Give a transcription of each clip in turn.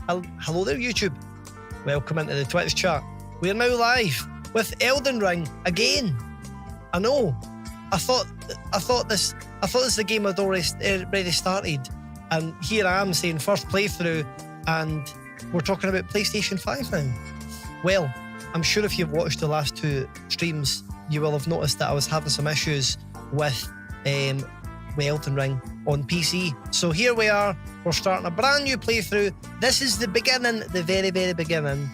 Hello there, YouTube. Welcome into the Twitch chat. We're now live with Elden Ring again. I know. I thought this the game had already started, and here I am saying first playthrough, and we're talking about PlayStation 5 now. Well, I'm sure if you've watched the last two streams, you will have noticed that I was having some issues with Elden Ring on PC. So here we are. We're starting a brand new playthrough. This is the beginning, the very, very beginning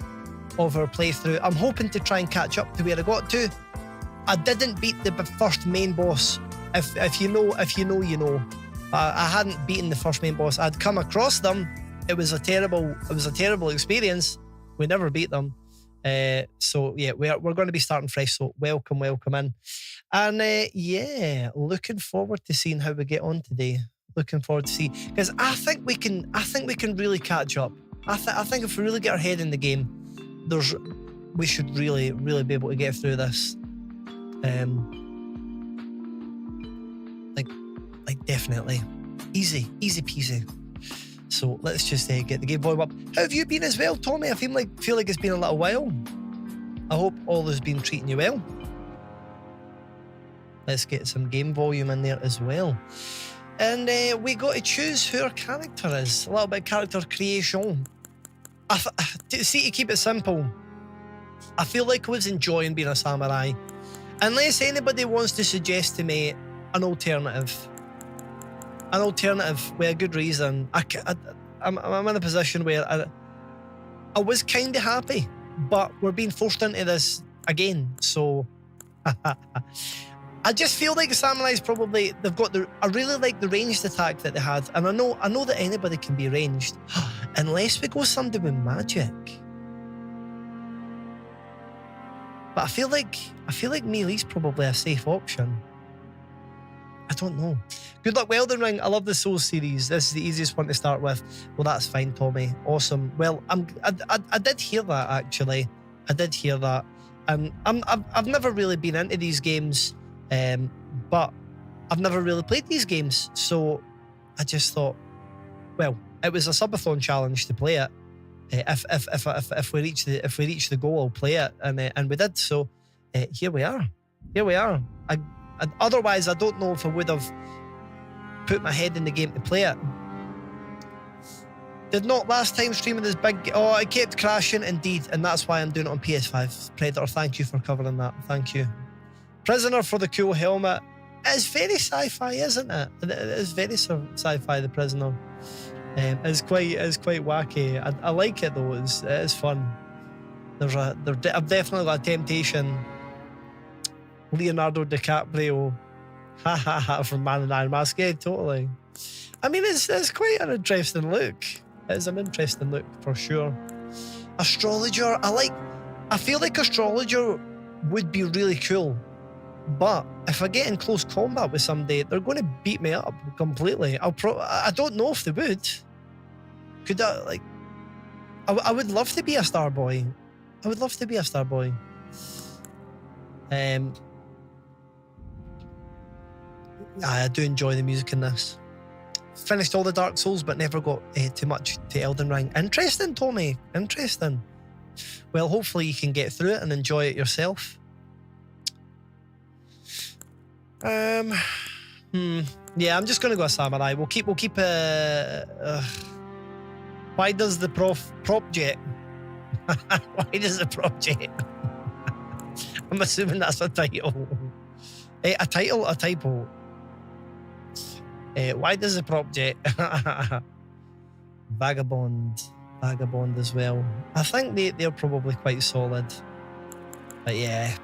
of our playthrough. I'm hoping to try and catch up to where I got to. I didn't beat the first main boss. If you know, you know. I hadn't beaten the first main boss. I'd come across them. It was a terrible experience. We never beat them. So yeah, we're going to be starting fresh. So welcome in. And yeah, looking forward to seeing how we get on today. Looking forward to see, because I think we can really catch up. I think if we really get our head in the game, we should really be able to get through this. Like definitely easy peasy. So let's just get the game volume up. How have you been as well, Tommy? I feel like it's been a little while. I hope all has been treating you well. Let's get some game volume in there as well. And we got to choose who our character is. A little bit of character creation. See, to keep it simple, I feel like I was enjoying being a samurai. Unless anybody wants to suggest to me an alternative with a good reason. I'm in a position where I was kind of happy, but we're being forced into this again. So I just feel like the samurais probably I really like the ranged attack that they had, and I know that anybody can be ranged, unless we go somebody with magic. But I feel like melee's probably a safe option. I don't know. Good luck with Elden Ring. I love the Souls series. This is the easiest one to start with. Well, that's fine, Tommy. Awesome. Well, I did hear that actually. I did hear that. I've never really been into these games, but I've never really played these games. So I just thought, well, it was a subathon challenge to play it. If we reach the goal, I'll play it, and we did. So here we are. Otherwise, I don't know if I would have put my head in the game to play it. Did not last time streaming this big... Oh, it kept crashing, indeed, and that's why I'm doing it on PS5. Predator, thank you for covering that. Thank you. Prisoner for the cool helmet. It's very sci-fi, isn't it? It is very sci-fi, the Prisoner. It's quite wacky. I like it, though. It is fun. I've definitely got a temptation... Leonardo DiCaprio, from Man in Iron Mask. Yeah, totally. I mean, it's quite an interesting look. It's an interesting look for sure. Astrologer, I feel like Astrologer would be really cool, but if I get in close combat with somebody, they're going to beat me up completely. I don't know if they would. Could I, I would love to be a star boy. I do enjoy the music in this. Finished all the Dark Souls, but never got too much to Elden Ring. Interesting, Tommy. Interesting. Well, hopefully you can get through it and enjoy it yourself. Yeah, I'm just gonna go a samurai. We'll keep. Why does the prop jet? Why does the prop jet? I'm assuming that's a title. A typo. Why does the prop jet? Vagabond as well. I think they're probably quite solid. But yeah,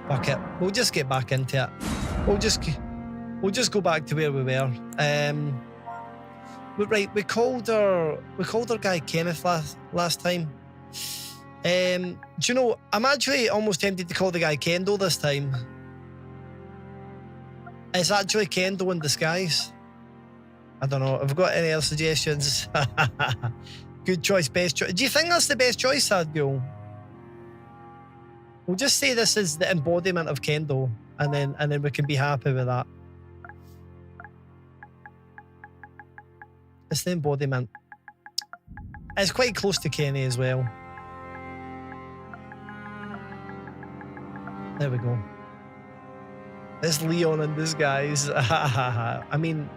fuck it. We'll just get back into it. We'll just go back to where we were. Right, we called our guy Kenneth last time. Do you know, I'm actually almost tempted to call the guy Kendo this time. It's actually Kendo in disguise. I don't know. Have I got any other suggestions? Good choice, best choice. Do you think that's the best choice, Sadgul? We'll just say this is the embodiment of Kendo, and then we can be happy with that. It's the embodiment. It's quite close to Kenny as well. There we go. It's Leon in disguise. I mean,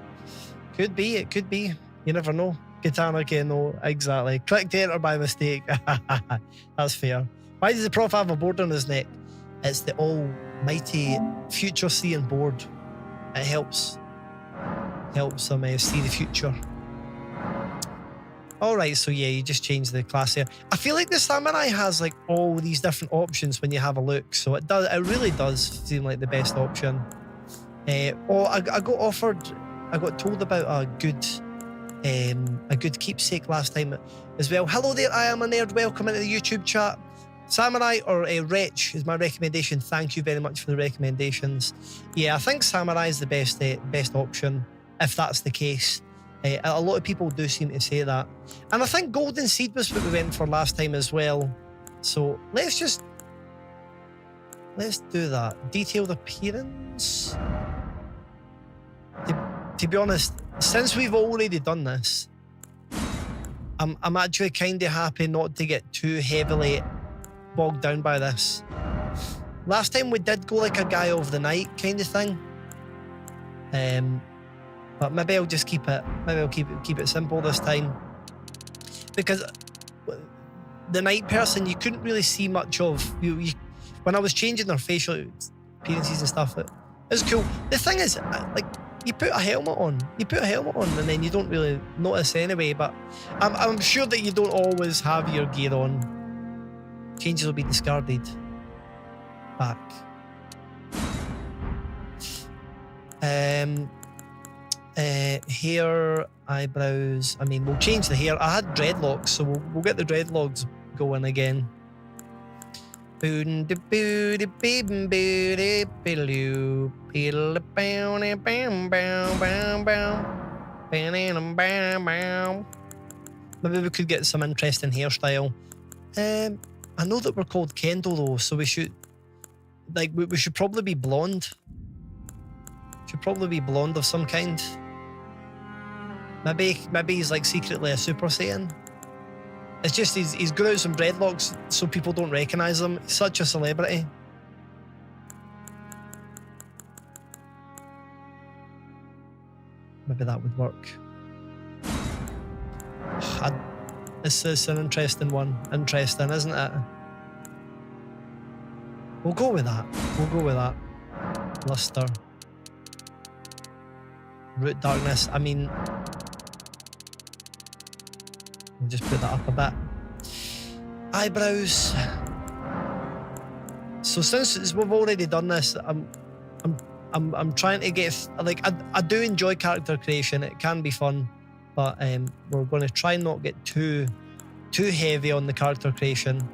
could be. It could be. You never know. Katana Keno, exactly. Clicked enter by mistake. That's fair. Why does the prof have a board on his neck? It's the almighty future seeing board. It helps him see the future. Alright, so yeah, you just change the class here. I feel like the Samurai has like all these different options when you have a look, so it really does seem like the best option. I got told about a good keepsake last time as well. Hello there, I am a nerd. Welcome into the YouTube chat. Samurai or Wretch is my recommendation. Thank you very much for the recommendations. Yeah, I think Samurai is the best option if that's the case. A lot of people do seem to say that, and I think Golden Seed was what we went for last time as well. So let's do that. Detailed appearance. To be honest, since we've already done this, I'm actually kind of happy not to get too heavily bogged down by this. Last time we did go like a guy of the night kind of thing. But maybe I'll just keep it. Maybe I'll keep it simple this time, because the night person you couldn't really see much of. When I was changing their facial appearances and stuff, it was cool. The thing is, like, you put a helmet on, and then you don't really notice anyway. But I'm sure that you don't always have your gear on. Changes will be discarded. Back. Hair, eyebrows. I mean, we'll change the hair. I had dreadlocks, so we'll get the dreadlocks going again. Maybe we could get some interesting hairstyle. I know that we're called Kendo though, so we should probably be blonde. Should probably be blonde of some kind. Maybe he's like secretly a Super Saiyan. It's just he's grown out some dreadlocks so people don't recognise him. He's such a celebrity. Maybe that would work. This is an interesting one. Interesting, isn't it? We'll go with that. Luster. Root darkness. I mean, we'll just put that up a bit. Eyebrows. So since we've already done this, I'm trying to get like I do enjoy character creation. It can be fun, but we're going to try and not get too heavy on the character creation.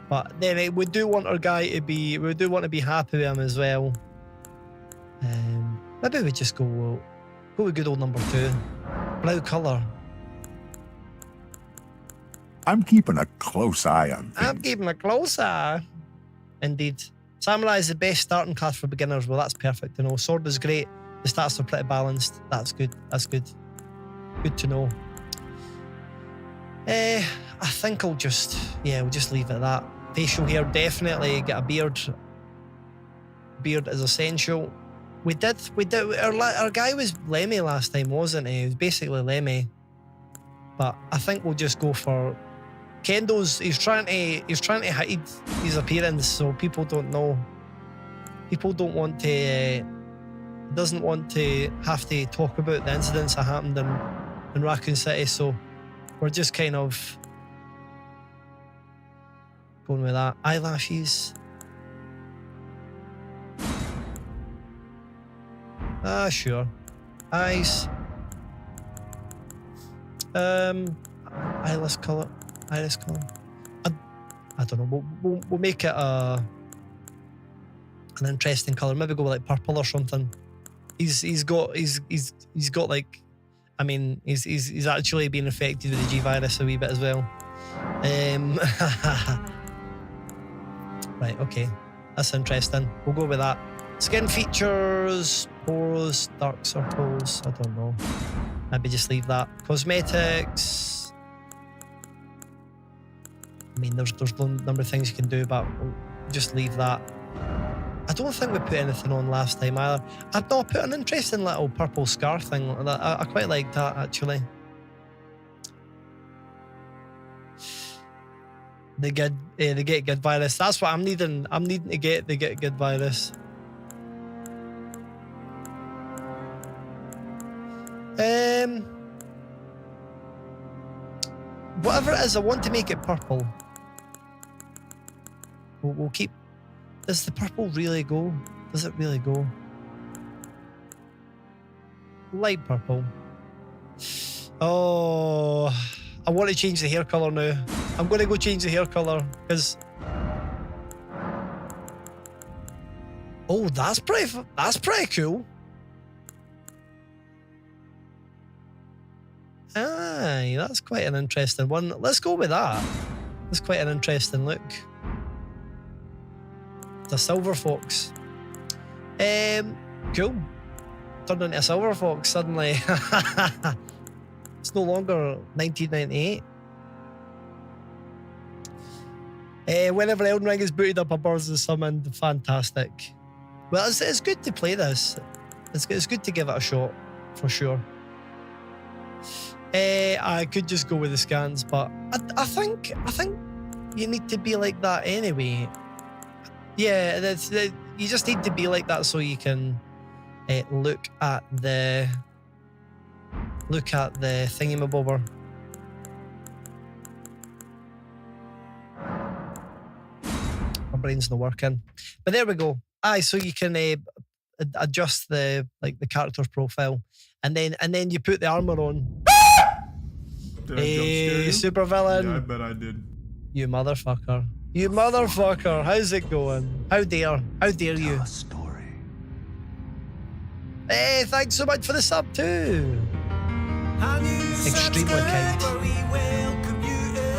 But then we do want our guy to be. We do want to be happy with him as well. Maybe we just go with good old number 2. Brow colour. I'm keeping a close eye on things. I'm keeping a close eye. Indeed. Samurai is the best starting class for beginners. Well, that's perfect to know. Sword is great. The stats are pretty balanced. That's good. That's good. Good to know. I think we'll just leave it at that. Facial hair, definitely get a beard. Beard is essential. We did. Our guy was Lemmy last time, wasn't he? He was basically Lemmy. But I think we'll just go for Kendo's. He's trying to hide his appearance so people don't know. People don't want to. Doesn't want to have to talk about the incidents that happened in Raccoon City. So we're just kind of going with that. Eyelashes. Sure. Eyes. Iris colour. I don't know. We'll make it an interesting colour. Maybe go with like purple or something. He's got like, I mean, he's actually been affected with the G virus a wee bit as well. Right. Okay. That's interesting. We'll go with that. Skin features, pores, dark circles. I don't know. Maybe just leave that. Cosmetics. I mean, there's a number of things you can do, but we'll just leave that. I don't think we put anything on last time either. I've not put an interesting little purple scar thing like that. I quite like that actually. They get good virus. That's what I'm needing. I'm needing to get the get good virus. Whatever it is, I want to make it purple. We'll keep. Does the purple really go? Does it really go? Light purple. Oh, I want to change the hair color now. I'm going to go change the hair color because. Oh, that's pretty cool. Aye, that's quite an interesting one. Let's go with that. That's quite an interesting look. It's a silver fox. Cool. Turned into a silver fox suddenly. It's no longer 1998. Whenever Elden Ring is booted up, a birds is summoned. Fantastic. Well, it's good to play this. It's good to give it a shot, for sure. I could just go with the scans, but I think you need to be like that anyway. Yeah, you just need to be like that so you can look at the thingamabobber. My brain's not working, but there we go. Aye, so you can adjust the character's profile, and then you put the armor on. Did I jump scare you? Super villain. Yeah, I bet I did. You motherfucker. You motherfucker. How's it going? How dare you? Story. Hey, thanks so much for the sub too. Extremely kind.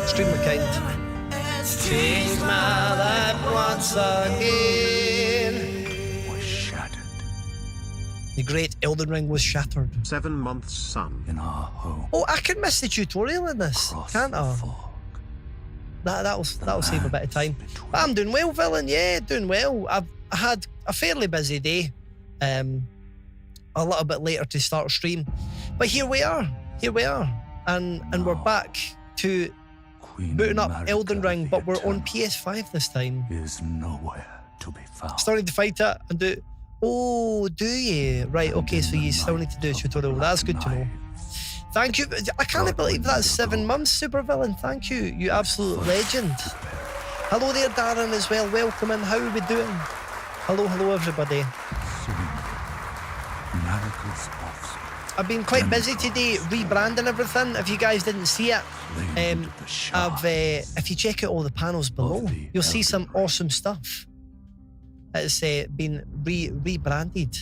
Extremely kind. Change my life once again. Was shattered The great Elden Ring was shattered. 7 months sun. in our home. Oh, I can miss the tutorial in this, Across can't the I? fog. That'll save a bit of time. But I'm doing well, villain. Yeah, doing well. I had a fairly busy day. A little bit later to start stream, but here we are, and we're back to Queen booting up Marika Elden Ring, the but we're on Eternal PS5 this time. Is nowhere to be found. Starting to fight it and do. Oh, do you? Right. Okay. So you still need to do a tutorial. That's good to know. Thank you. I can't believe that's 7 months, super villain. Thank you. You absolute legend. Hello there, Darren, as well. Welcome in. How are we doing? Hello, everybody. Miracles offspring. I've been quite busy today rebranding everything. If you guys didn't see it, if you check out all the panels below, you'll see some awesome stuff. It's been rebranded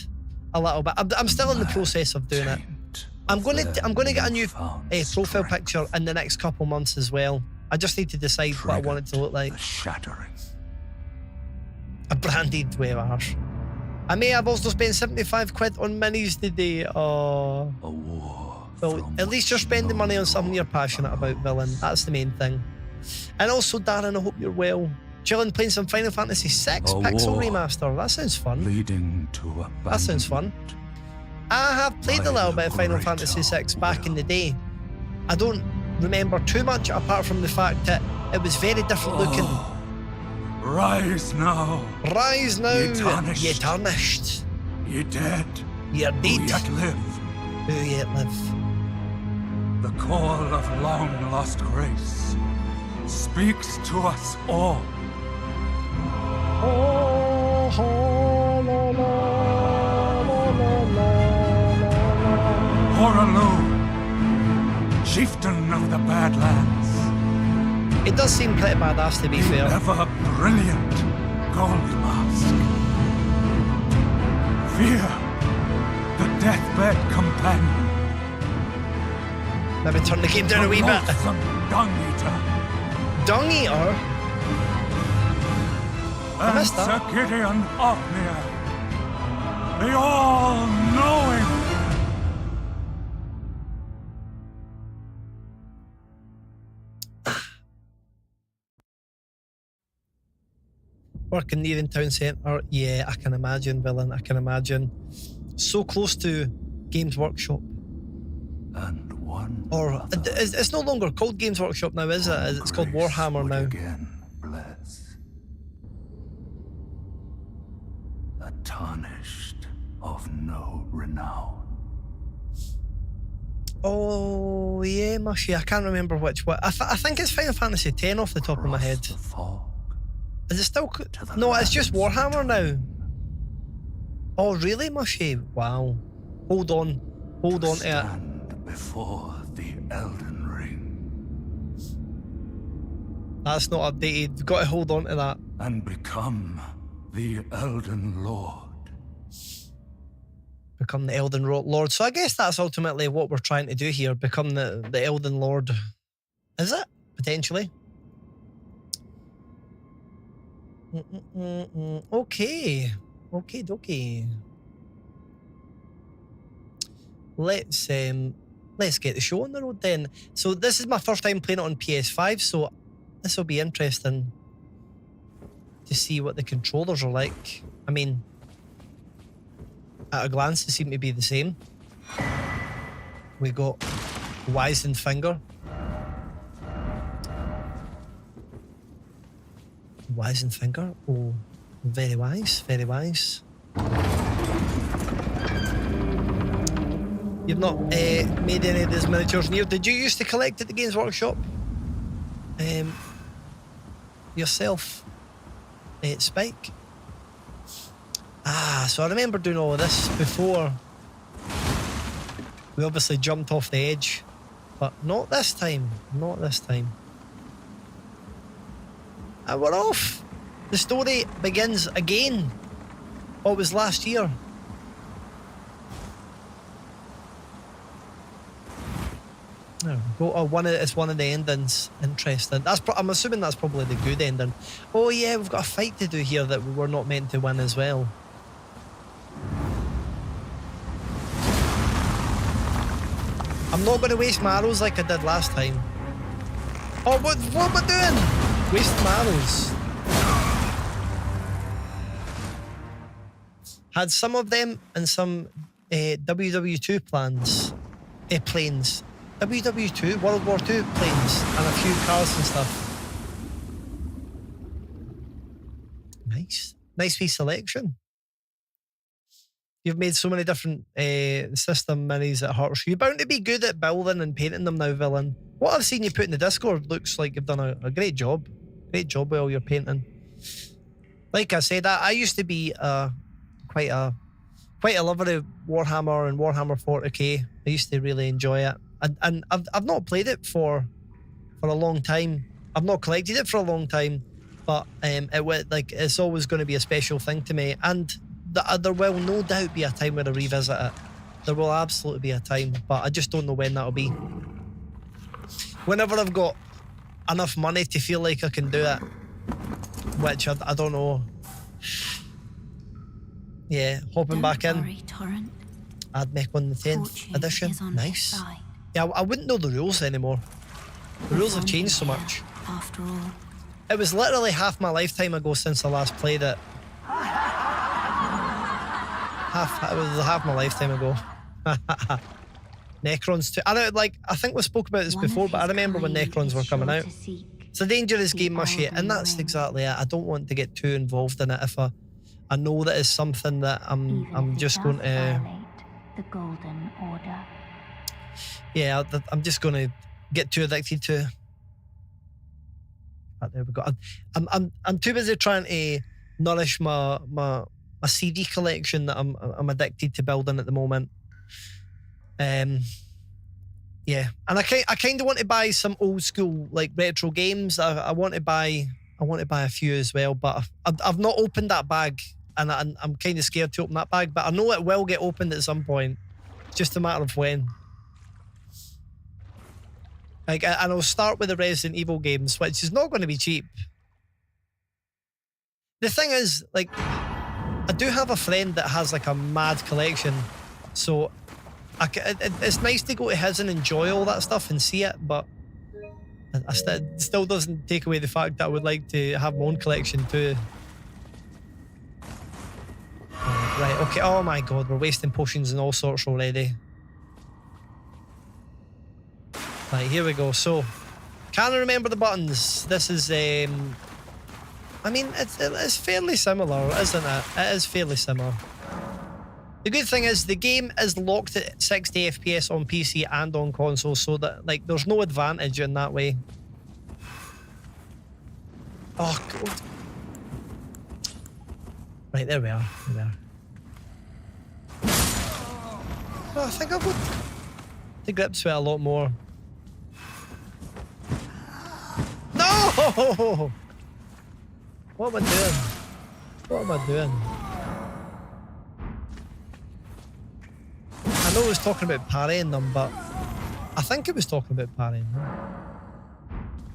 a little bit. I'm still in the process of doing it. I'm going to get a new profile picture in the next couple months as well. I just need to decide what I want it to look like. The shattering. A branded whatever. I may have also spent 75 quid on minis today. Oh. A war. Well, at least you're spending money on something you're passionate about, villain. That's the main thing. And also, Darren, I hope you're well. Chilling, playing some Final Fantasy VI Pixel Remaster. That sounds fun. Leading to abandonment. That sounds fun. I have played a little bit of Final Fantasy VI back in the day. I don't remember too much apart from the fact that it was very different looking. Rise now. Rise now, Ye tarnished. ye tarnished. Ye dead. You're Who dead. yet live. Who yet live? The call of long lost grace speaks to us all. Horalu, chieftain of the Badlands. It does seem pretty badass, to be fair. Ever brilliant gold mask. Fear, the deathbed companion. Maybe turn the game down a wee bit. Loathsome dung eater. Dung eater? I And missed Sir that. Gideon Ofnir. The all-knowing. Working near in town centre. Yeah, I can imagine, villain. I can imagine. So close to Games Workshop. And one Or it's no longer called Games Workshop now, is it? It's called Warhammer now. Again bless. A tarnished of no renown. Oh yeah, mushy. I can't remember which one. I think it's Final Fantasy X off the top of my head. Is it still? No, it's just Warhammer now. Oh really, mushy? Wow. Hold on to it. Before the Elden Ring. That's not updated. You've got to hold on to that. And become the Elden Lord. Become the Elden Lord. So I guess that's ultimately what we're trying to do here. Become the Elden Lord. Is it? Potentially. Okay. Okay, dokie. Let's get the show on the road then. So this is my first time playing it on PS5, so this will be interesting to see what the controllers are like. I mean, at a glance, they seem to be the same. We got wizened finger. Wizened finger. Oh, very wise, very wise. You've not made any of these miniatures in here. Did you used to collect at the Games Workshop? Yourself? Spike? Ah, so I remember doing all of this before. We obviously jumped off the edge, but not this time. Not this time. And we're off. The story begins again. Oh, it was last year. There we go. Oh, it's one of the endings. Interesting. I'm assuming that's probably the good ending. Oh yeah, we've got a fight to do here that we were not meant to win as well. I'm not going to waste my arrows like I did last time. Oh, what am I doing? Wasting my arrows. Had some of them and some WW2 planes. WW2, World War II planes, and a few cars and stuff. Nice. Nice wee selection. You've made so many different system minis at Hearts. You're bound to be good at building and painting them now, villain. What I've seen you put in the Discord looks like you've done a great job. Great job with all your painting. Like I said, I used to be quite a lover of Warhammer and Warhammer 40k. I used to really enjoy it. And I've not played it for a long time. I've not collected it for a long time, but it's always going to be a special thing to me. And there will no doubt be a time when I revisit it. There will absolutely be a time, but I just don't know when that'll be. Whenever I've got enough money to feel like I can do it, which I don't know. Yeah, hopping back in. I'd make on the 10th edition. Nice. Yeah, I wouldn't know the rules anymore. The rules have changed so much. After all, it was literally half my lifetime ago since I last played it. It was half my lifetime ago. Necrons too. I think we spoke about this before, but I remember when Necrons were coming out. It's a dangerous game, mushy, and that's exactly it. I don't want to get too involved in it if I know that it's something that I'm just going to. The Golden Order. Yeah, I'm just going to get too addicted to. But there we go. I'm too busy trying to nourish my CD collection that I'm addicted to building at the moment. Yeah, and I kind of want to buy some old school like retro games. I want to buy a few as well, but I've not opened that bag, and I'm kind of scared to open that bag. But I know it will get opened at some point. It's just a matter of when. And I'll start with the Resident Evil games, which is not going to be cheap. The thing is, like, I do have a friend that has like a mad collection, so it's nice to go to his and enjoy all that stuff and see it, but it still doesn't take away the fact that I would like to have my own collection too. Right, okay. Oh my god, we're wasting potions and all sorts already. Right, here we go. So, can I remember the buttons? This is, I mean, it's fairly similar, isn't it? It is fairly similar. The good thing is the game is locked at 60 FPS on PC and on console, so that, like, there's no advantage in that way. Oh, God. Right, there we are. There we are. Oh, I think I've got the grips with it a lot more. No! What am I doing? What am I doing? I know it was talking about parrying them, but I think it was talking about parrying them.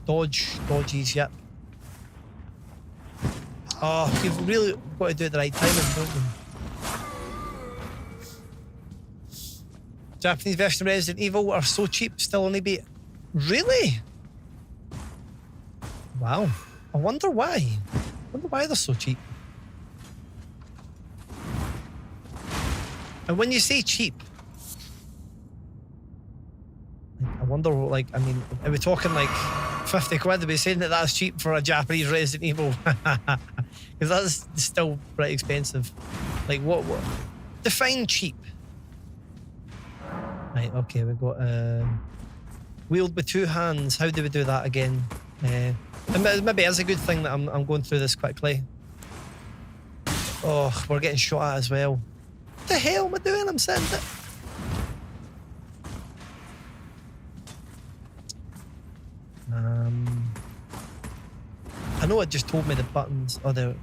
Dodges, yep. Oh, you've really got to do it the right timing, don't you? Japanese version of Resident Evil are so cheap, still only be... Really? Wow. I wonder why. I wonder why they're so cheap. And when you say cheap, I wonder, like, I mean, are we talking like 50 quid? Are we saying that that's cheap for a Japanese Resident Evil? Because that's still pretty expensive. Like, what? Define cheap. Right, okay, we've got wield with two hands. How do we do that again? Maybe it's a good thing that I'm going through this quickly. Oh, we're getting shot at as well. What the hell am I doing? I'm sitting there. I know it just told me the buttons. Oh, there.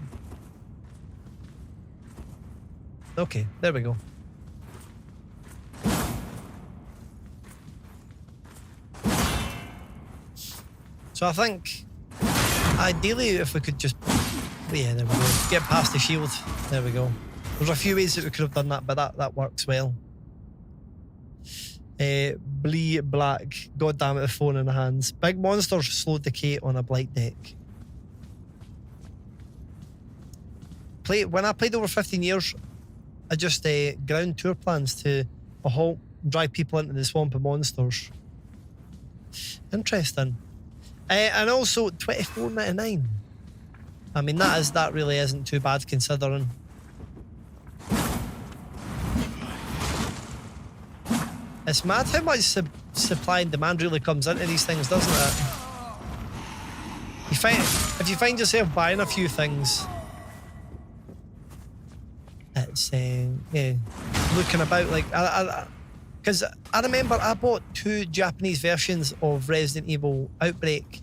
Okay, there we go. So I think, ideally, if we could just... Yeah, there we go. Get past the shield. There we go. There's a few ways that we could have done that, but that works well. Blee Black. God damn it, the phone in the hands. Big monsters slow decay on a blight deck. When I played over 15 years, I just ground tour plans to a halt and drive people into the swamp of monsters. Interesting. And also $24.99. I mean, that really isn't too bad considering. It's mad how much supply and demand really comes into these things, doesn't it? If you find yourself buying a few things, it's yeah, looking about like because I remember I bought 2 Japanese versions of Resident Evil Outbreak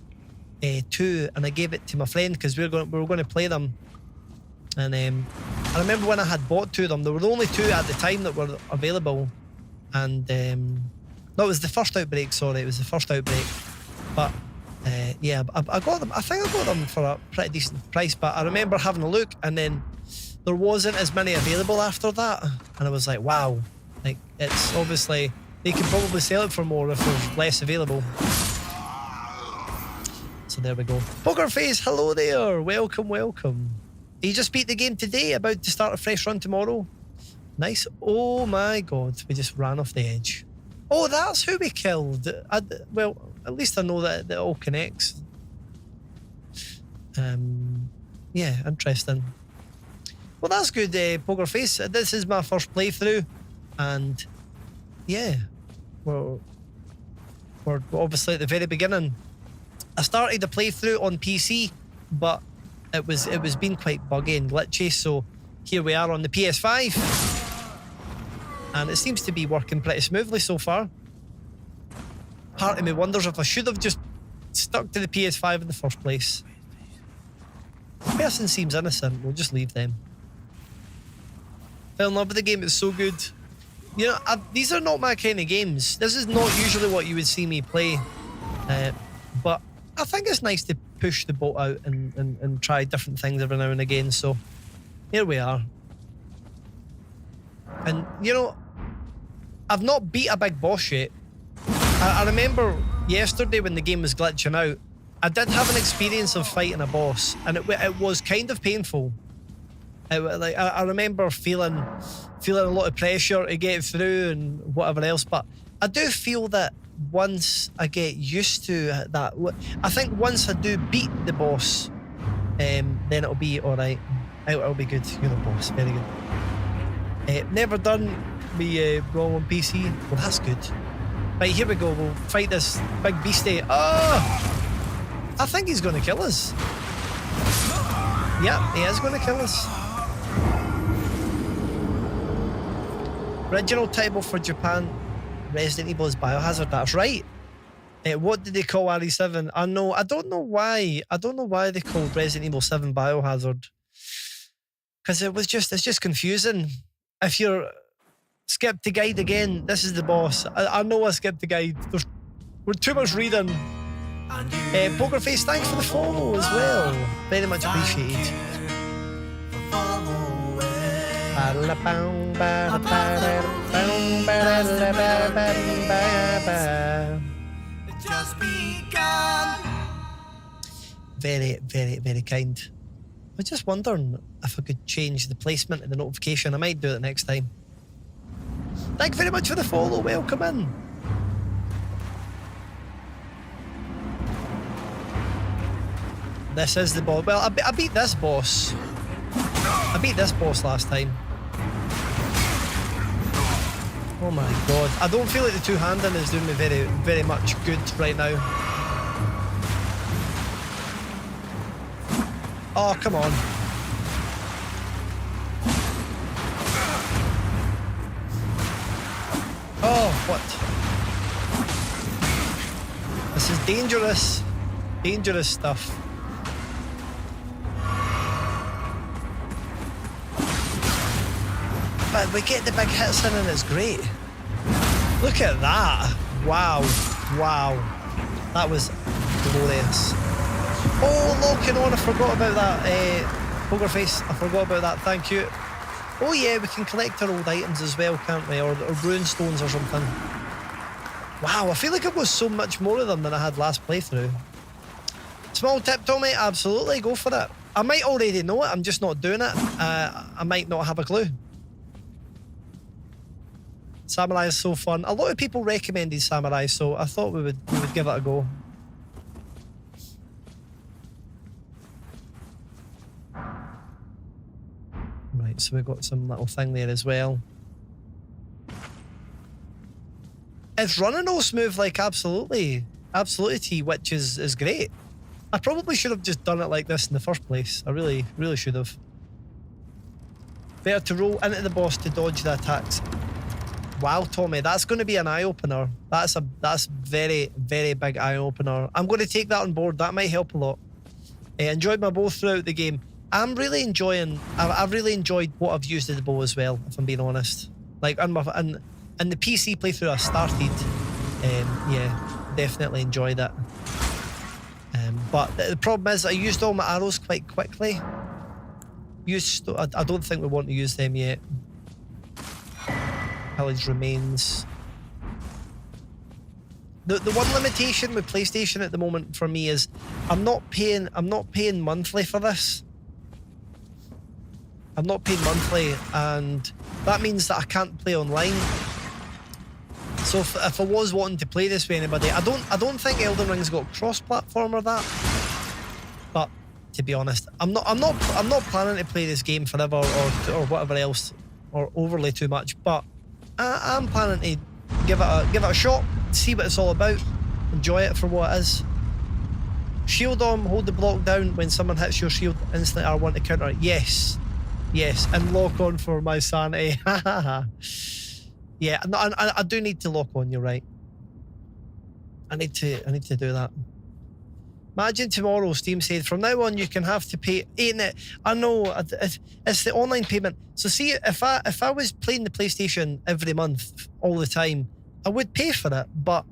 2, and I gave it to my friend because we were going to play them. And I remember when I had bought 2 of them, there were only 2 at the time that were available. And no, it was the first Outbreak. Sorry, it was the first Outbreak. But yeah, I got them. I think I got them for a pretty decent price. But I remember having a look, and then there wasn't as many available after that, and I was like, wow, like it's obviously they can probably sell it for more if there's less available. So there we go. Poker Face, hello there. Welcome, welcome. You just beat the game today, about to start a fresh run tomorrow. Nice. Oh my god, we just ran off the edge. Oh, that's who we killed. Well, at least I know that it all connects. Yeah, interesting. Well, that's good, Poker Face. This is my first playthrough, and yeah, we're obviously at the very beginning. I started the playthrough on PC, but it was being quite buggy and glitchy, so here we are on the PS5. And it seems to be working pretty smoothly so far. Part of me wonders if I should have just stuck to the PS5 in the first place. The person seems innocent, we'll just leave them. Fell in love with the game, it's so good. You know, these are not my kind of games. This is not usually what you would see me play. But I think it's nice to push the boat out and try different things every now and again, so here we are. And, you know, I've not beat a big boss yet. I remember yesterday when the game was glitching out, I did have an experience of fighting a boss, and it was kind of painful. I remember feeling a lot of pressure to get through and whatever else, but I do feel that once I get used to that, I think once I do beat the boss, then it'll be alright. It'll be good. You're the boss. Very good. Never done me wrong on PC. Well, that's good. Right, here we go. We'll fight this big beastie. Oh! I think he's going to kill us. Yeah, he is going to kill us. Original title for Japan, Resident Evil is Biohazard. That's right. What did they call RE7? I don't know why. I don't know why they called Resident Evil 7 Biohazard. Because it's just confusing. If you're skip the guide again, this is the boss. I know I skipped the guide. We're too much reading. Poker Face, thanks for the follow as well. Very much appreciated. Very, very, very kind. I was just wondering if I could change the placement of the notification. I might do it next time. Thank you very much for the follow. Welcome in. This is the boss. Well, I beat this boss. I beat this boss last time. Oh my god. I don't feel like the two-handing is doing me very, very much good right now. Oh, come on. Oh, what? This is dangerous. Dangerous stuff. But we get the big hits in and it's great. Look at that. Wow. Wow. That was glorious. Oh, locking on. I forgot about that. Poker Face. I forgot about that. Thank you. Oh yeah, we can collect our old items as well, can't we? Or rune stones or something. Wow, I feel like I've got so much more of them than I had last playthrough. Small tip, Tommy. Absolutely. Go for it. I might already know it. I'm just not doing it. I might not have a clue. Samurai is so fun. A lot of people recommended Samurai, so I thought we would give it a go. Right, so we've got some little thing there as well. It's running all smooth, like absolutely T, which is great. I probably should have just done it like this in the first place. I really should have. Better to roll into the boss to dodge the attacks. Wow, Tommy, that's going to be an eye-opener. That's very, very big eye-opener. I'm going to take that on board. That might help a lot. Enjoyed my bow throughout the game. I'm really enjoying... I've really enjoyed what I've used as the bow as well, if I'm being honest. Like, in the PC playthrough I started, yeah, definitely enjoyed it. But the problem is I used all my arrows quite quickly. I don't think we want to use them yet. Pillage remains. The one limitation with PlayStation at the moment for me is I'm not paying monthly for this. I'm not paying monthly, and that means that I can't play online. So if I was wanting to play this with anybody, I don't think Elden Ring's got cross-platform or that. But to be honest, I'm not planning to play this game forever or whatever else or overly too much. But I'm planning to give it a shot, see what it's all about, enjoy it for what it is. Shield on, hold the block down when someone hits your shield instantly. I want to counter it. Yes, and lock on for my sanity. Yeah, I do need to lock on. You're right. I need to do that. Imagine tomorrow, Steam said, from now on you can have to pay. Ain't it? I know, it's the online payment. So see, if I was playing the PlayStation every month all the time, I would pay for it. But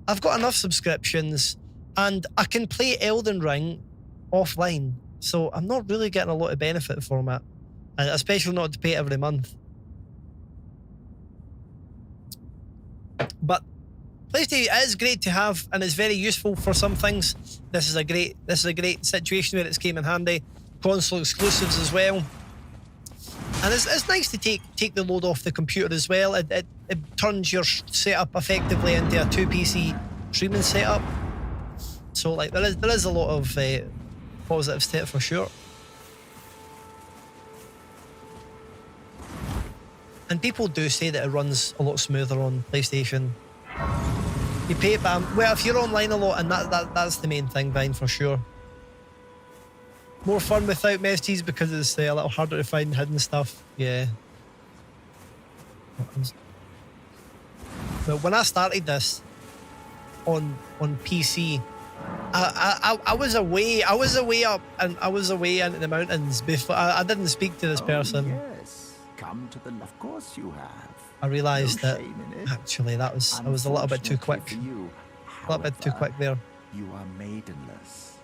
I've got enough subscriptions, and I can play Elden Ring offline. So I'm not really getting a lot of benefit from it, especially not to pay every month. But PlayStation is great to have, and it's very useful for some things. This is a great situation where it's came in handy. Console exclusives as well. And it's nice to take the load off the computer as well. It turns your setup effectively into a 2 PC streaming setup. So like there is a lot of positives to it for sure. And people do say that it runs a lot smoother on PlayStation. You pay, but well, if you're online a lot, and that's the main thing, Vine, for sure. More fun without messages because it's a little harder to find hidden stuff. Yeah. But when I started this on PC, I was away. I was away up, and I was away into the mountains before. I didn't speak to this person. Yes, come to the. Of course you have. I realised No that shame in it. actually I was a little bit too quick. Unfortunately for you, A little bit too however, quick there. You are maidenless,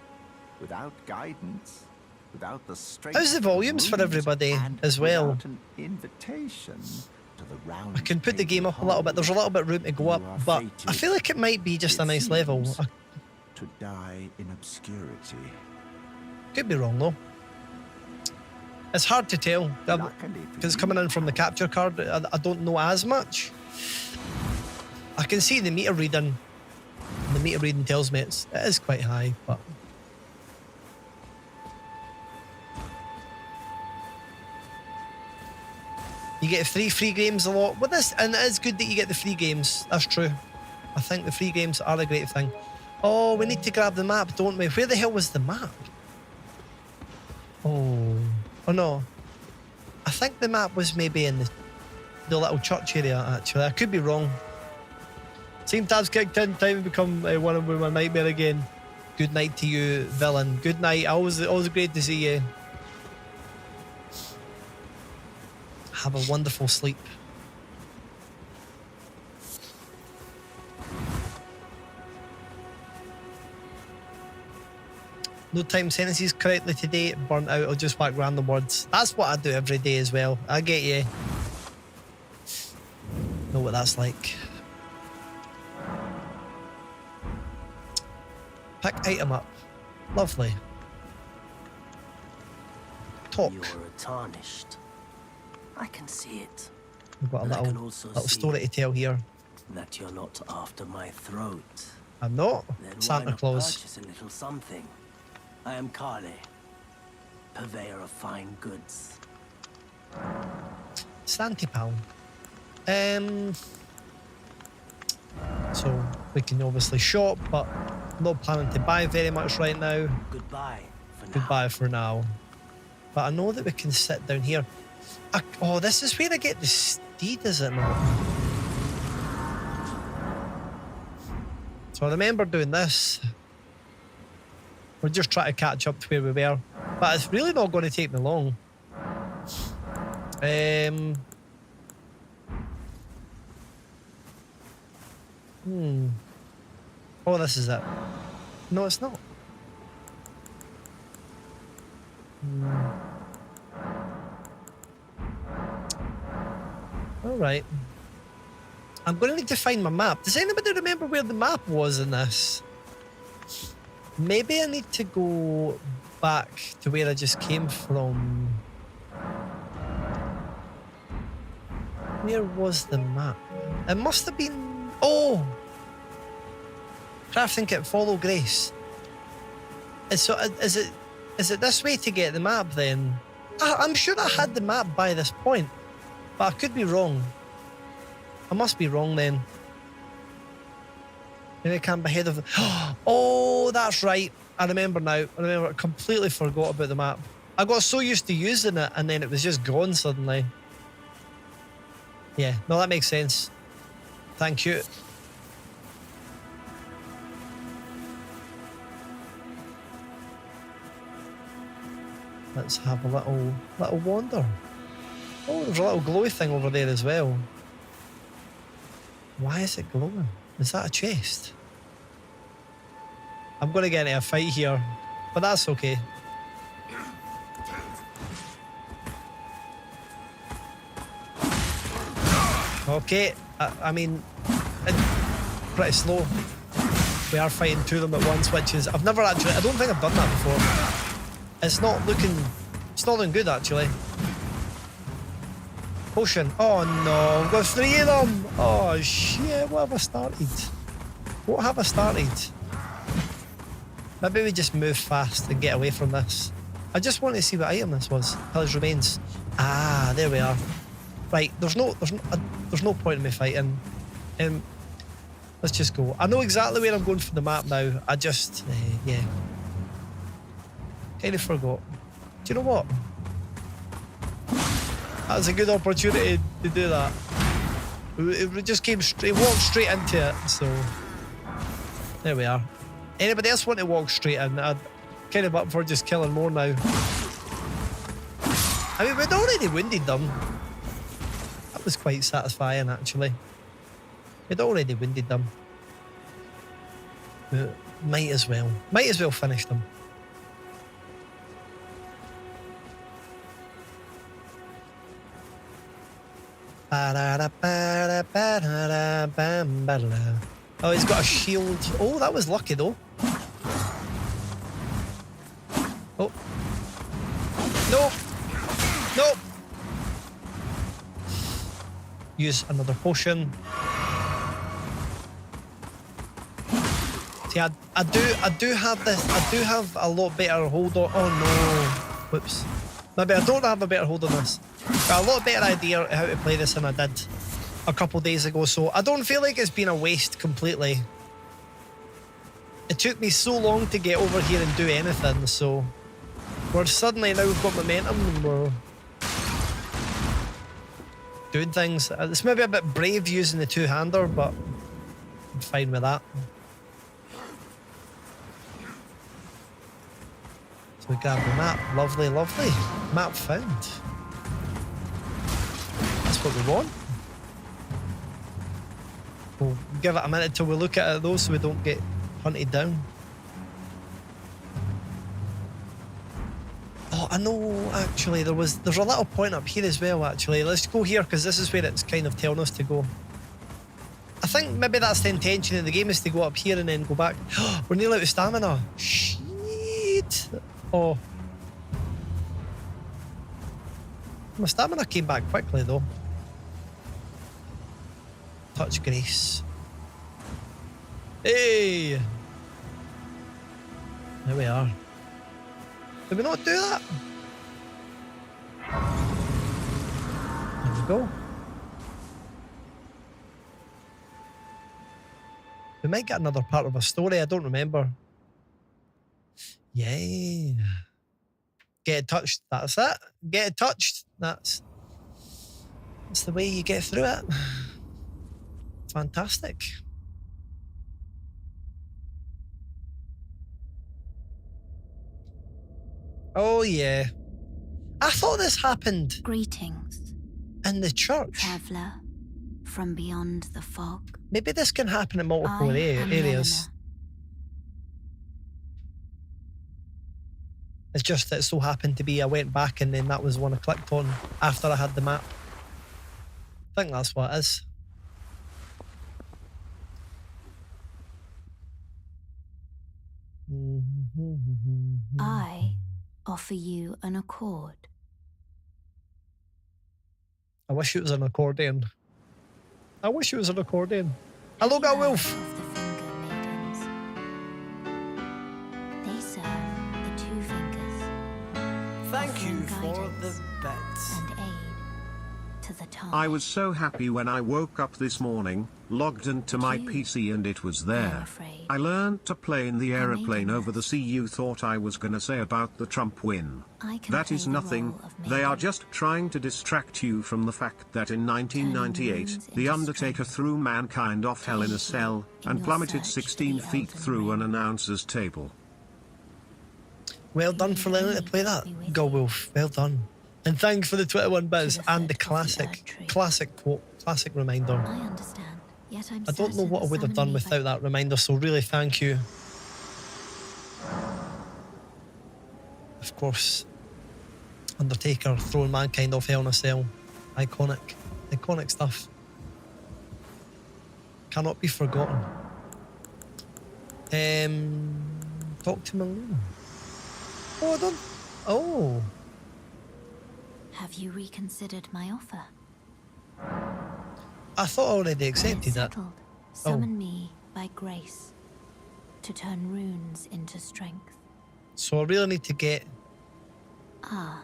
without guidance, without the strength. How's the volumes for roots, everybody and as well? without an invitation to the round I can put the game table up a little bit. There's a little bit room to go You up, are but I fated, feel like it might be just a it nice level. seems, I to die in obscurity. could be wrong though. It's hard to tell Luckily for because you, coming in from the capture card, I don't know as much. I can see the meter reading. And the meter reading tells me it is quite high, but you get 3 free games a lot with this, and it is good that you get the free games. That's true. I think the free games are a great thing. Oh, we need to grab the map, don't we? Where the hell was the map? Oh no. I think the map was maybe in the little church area, actually. I could be wrong. Same tabs kicked in, time to become one of my nightmare again. Good night to you, villain. Good night. Always great to see you. Have a wonderful sleep. No time sentences correctly today. Burnt out. I'll just whack random words. That's what I do every day as well. I get you. Know what that's like. Pick item up. Lovely. Talk. You're tarnished. I can see it. We've got a And I little can also story see to tell here. that you're not after my throat. I'm not. Then why Santa not Claus. purchase a little something? I am Kale, purveyor of fine goods. Santy pal. So we can obviously shop, but not planning to buy very much right now. Goodbye for now. Goodbye for now. But I know that we can sit down here. Oh, this is where I get the steed, is it not? So I remember doing this. We're just trying to catch up to where we were. But it's really not going to take me long. Oh, this is it. No, it's not. All right. I'm going to need to find my map. Does anybody remember where the map was in this? Maybe I need to go back to where I just came from. Where was the map? It must have been... Oh! Crafting kit, follow Grace. Is it this way to get the map then? I'm sure I had the map by this point, but I could be wrong. I must be wrong then. Maybe I can't be ahead of... Oh, that's right. I remember now. I completely forgot about the map. I got so used to using it and then it was just gone suddenly. Yeah, no, that makes sense. Thank you. Let's have a little wander. Oh, there's a little glowy thing over there as well. Why is it glowing? Is that a chest? I'm going to get into a fight here, but that's okay. Okay, I mean, pretty slow. We are fighting two of them at once, which is... I've never actually... I don't think I've done that before. It's not looking good, actually. Potion. Oh no, I've got 3 of them. Oh shit, what have I started? What have I started? Maybe we just move fast and get away from this. I just want to see what item this was. Pillage remains. Ah, there we are. Right, there's no point in me fighting. Let's just go. I know exactly where I'm going for the map now. I just, yeah. Kind of forgot. Do you know what? That was a good opportunity to do that. We just came straight, walked straight into it. So there we are. Anybody else want to walk straight in? I'd kind of up for just killing more now. I mean, we'd already wounded them. That was quite satisfying, actually. We'd already wounded them. Might as well finish them. Oh, he's got a shield. Oh, that was lucky though. Oh. No. No. Use another potion. See, I do have this. I do have a lot better hold on. Oh no. Whoops. Maybe I don't have a better hold on this. Got a lot better idea how to play this than I did a couple days ago, so I don't feel like it's been a waste completely. It took me so long to get over here and do anything, so we're suddenly now we've got momentum and we're doing things. It's maybe a bit brave using the two-hander, but I'm fine with that. So we grab the map. Lovely, lovely. Map found. That's what we want. We'll give it a minute till we look at it though, so we don't get hunted down. Oh, I know, actually, there's a little point up here as well, actually. Let's go here, because this is where it's kind of telling us to go. I think maybe that's the intention of the game, is to go up here and then go back. We're nearly out of stamina. Shit. Oh. My stamina came back quickly, though. Touch Grace. Hey! There we are. Did we not do that? There we go. We might get another part of a story, I don't remember. Yay. Get it touched, that's it. Get it touched, that's the way you get through it. Fantastic. Oh yeah. I thought this happened Greetings, in the church. traveler from beyond the fog. Maybe this can happen in multiple I am areas. Helena. It's just that it so happened to be I went back and then that was one I clicked on after I had the map. I think that's what it is. I offer you an accord. I wish it was an accordion. I wish it was an accordion. Hello, got Wolf. Of the finger maidens. They serve the two fingers. Thank you offering for the guidance bets. and aid to the tongue. I was so happy when I woke up this morning, logged into my You, PC and it was I'm there. afraid. I learned to play in the I made a aeroplane over the mess. sea. You thought I was gonna say about the Trump win. I can That play is the nothing. role of They are maiden. just trying to distract you from the fact that in 1998, wounds The into Undertaker strength. threw mankind off hell in a Aid cell in and your plummeted search for 16 the feet Elden through an ring. announcer's table. Well done for learning to play that. Go Wolf. Well done. And thanks for the 21 bits the and the foot of the classic, Erd tree. classic quote, classic reminder. I understand. Yet I'm I don't know certain what I that would have done summoning me without by- that reminder, so really thank you. Of course, Undertaker throwing mankind off hell in a cell. Iconic. Iconic stuff. Cannot be forgotten. Talk to Malone. Oh, I don't. Oh. Have you reconsidered my offer? I thought I already accepted that. Settled. Summon me by grace to turn runes into strength. So I really need to get Ah,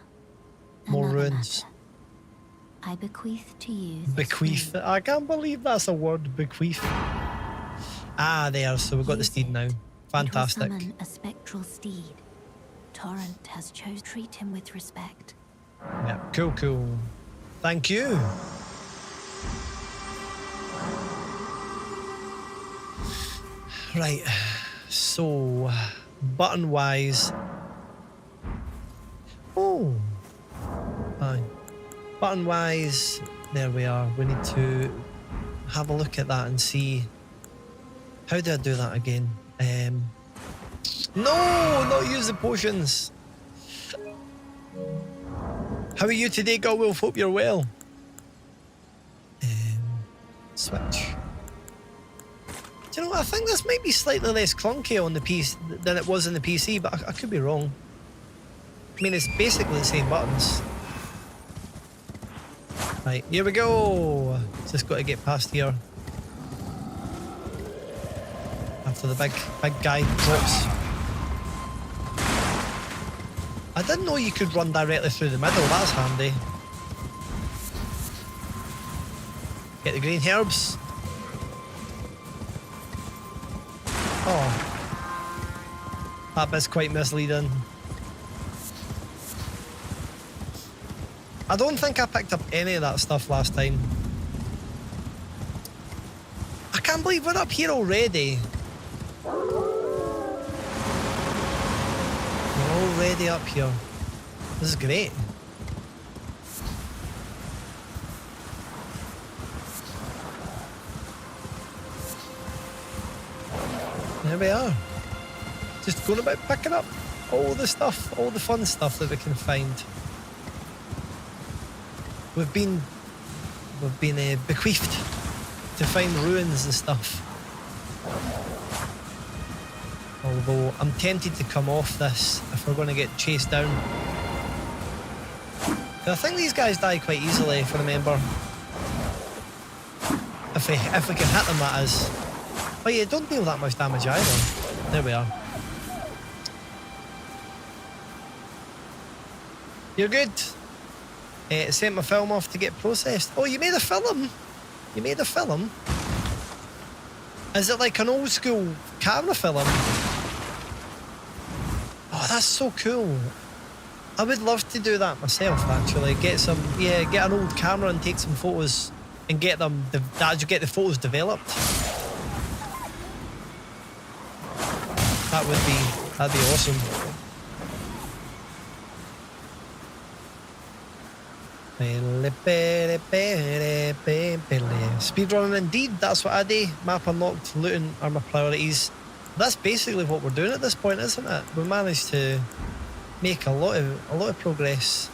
more another runes. matter. I bequeath to you this Bequeath. ring. I can't believe that's a word. Bequeath. Ah, there. So we've got the Use steed it. now. It Fantastic. will summon a spectral steed. Torrent has chosen to treat him with respect. Yeah. Cool. Cool. Thank you. Right. So, button wise. Oh. Fine. Button wise. There we are. We need to have a look at that and see. How do I do that again? No, not use the potions. How are you today, Godwolf? Hope you're well. Switch. Do you know what? I think this might be slightly less clunky on the PC than it was in the PC, but I could be wrong. I mean, it's basically the same buttons. Right, here we go. Just got to get past here. After the big guy drops. I didn't know you could run directly through the middle. That's handy. Get the green herbs. Oh. That bit's quite misleading. I don't think I picked up any of that stuff last time. I can't believe we're up here already. We're already up here. This is great. There we are. Just going about picking up all the stuff, all the fun stuff that we can find. We've been bequeathed to find ruins and stuff. Although I'm tempted to come off this if we're going to get chased down. I think these guys die quite easily, if I remember. If we can hit them, that is. But yeah, don't deal that much damage either. There we are. You're good. Sent my film off to get processed. Oh, you made a film? You made a film? Is it like an old school camera film? Oh, that's so cool. I would love to do that myself, actually. Get an old camera and take some photos and get them, get the photos developed. That'd be awesome. Speedrunning indeed, that's what I do. Map unlocked, looting are my priorities. That's basically what we're doing at this point, isn't it? We managed to make a lot of progress.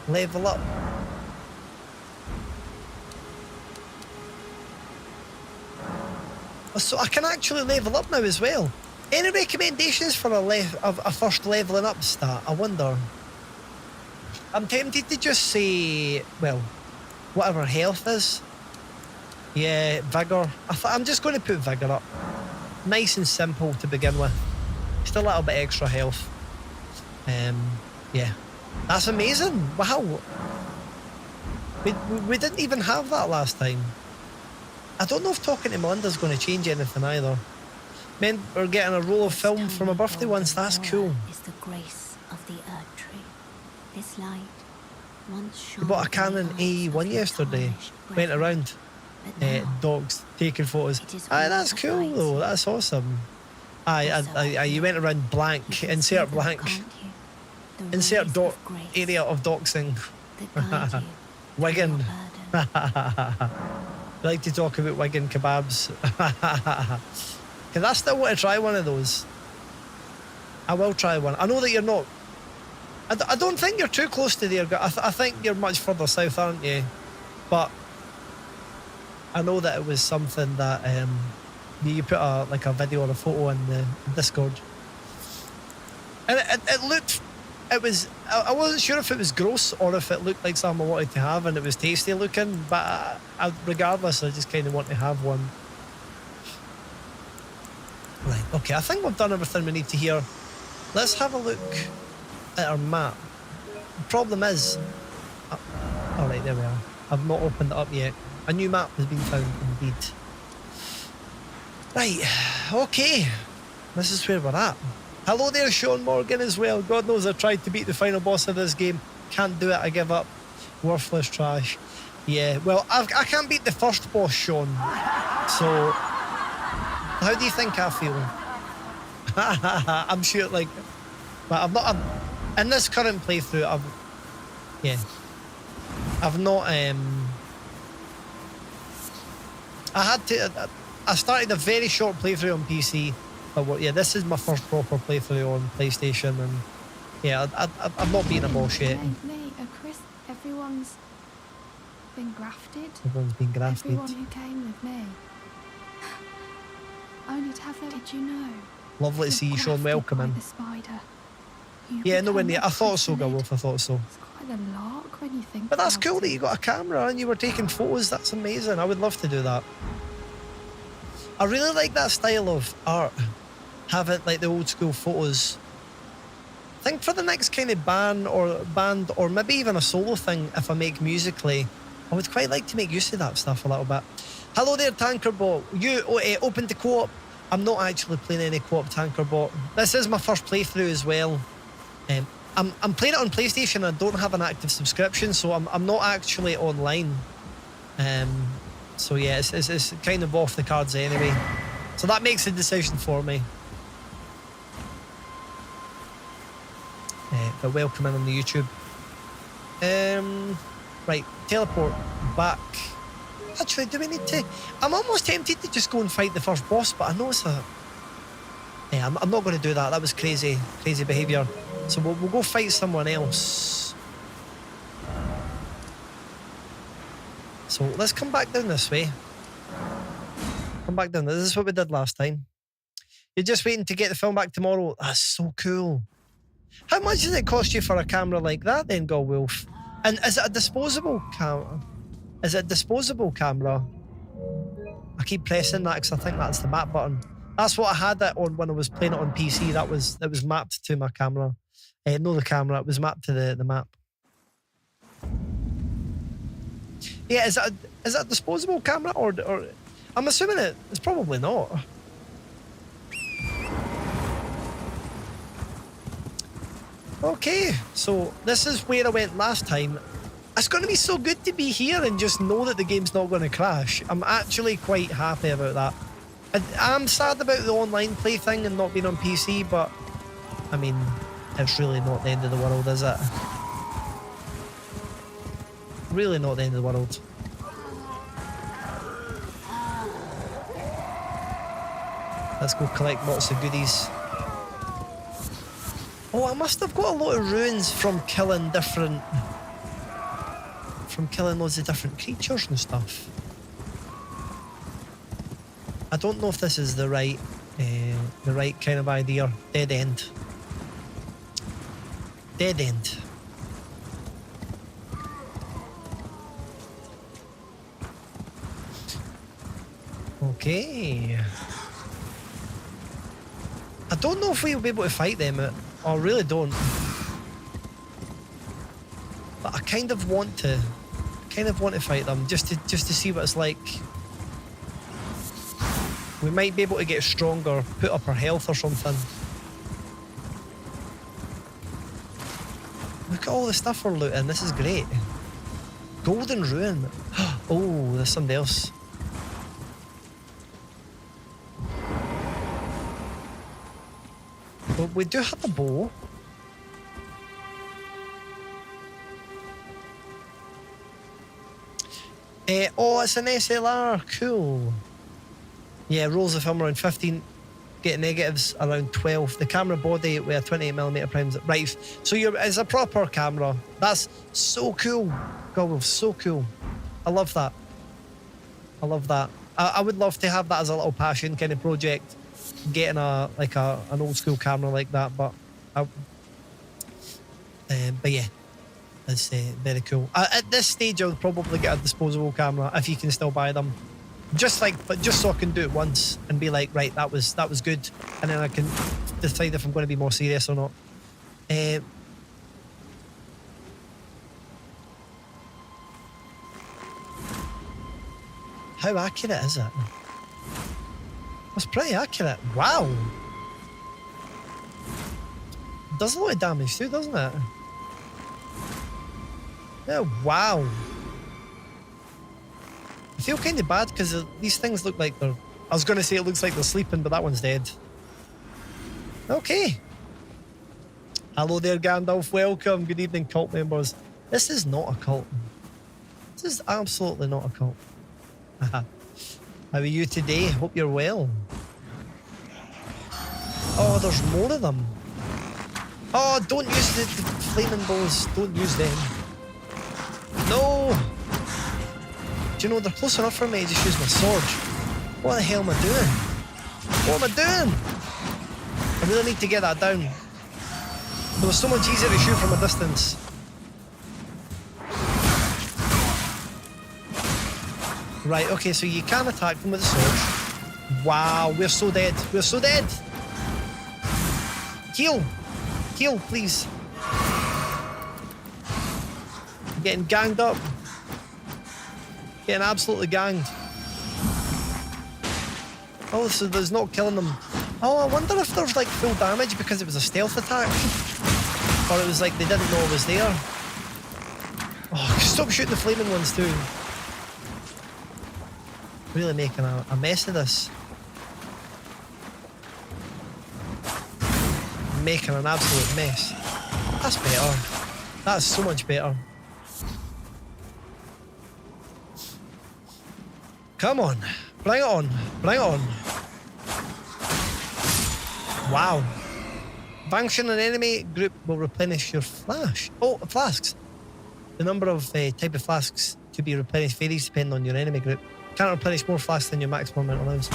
Level up. So I can actually level up now as well. Any recommendations for a first leveling up stat? I wonder. I'm tempted to just say, well, whatever health is. Yeah, vigour. I'm just going to put vigour up. Nice and simple to begin with. Just a little bit extra health. Yeah. That's amazing. Wow. We didn't even have that last time. I don't know if talking to Melinda's going to change anything either. Men, we're getting a roll of film for my birthday once. That's cool. Is the grace of the earth tree. This light once We bought a Canon AE1 yesterday. Went around dogs taking photos. Aye, that's cool though. That's awesome. Aye, you went around blank. Insert blank. Insert area of doxing. Wigan. I like to talk about Wigan kebabs. Because I still want to try one of those. I will try one. I know that you're not. I don't think you're too close to there. I think you're much further south, aren't you? But I know that it was something that you put a video or a photo in the Discord, and it looked it was. I wasn't sure if it was gross or if it looked like something I wanted to have and it was tasty looking. But regardless, I just kind of want to have one. Right. Okay. I think we've done everything we need to here. Let's have a look at our map. The problem is, all right, there we are. I've not opened it up yet. A new map has been found, indeed. Right, okay. This is where we're at. Hello there, Sean Morgan as well. God knows I tried to beat the final boss of this game. Can't do it, I give up. Worthless trash. Yeah, well, I can't beat the first boss, Sean. So, how do you think I feel? I'm sure, like, but I'm in this current playthrough, I've not, I started a very short playthrough on PC, but yeah, this is my first proper playthrough on PlayStation, and yeah, I've not been a boss yet. Chris, everyone's been grafted. Everyone's been grafted. Everyone who came with me. Only to have them. Did you know? Lovely to see you, Sean. Welcome in. The spider. Yeah, no, when I thought so, Gulwolf. I thought so. It's quite a lark when you think. But that's cool that you got a camera and you were taking photos. That's amazing. I would love to do that. I really like that style of art. Having like the old school photos. I think for the next kind of band or maybe even a solo thing, if I make musically, I would quite like to make use of that stuff a little bit. Hello there, Tankerbot. You open to co-op? I'm not actually playing any co-op, Tankerbot. This is my first playthrough as well. I'm playing it on PlayStation. I don't have an active subscription, so I'm not actually online. So yeah, it's kind of off the cards anyway. So that makes the decision for me. But welcome in on the YouTube. Right, teleport back. Actually, do we need to? I'm almost tempted to just go and fight the first boss, but I know it's a... Yeah, I'm not going to do that. That was crazy behaviour. So we'll go fight someone else. So let's come back down this way. Come back down. This is what we did last time. You're just waiting to get the film back tomorrow. That's so cool. How much does it cost you for a camera like that then, Gulwolf? And is it a disposable camera? Is it a disposable camera? I keep pressing that because I think that's the map button. That's what I had it on when I was playing it on PC. It was mapped to my camera. No, the camera. It was mapped to the map. Yeah, is it a disposable camera or I'm assuming it's probably not. Okay, so this is where I went last time. It's going to be so good to be here and just know that the game's not going to crash. I'm actually quite happy about that. I'm sad about the online play thing and not being on PC, but I mean, it's really not the end of the world, is it? Really not the end of the world. Let's go collect lots of goodies. Oh, I must have got a lot of ruins from killing loads of different creatures and stuff. I don't know if this is the right kind of idea. Dead end. Dead end. Okay. I don't know if we'll be able to fight them. I really don't. But I kind of want to fight them just to see what it's like. We might be able to get stronger, put up our health or something. Look at all the stuff we're looting. This is great. Golden Ruin. Oh, there's somebody else. But we do have a bow. Oh, it's an SLR. Cool. Yeah, rolls of film around 15. Get negatives around 12. The camera body with a 28mm primes. Right, so it's a proper camera. That's so cool. God, so cool. I love that. I love that. I would love to have that as a little passion kind of project. Getting an old school camera like that, but But yeah, it's very cool. At this stage, I'll probably get a disposable camera if you can still buy them. But just so I can do it once and be like, right, that was good, and then I can decide if I'm going to be more serious or not. How accurate is it? It's pretty accurate. Wow. Does a lot of damage too, doesn't it? Oh, wow. I feel kind of bad because these things look like they're... I was going to say it looks like they're sleeping, but that one's dead. Okay. Hello there, Gandalf. Welcome. Good evening, cult members. This is not a cult. This is absolutely not a cult. How are you today? Hope you're well. Oh, there's more of them. Oh, don't use the flaming balls. Don't use them. No! Do you know, they're close enough for me to just use my sword. What the hell am I doing? What am I doing? I really need to get that down. It was so much easier to shoot from a distance. Right, okay, so you can attack them with the sword. Wow, we're so dead. We're so dead. Heal. Heal, please. I'm getting ganged up. Getting absolutely ganged. Oh, so there's not killing them. Oh, I wonder if there's like full damage because it was a stealth attack. Or it was like they didn't know I was there. Oh, stop shooting the flaming ones too. Really making a mess of this. Making an absolute mess. That's better. That's so much better. Come on. Bring it on. Bring it on. Wow. Vanquishing an enemy group will replenish your flash. Oh, flasks. The number of type of flasks to be replenished varies depending on your enemy group. Can't replenish more flasks than your maximum amount allows.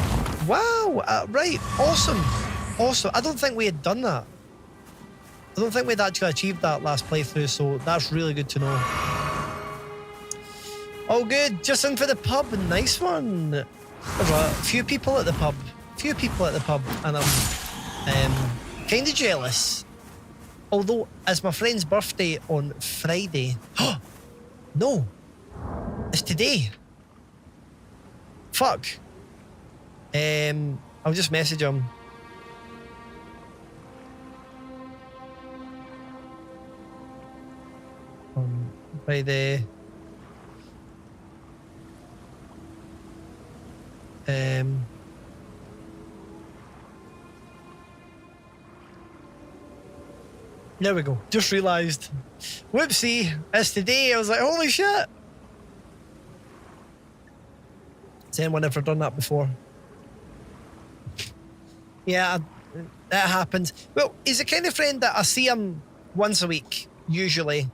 Wow. Right. Awesome. Awesome. I don't think we had done that. I don't think we'd actually achieved that last playthrough, so that's really good to know. Oh, good. Just in for the pub. Nice one. There's a few people at the pub. And I'm kind of jealous. Although, it's my friend's birthday on Friday. No. It's today. Fuck. I'll just message him. Friday. There we go. Just realised. Whoopsie. It's today. I was like, holy shit. Has anyone ever done that before? Yeah, that happens. Well, he's the kind of friend that I see him once a week, usually.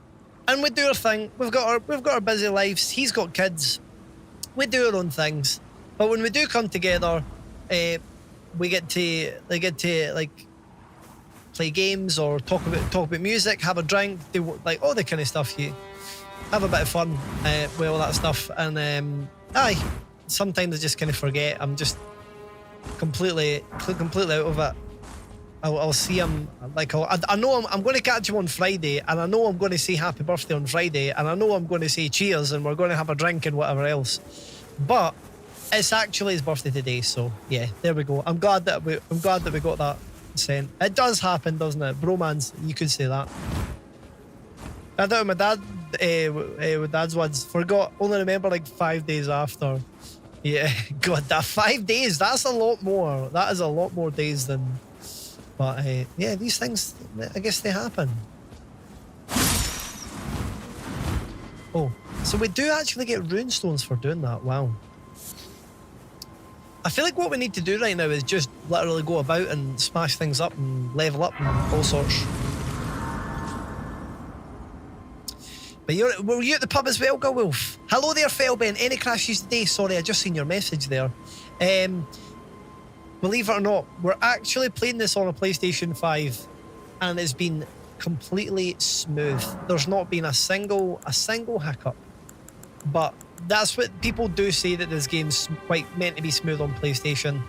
And we do our thing. We've got our busy lives. He's got kids. We do our own things. But when we do come together, we get to like play games or talk about music, have a drink, do like all the kind of stuff. You have a bit of fun with all that stuff. And sometimes I just kind of forget. I'm just completely out of it. I'll see him, like, I know I'm going to catch him on Friday, and I know I'm going to say happy birthday on Friday, and I know I'm going to say cheers, and we're going to have a drink and whatever else. But it's actually his birthday today, so yeah, there we go. I'm glad that we got that sent. It does happen, doesn't it? Bromance, you could say that. I don't know, my dad, with dad's ones, forgot, only remember like 5 days after. Yeah, God, that 5 days, that's a lot more. That is a lot more days than... But yeah, these things, I guess they happen. Oh, so we do actually get runestones for doing that. Wow. I feel like what we need to do right now is just literally go about and smash things up and level up and all sorts. But were you at the pub as well, Go Wolf? Hello there, Felben. Any crashes today? Sorry, I just seen your message there. Believe it or not, we're actually playing this on a PlayStation 5, and it's been completely smooth. There's not been a single hiccup. But that's what people do say, that this game's quite meant to be smooth on PlayStation.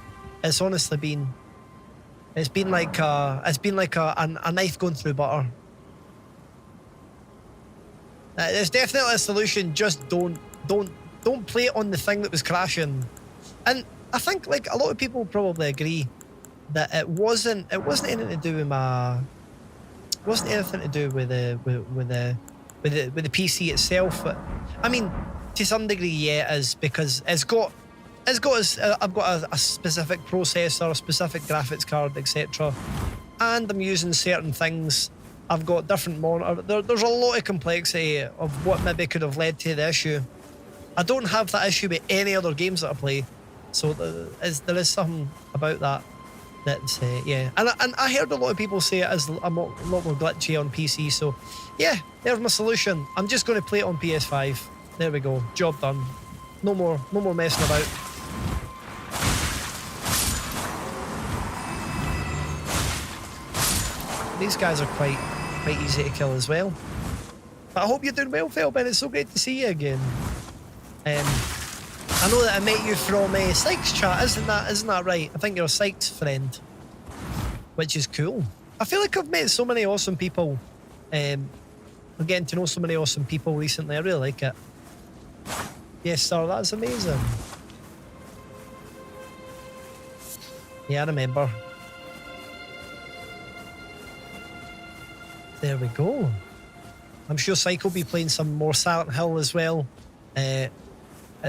It's honestly been, it's been like a knife going through butter. It's definitely a solution. Just don't play it on the thing that was crashing. And I think like a lot of people probably agree that it wasn't anything to do with my, it wasn't anything to do with the PC itself. But I mean, to some degree, yeah, it is, because I've got a specific processor, a specific graphics card, etc. And I'm using certain things. I've got different monitor. There's a lot of complexity of what maybe could have led to the issue. I don't have that issue with any other games that I play, so there is something about that. That's yeah, and I heard a lot of people say it is a lot more glitchy on PC. So yeah, there's my solution. I'm just going to play it on PS5. There we go, job done. No more messing about. These guys are quite easy to kill as well. But I hope you're doing well, Felben. It's so great to see you again. I know that I met you from Sykes chat, isn't that right? I think you're a Sykes friend, which is cool. I feel like I've met so many awesome people. I'm getting to know so many awesome people recently. I really like it. Yes, sir, that's amazing. Yeah, I remember. There we go. I'm sure Syke will be playing some more Silent Hill as well at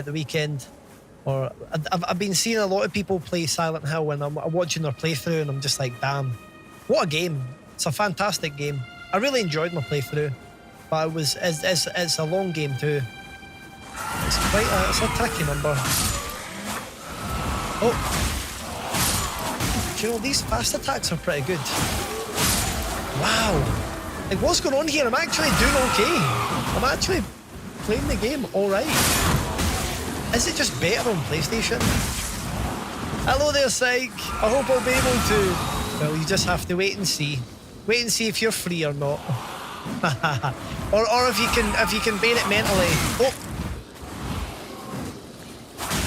the weekend. Or I've been seeing a lot of people play Silent Hill, and I'm watching their playthrough, and I'm just like, damn, what a game! It's a fantastic game. I really enjoyed my playthrough, but it's a long game too. It's a tricky number. Oh, do you know, these fast attacks are pretty good. Wow. Like, what's going on here? I'm actually doing okay. I'm actually playing the game alright. Is it just better on PlayStation? Hello there, Syke. I hope I'll be able to. Well, you just have to wait and see. Wait and see if you're free or not. or if you can bear it mentally.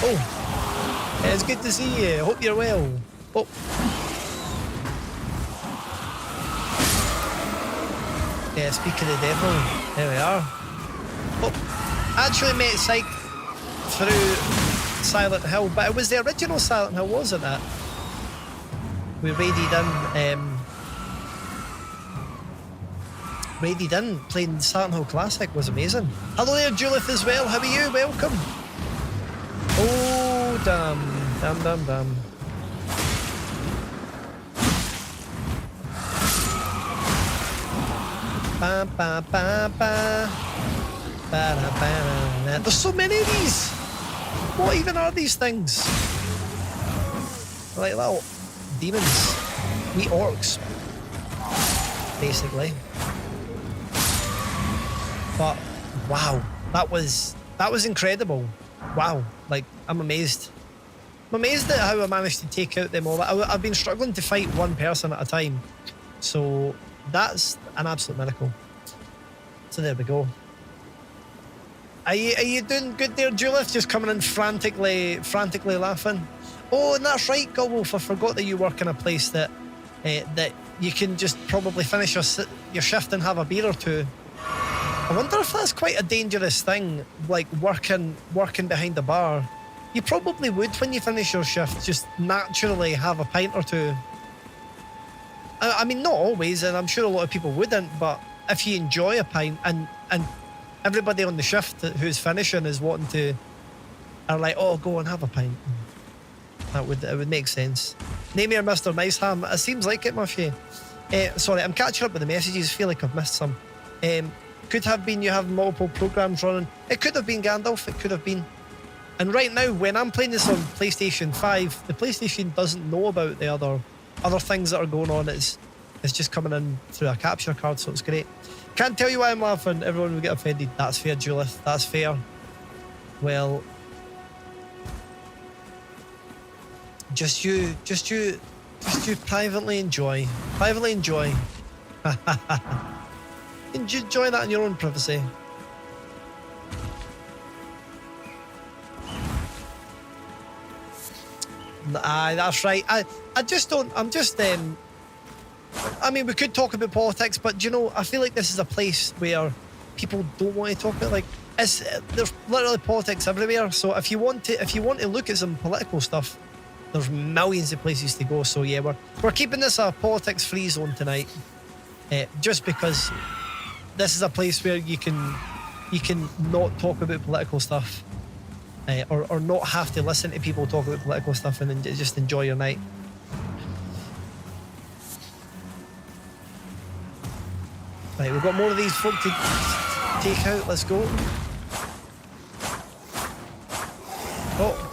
Oh, it's good to see you. I hope you're well. Oh. Yeah, speak of the devil. There we are. Oh, I actually met Syke through Silent Hill, but it was the original Silent Hill, wasn't it? We raided in playing Silent Hill Classic. Was amazing. Hello there, Julith, as well. How are you? Welcome. Oh, damn. Ba, ba, ba, ba. Ba, da, ba, da. There's so many of these. What even are these things? Like little demons. Wee orcs, basically. But wow, that was incredible. Wow, like I'm amazed. I'm amazed at how I managed to take out them all. I've been struggling to fight one person at a time, so that's an absolute miracle. So there we go. Are you doing good there, Julith? Just coming in frantically laughing. Oh, and that's right, Gulwolf. I forgot that you work in a place that you can just probably finish your shift and have a beer or two. I wonder if that's quite a dangerous thing, like working behind the bar. You probably would, when you finish your shift, just naturally have a pint or two. I mean, not always, and I'm sure a lot of people wouldn't, but if you enjoy a pint and everybody on the shift who's finishing is wanting to, are like, oh, go and have a pint. It would make sense. Name here, Mr. Niceham. It seems like it, Muffy. Sorry, I'm catching up with the messages. Feel like I've missed some. Could have been you have multiple programs running. It could have been Gandalf. It could have been. And right now, when I'm playing this on PlayStation 5, the PlayStation doesn't know about the other things that are going on. It's just coming in through a capture card, so it's great. Can't tell you why I'm laughing. Everyone will get offended. That's fair, Julith. That's fair. Well, just you privately enjoy. Privately enjoy. Enjoy that in your own privacy. Aye, that's right. I just don't. I'm just. I mean, we could talk about politics, but do you know, I feel like this is a place where people don't want to talk about. Like, there's literally politics everywhere. So if you want to look at some political stuff, there's millions of places to go. So yeah, we're keeping this a politics-free zone tonight, just because this is a place where you can not talk about political stuff, or not have to listen to people talk about political stuff, and then just enjoy your night. Right, we've got more of these folk to take out. Let's go. Oh.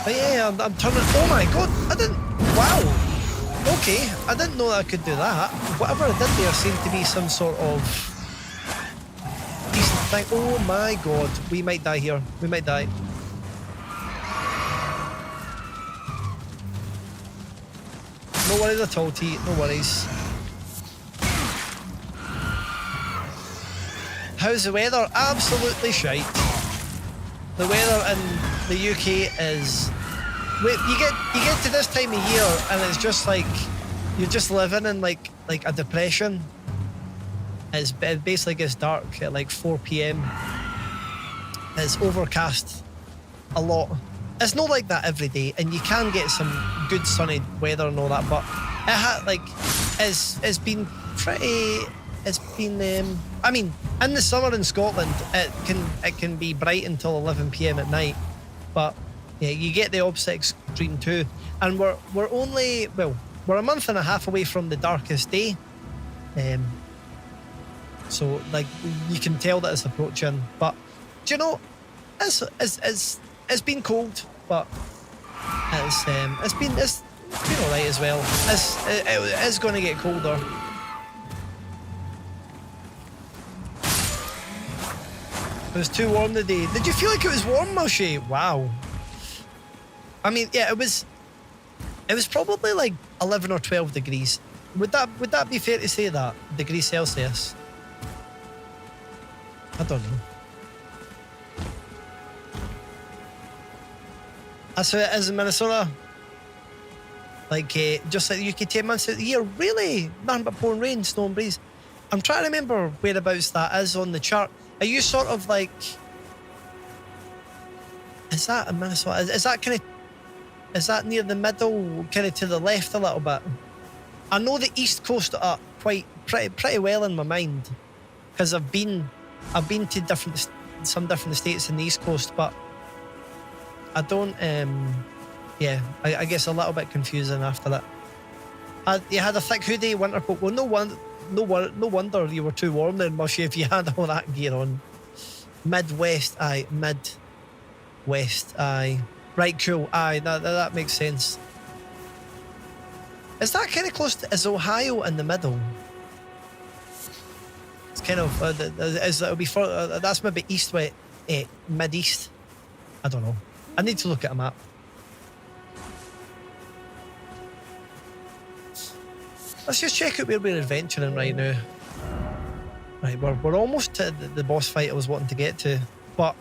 But yeah, I'm turning. Oh my god! I didn't. Wow. Okay, I didn't know that I could do that. Whatever I did there seemed to be some sort of decent thing. Oh my god, we might die here. We might die. No worries at all, T. No worries. How's the weather? Absolutely shite. The weather in the UK is. Wait, you get to this time of year and it's just like you're just living in like a depression. It basically gets dark at like 4 p.m. It's overcast a lot. It's not like that every day, and you can get some good sunny weather and all that, but it's been pretty. It's been. I mean, in the summer in Scotland, it can be bright until 11 p.m. at night, but yeah, you get the opposite extreme too. And we're only we're a month and a half away from the darkest day, so like you can tell that it's approaching. But do you know, it's been cold, but it's been alright as well. It is going to get colder. It was too warm today. Did you feel like it was warm, Mushy? Wow. I mean, yeah, it was probably like 11 or 12 degrees. Would that be fair to say that? Degrees Celsius? I don't know. That's how it is in Minnesota. Like, just like the UK 10 months out of the year. Really? Nothing but pouring rain, snow and breeze. I'm trying to remember whereabouts that is on the chart. Are you sort of like... Is that in Minnesota? Is that kind of... Is that near the middle, kind of to the left a little bit? I know the East Coast up pretty well in my mind, because I've been to some different states in the East Coast, but I don't. Yeah, I guess a little bit confusing after that. You had a thick hoodie, winter coat. Well, no wonder you were too warm then, Mushy, if you had all that gear on. Midwest, aye. Midwest, aye. Right, cool, aye. That makes sense. Is that kind of close to... Is Ohio in the middle? It's kind of... it'll be for, that's maybe east-west, mid-east. I don't know. I need to look at a map. Let's just check out where we're adventuring right now. Right, we're almost to the boss fight I was wanting to get to, but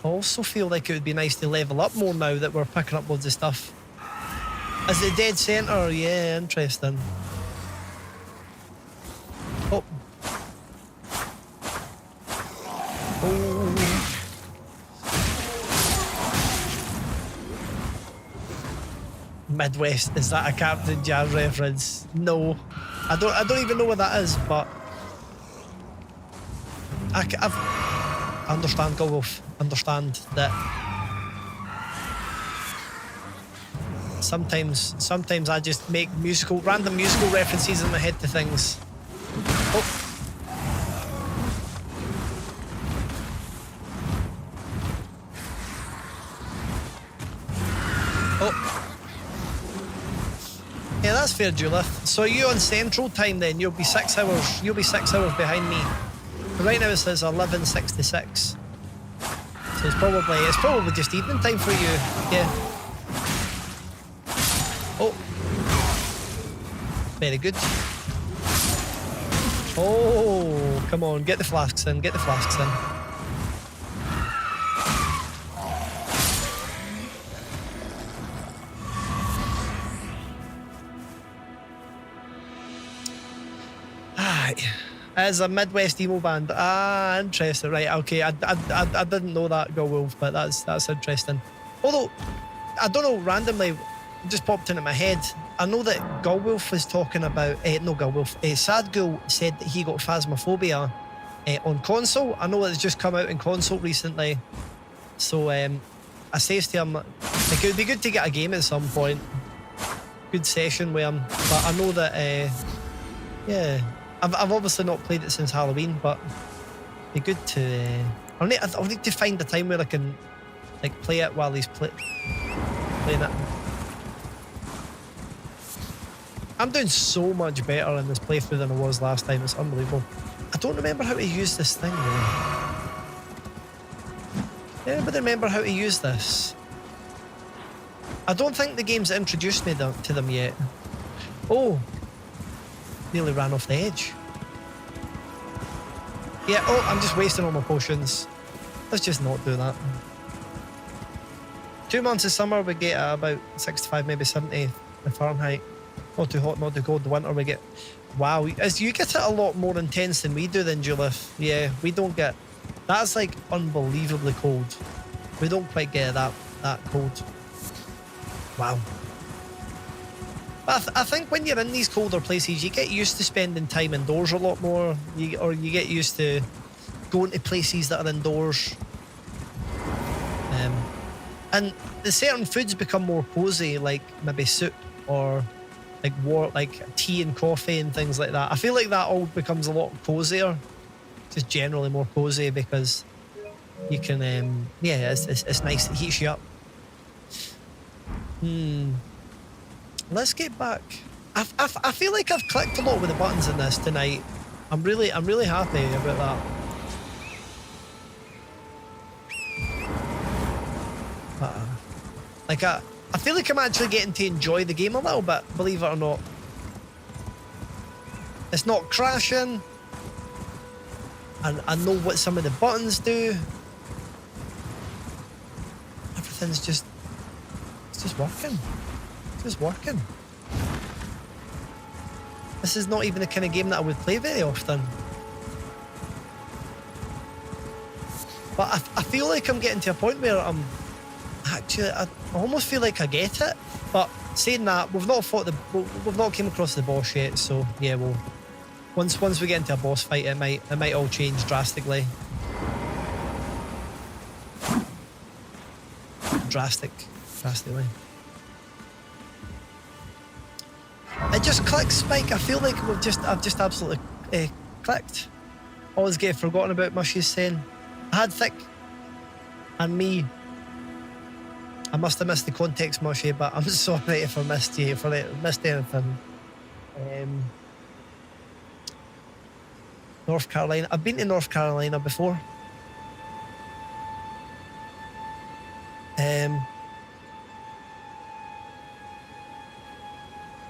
I also feel like it would be nice to level up more now that we're picking up loads of stuff. Is it dead centre? Yeah, interesting. Oh. Oh. Midwest, is that a Captain Jazz reference? No. I don't even know what that is, but I understand, Golgolf. Understand that sometimes I just make random musical references in my head to things. Oh. Oh. Yeah, that's fair, Julith. So you on Central Time then? You'll be 6 hours. You'll be 6 hours behind me. Right now it says 11:66. So it's probably just evening time for you. Yeah. Oh. Very good. Oh, come on, get the flasks in, get the flasks in. As a Midwest emo band. Ah, interesting. Right, okay. I didn't know that, Go Wolf, but that's interesting. Although, I don't know, randomly, it just popped into my head. I know that Gulwolf was talking about, no Gulwolf, Sadgul said that he got Phasmophobia on console. I know it's just come out in console recently. So I says to him, like, it would be good to get a game at some point. Good session with him. But I know that, yeah, I've obviously not played it since Halloween, but it'd be good to, I'll need to find a time where I can, like, play it while he's playing it. I'm doing so much better in this playthrough than I was last time. It's unbelievable. I don't remember how to use this thing, though. Does anybody remember how to use this? I don't think the game's introduced me to them yet. Oh. Nearly ran off the edge. Yeah, oh, I'm just wasting all my potions. Let's just not do that. 2 months of summer, we get about 65, maybe 70 in Fahrenheit. Not too hot, not too cold. The winter we get, wow, as you get it a lot more intense than we do then, Julith. Yeah, we don't get, that's like unbelievably cold. We don't quite get that cold. Wow. But I think when you're in these colder places, you get used to spending time indoors a lot more, or you get used to going to places that are indoors. And the certain foods become more cozy, like maybe soup or like tea and coffee and things like that. I feel like that all becomes a lot cozier, just generally more cozy, because you can, yeah, it's nice. It heats you up. Let's get back. I feel like I've clicked a lot with the buttons in this tonight. I'm really happy about that. Like I feel like I'm actually getting to enjoy the game a little bit, believe it or not. It's not crashing. And I know what some of the buttons do. Everything's just working. It's just working. This is not even the kind of game that I would play very often. But I feel like I'm getting to a point where I'm actually, I almost feel like I get it. But saying that, we've not came across the boss yet, so yeah, well, once we get into a boss fight, it might all change drastically. Drastically. It just clicks, Spike. I feel like I've just absolutely clicked. Always get forgotten about, Mushy's saying. I had thick and me. I must have missed the context, Mushy, but I'm sorry if I missed you, if I missed anything. North Carolina. I've been to North Carolina before.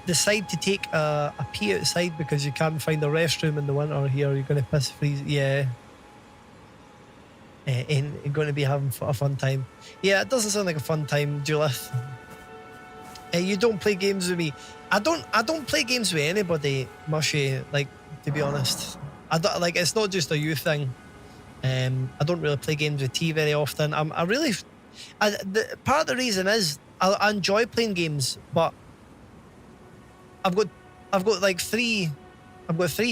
Decide to take a pee outside because you can't find a restroom in the winter here. You're going to piss freeze. Yeah. And you're going to be having a fun time. Yeah, it doesn't sound like a fun time, Julith. You don't play games with me. I don't play games with anybody, Mushy, like, to be honest. I don't, like, it's not just a you thing. I don't really play games with T very often. Part of the reason is I enjoy playing games, but I've got three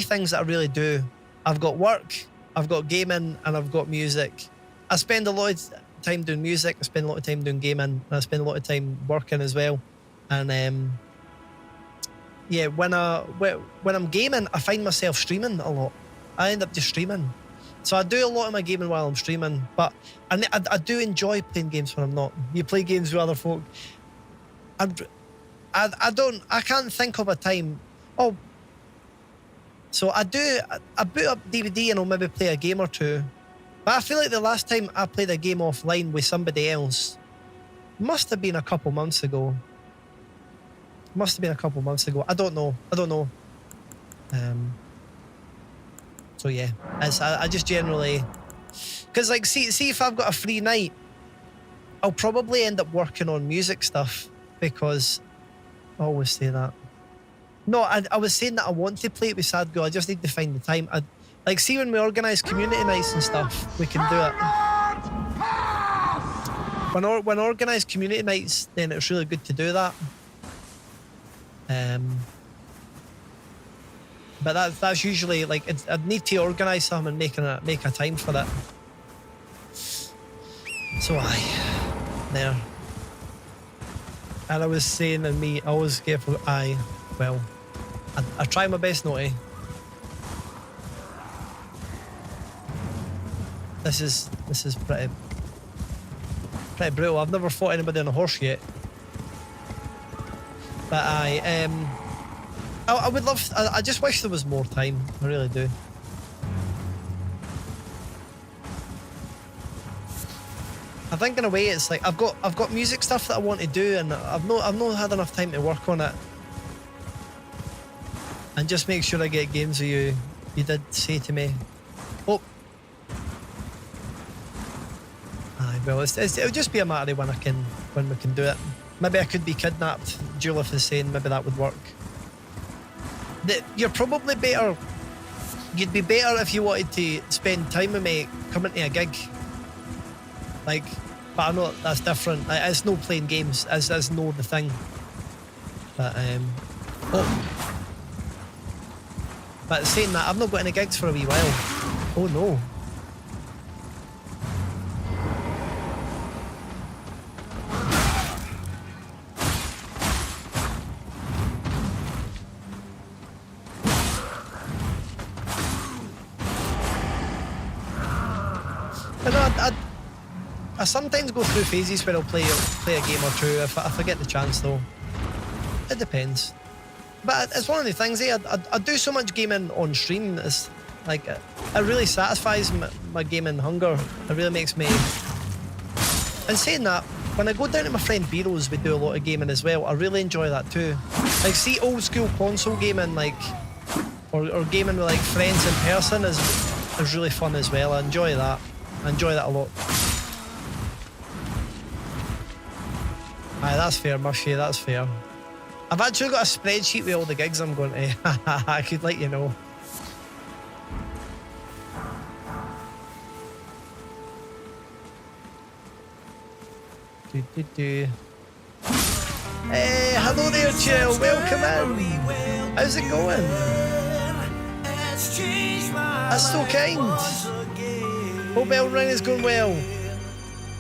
things that I really do. I've got work, I've got gaming, and I've got music. I spend a lot of time doing music, I spend a lot of time doing gaming, and I spend a lot of time working as well. And yeah, when I'm gaming, I find myself streaming a lot. I end up just streaming. So I do a lot of my gaming while I'm streaming, but I do enjoy playing games when I'm not. You play games with other folk. I can't think of a time. Oh, so I boot up DVD and I'll maybe play a game or two, But I feel like the last time I played a game offline with somebody else must have been a couple months ago. Must have been a couple months ago. I don't know. So yeah, I just generally, because like see if I've got a free night, I'll probably end up working on music stuff, because I always say that. No, I was saying that I want to play it with Sad Girl. I just need to find the time. Like, see, when we organise community nights and stuff, we can do it. When organised community nights, then it's really good to do that. But that's usually like I'd need to organise something and make a time for it. So there. And I was saying, and me, I always careful. Well, I try my best not to. This is pretty brutal. I've never fought anybody on a horse yet. But I would love. I just wish there was more time. I really do. I think in a way it's like I've got music stuff that I want to do, and I've not had enough time to work on it. And just make sure I get games with you. You did say to me, oh. Aye, well, it'll just be a matter of when we can do it. Maybe I could be kidnapped. Julith is saying maybe that would work. You're probably better. You'd be better if you wanted to spend time with me coming to a gig. Like, but I know that's different. It's no playing games. It's no the thing. But But saying that, I've not got any gigs for a wee while. Oh no. I sometimes go through phases where I'll play a game or two if I get the chance, though. It depends. But it's one of the things, I do so much gaming on stream. It's like, it really satisfies my gaming hunger. It really makes me... And saying that, when I go down to my friend Bero's, we do a lot of gaming as well. I really enjoy that too. Like, see, old school console gaming, like, or gaming with like friends in person is really fun as well. I enjoy that. I enjoy that a lot. Aye, that's fair, Mushy, that's fair. I've actually got a spreadsheet with all the gigs I'm going to. I could let you know. Hey, hello there, Chill. Welcome in. How's it going? That's so kind. Hope Elden is going well.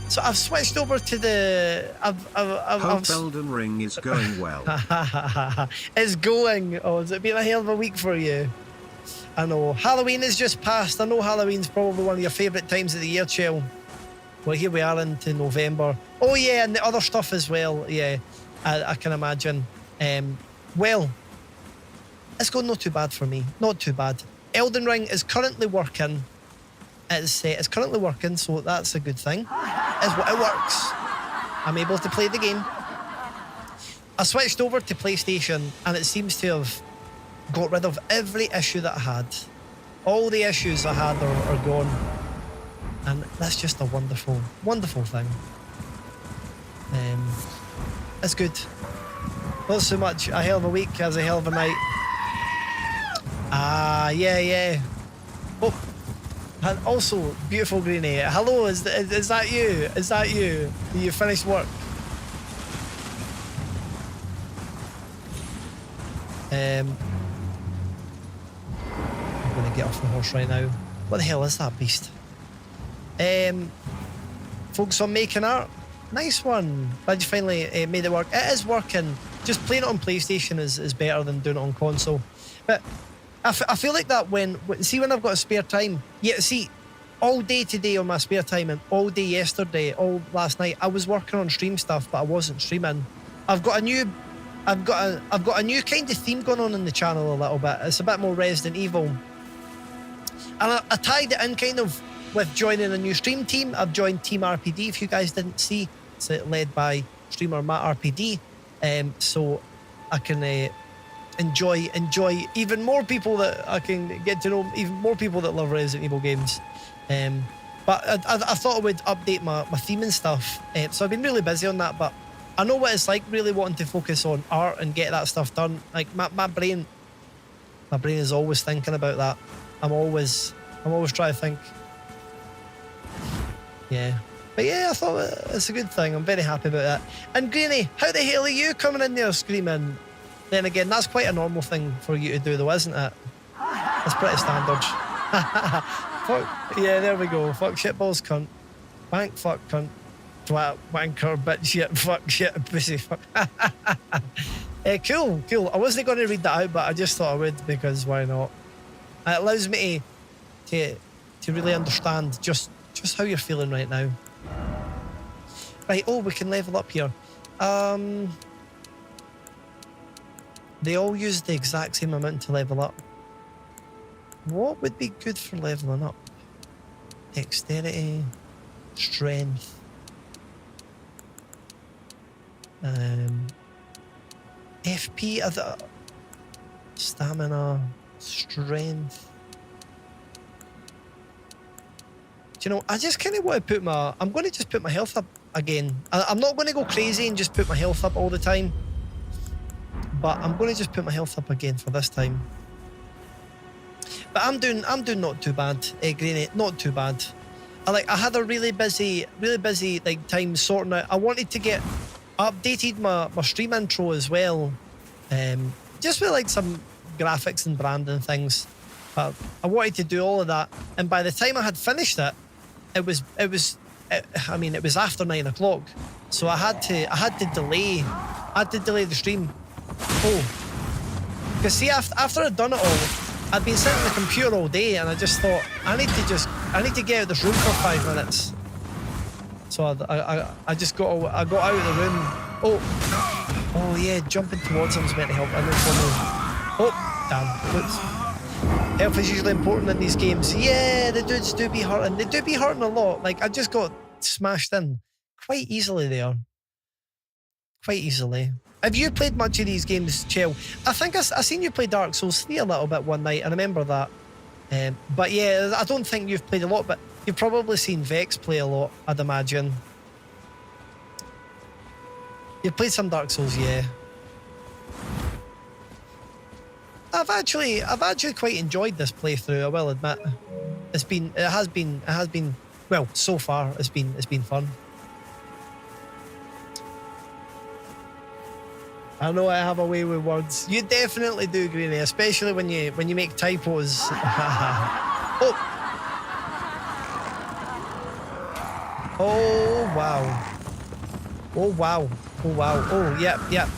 So I've switched over to the. Hope Elden Ring is going well. It's going. Oh, has it been a hell of a week for you? I know. Halloween is just past. I know Halloween's probably one of your favourite times of the year, Chill. Well, here we are into November. Oh yeah, and the other stuff as well. Yeah, I can imagine. Well, it's going not too bad for me. Not too bad. Elden Ring is currently working. It's currently working, so that's a good thing. It works. I'm able to play the game. I switched over to PlayStation, and it seems to have got rid of every issue that I had. All the issues I had are gone. And that's just a wonderful, wonderful thing. It's good. Not so much a hell of a week as a hell of a night. Yeah. Oh. And also, beautiful Greenie. Hello, is that you? Is that you? You finished work? I'm going to get off the horse right now. What the hell is that beast? Focus on making art. Nice one. Glad you finally made it work. It is working. Just playing it on PlayStation is better than doing it on console. But I feel like that when I've got a spare time. Yeah, see, all day today on my spare time and all day yesterday, all last night, I was working on stream stuff, but I wasn't streaming. I've got a new kind of theme going on in the channel a little bit. It's a bit more Resident Evil, and I tied it in kind of with joining a new stream team. I've joined Team RPD. If you guys didn't see, it's led by streamer Matt RPD. So I can enjoy even more people that I can get to know, even more people that love Resident Evil games. But I thought I would update my theme and stuff. So I've been really busy on that, but I know what it's like really wanting to focus on art and get that stuff done. Like my brain is always thinking about that. I'm always trying to think. Yeah. But yeah, I thought it's a good thing. I'm very happy about that. And Greenie, how the hell are you coming in there screaming? Then again, that's quite a normal thing for you to do though, isn't it? It's pretty standard. Fuck, yeah, there we go. Fuck, shitballs, cunt. Wank, fuck, cunt. Twat, wanker, bitch, shit, fuck, shit, pussy, fuck. Cool. I wasn't going to read that out, but I just thought I would because why not? It allows me to really understand just how you're feeling right now. Right, oh, we can level up here. They all use the exact same amount to level up. What would be good for leveling up? Dexterity, strength, FP, stamina, strength. Do you know, I just kind of want to put I'm going to just put my health up again. I'm not going to go crazy and just put my health up all the time. But I'm going to just put my health up again for this time. But I'm doing not too bad, Greenie, not too bad. I had a really busy like time sorting out. I wanted to get updated my stream intro as well, just with like some graphics and branding things. But I wanted to do all of that, and by the time I had finished it, it was after 9 o'clock, so I had to delay the stream. Oh, because see, after I'd done it all, I'd been sitting on the computer all day, and I just thought I need to get out of this room for 5 minutes. So I got out of the room. Oh yeah, jumping towards him is meant to help. I don't know. Oh damn! Oops. Health is usually important in these games. Yeah, the dudes do be hurting. They do be hurting a lot. Like I just got smashed in quite easily there. Quite easily. Have you played much of these games, Chell? I think I seen you play Dark Souls 3 a little bit one night. I remember that. But yeah, I don't think you've played a lot, but you've probably seen Vex play a lot, I'd imagine. You've played some Dark Souls, yeah. I've actually quite enjoyed this playthrough, I will admit. It has been well, so far it's been fun. I know I have a way with words. You definitely do, Greenie, especially when you make typos. Oh. Oh wow. Oh wow. Oh wow. Oh yeah.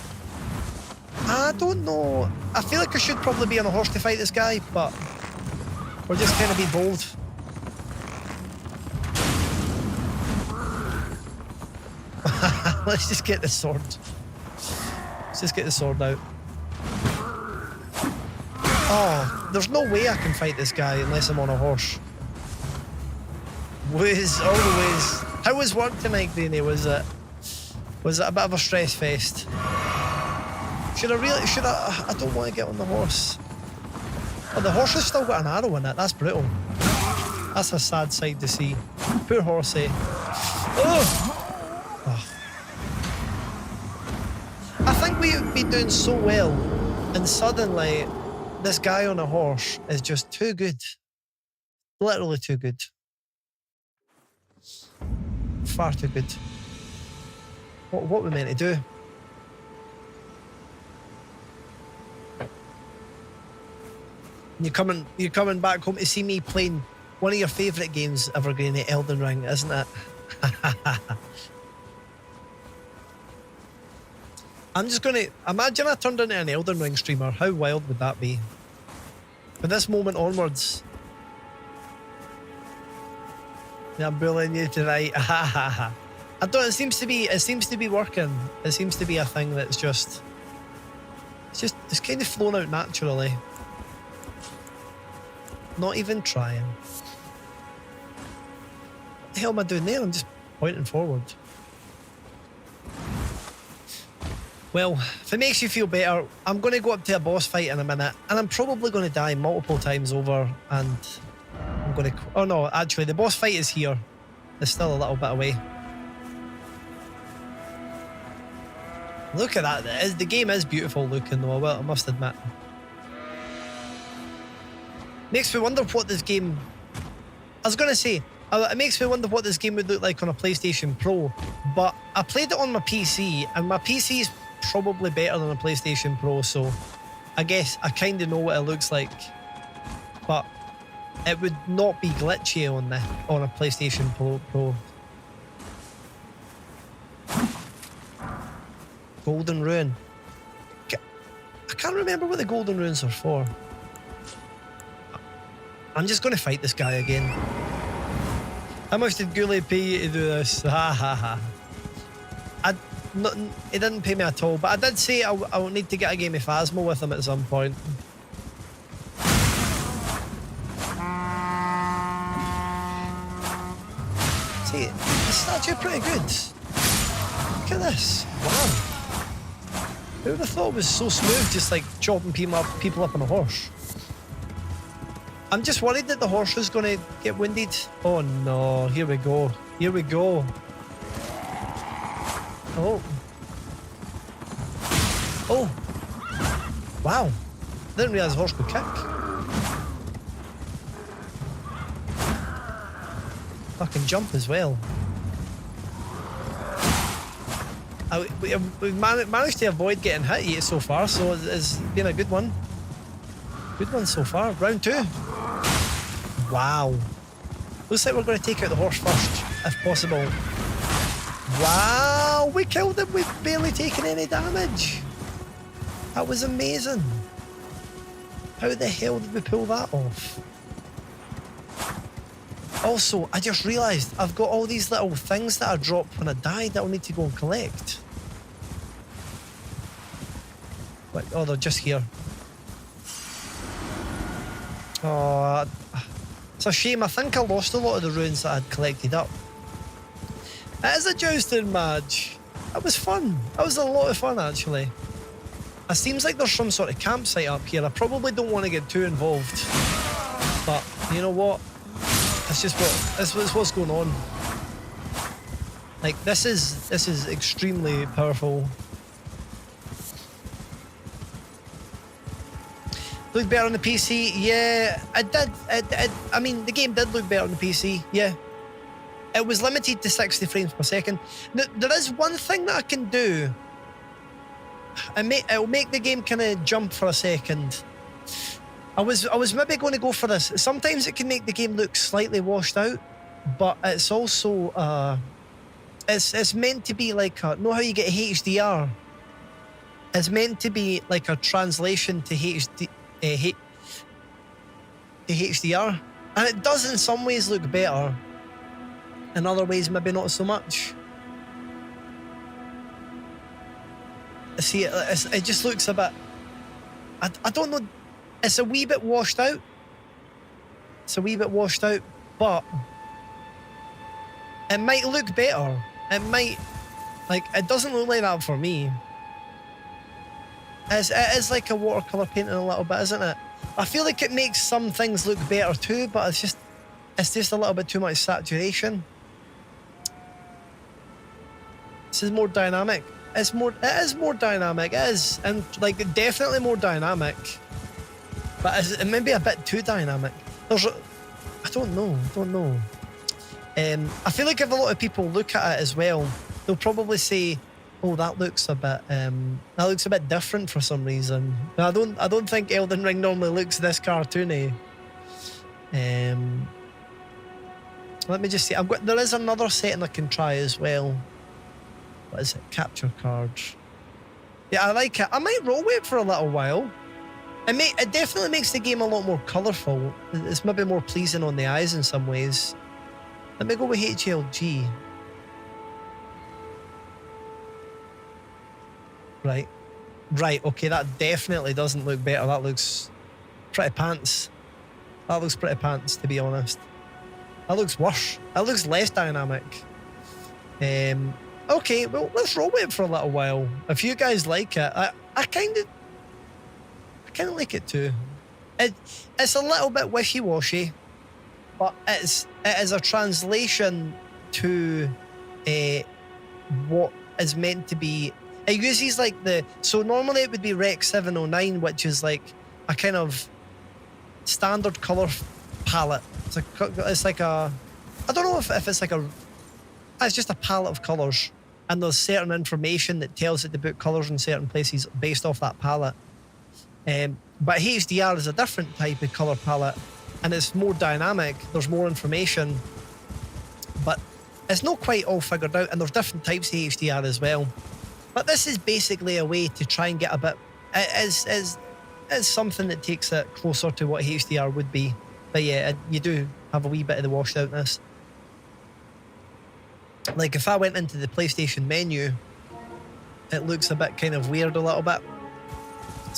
I don't know. I feel like I should probably be on a horse to fight this guy, but we're just kind of be bold. Let's just get the sword. Let's just get the sword out. Oh, there's no way I can fight this guy unless I'm on a horse. Whiz, all the ways. How was work tonight, Greenie? Was it a bit of a stress fest? I don't want to get on the horse. Oh, the horse has still got an arrow in it. That's brutal. That's a sad sight to see. Poor horsey. Oh! I think we've been doing so well, and suddenly this guy on a horse is just too good. Literally too good. Far too good. What we meant to do? You're coming back home to see me playing one of your favourite games ever, Greenie, Elden Ring, isn't it? I'm just gonna imagine I turned into an Elden Ring streamer. How wild would that be? From this moment onwards. Yeah, I'm bullying you tonight. I don't. It seems to be working. It seems to be a thing that's just. It's kind of flown out naturally. Not even trying. the hell am I doing there? I'm just pointing forward. Well, if it makes you feel better, I'm going to go up to a boss fight in a minute, and I'm probably going to die multiple times over, and I'm going to... Oh no, actually, the boss fight is here. It's still a little bit away. Look at that. The game is beautiful looking, though, I must admit. Makes me wonder what this game... I was going to say, it makes me wonder what this game would look like on a PlayStation Pro, but I played it on my PC, and my PC's probably better than a PlayStation Pro, so I guess I kind of know what it looks like, but it would not be glitchy on a PlayStation Pro. Golden Rune. I can't remember what the Golden Runes are for. I'm just going to fight this guy again. How much did Goulet pay you to do this? Ha ha ha. He didn't pay me at all, but I did say I'll need to get a game of Phasmo with him at some point. See, it's actually pretty good. Look at this. Wow. Who would have thought it was so smooth, just like chopping people up on a horse? I'm just worried that the horse is going to get winded. Oh no, here we go. Here we go. Oh. Oh. Wow. Didn't realise the horse could kick. Fucking jump as well. We've managed to avoid getting hit yet so far, so it's been a good one. Good one so far. Round 2. Wow. Looks like we're going to take out the horse first, if possible. Wow, we killed him with barely taking any damage. That was amazing. How the hell did we pull that off? Also, I just realised I've got all these little things that I dropped when I died that I'll need to go and collect. What? Oh, they're just here. Oh, it's a shame. I think I lost a lot of the runes that I'd collected up. It is a jousting match. That was fun. That was a lot of fun, actually. It seems like there's some sort of campsite up here. I probably don't want to get too involved, but you know what? It's just what's going on. Like this is extremely powerful. Look better on the PC? Yeah, it did. I mean, the game did look better on the PC. Yeah. It was limited to 60 frames per second. There is one thing that I can do. It'll make the game kind of jump for a second. I was maybe going to go for this. Sometimes it can make the game look slightly washed out, but it's also it's meant to be like know how you get HDR? It's meant to be like a translation to HDR, and it does in some ways look better. In other ways, maybe not so much. See, it just looks a bit... I don't know. It's a wee bit washed out. It's a wee bit washed out, but it might look better. It might... Like, it doesn't look like that for me. It is like a watercolour painting a little bit, isn't it? I feel like it makes some things look better too, but it's just a little bit too much saturation. This is more dynamic. It is more dynamic. It is, and like definitely more dynamic. But it may be a bit too dynamic. I don't know. I feel like if a lot of people look at it as well, they'll probably say, "Oh, that looks a bit different for some reason." I don't think Elden Ring normally looks this cartoony. Let me just see. There is another setting I can try as well. What is it? Capture cards. Yeah, I like it. I might roll with it for a little while. It definitely makes the game a lot more colourful. It's maybe more pleasing on the eyes in some ways. Let me go with HLG. Right. Okay, that definitely doesn't look better. That looks pretty pants. That looks pretty pants, to be honest. That looks worse. That looks less dynamic. Okay, well, let's roll with it for a little while. If you guys like it, I kind of like it too. It's a little bit wishy-washy, but it is a translation to what is meant to be. It uses like so normally it would be Rec 709, which is like a kind of standard color palette. It's like a, I don't know if it's like it's just a palette of colors, and there's certain information that tells it to put colors in certain places based off that palette. But HDR is a different type of color palette, and it's more dynamic. There's more information, but it's not quite all figured out, and there's different types of HDR as well. But this is basically a way to try and get a bit. It is something that takes it closer to what HDR would be. But yeah, you do have a wee bit of the washed outness. Like if I went into the PlayStation menu, it looks a bit kind of weird a little bit.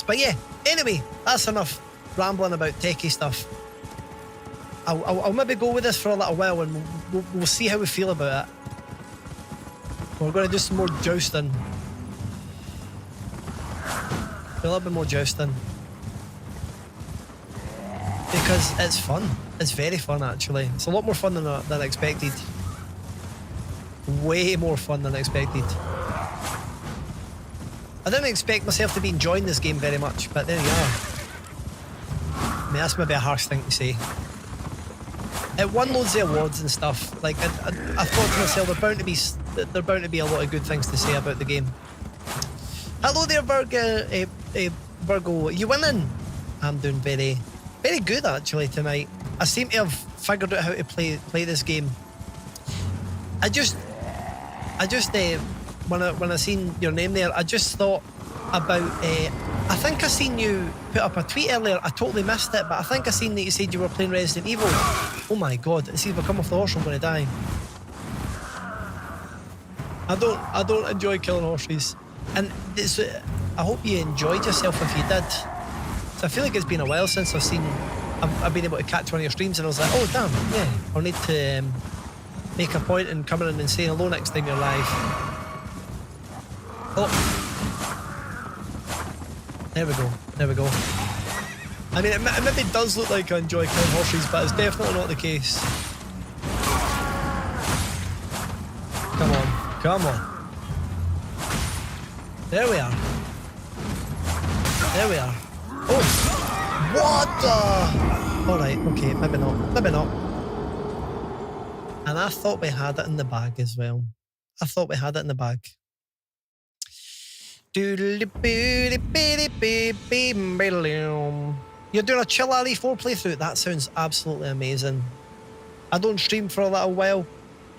But yeah, anyway, that's enough rambling about techie stuff. I'll maybe go with this for a little while, and we'll see how we feel about it. We're going to do some more jousting. A little bit more jousting. Because it's fun. It's very fun, actually. It's a lot more fun than expected. Way more fun than expected. I didn't expect myself to be enjoying this game very much, but there you are. I mean, that's maybe a harsh thing to say. It won loads of awards and stuff. Like I thought to myself, there bound to be a lot of good things to say about the game. Hello there, Virgo. You winning? I'm doing very, very good actually tonight. I seem to have figured out how to play this game. I just when I seen your name there, I just thought about. I think I seen you put up a tweet earlier. I totally missed it, but I think I seen that you said you were playing Resident Evil. Oh my god! See if I come off the horse, I'm going to die. I don't enjoy killing horses, and I hope you enjoyed yourself if you did. So I feel like it's been a while since I've been able to catch one of your streams, and I was like, oh damn, yeah, I'll need to make a point in coming in and saying hello next time you're live. Oh. There we go. I mean, it maybe does look like I enjoy killing horses, but it's definitely not the case. Come on. There we are. Oh! What the? Alright, okay, maybe not. And I thought we had it in the bag as well. You're doing a chill RE4 playthrough? That sounds absolutely amazing. I don't stream for a little while.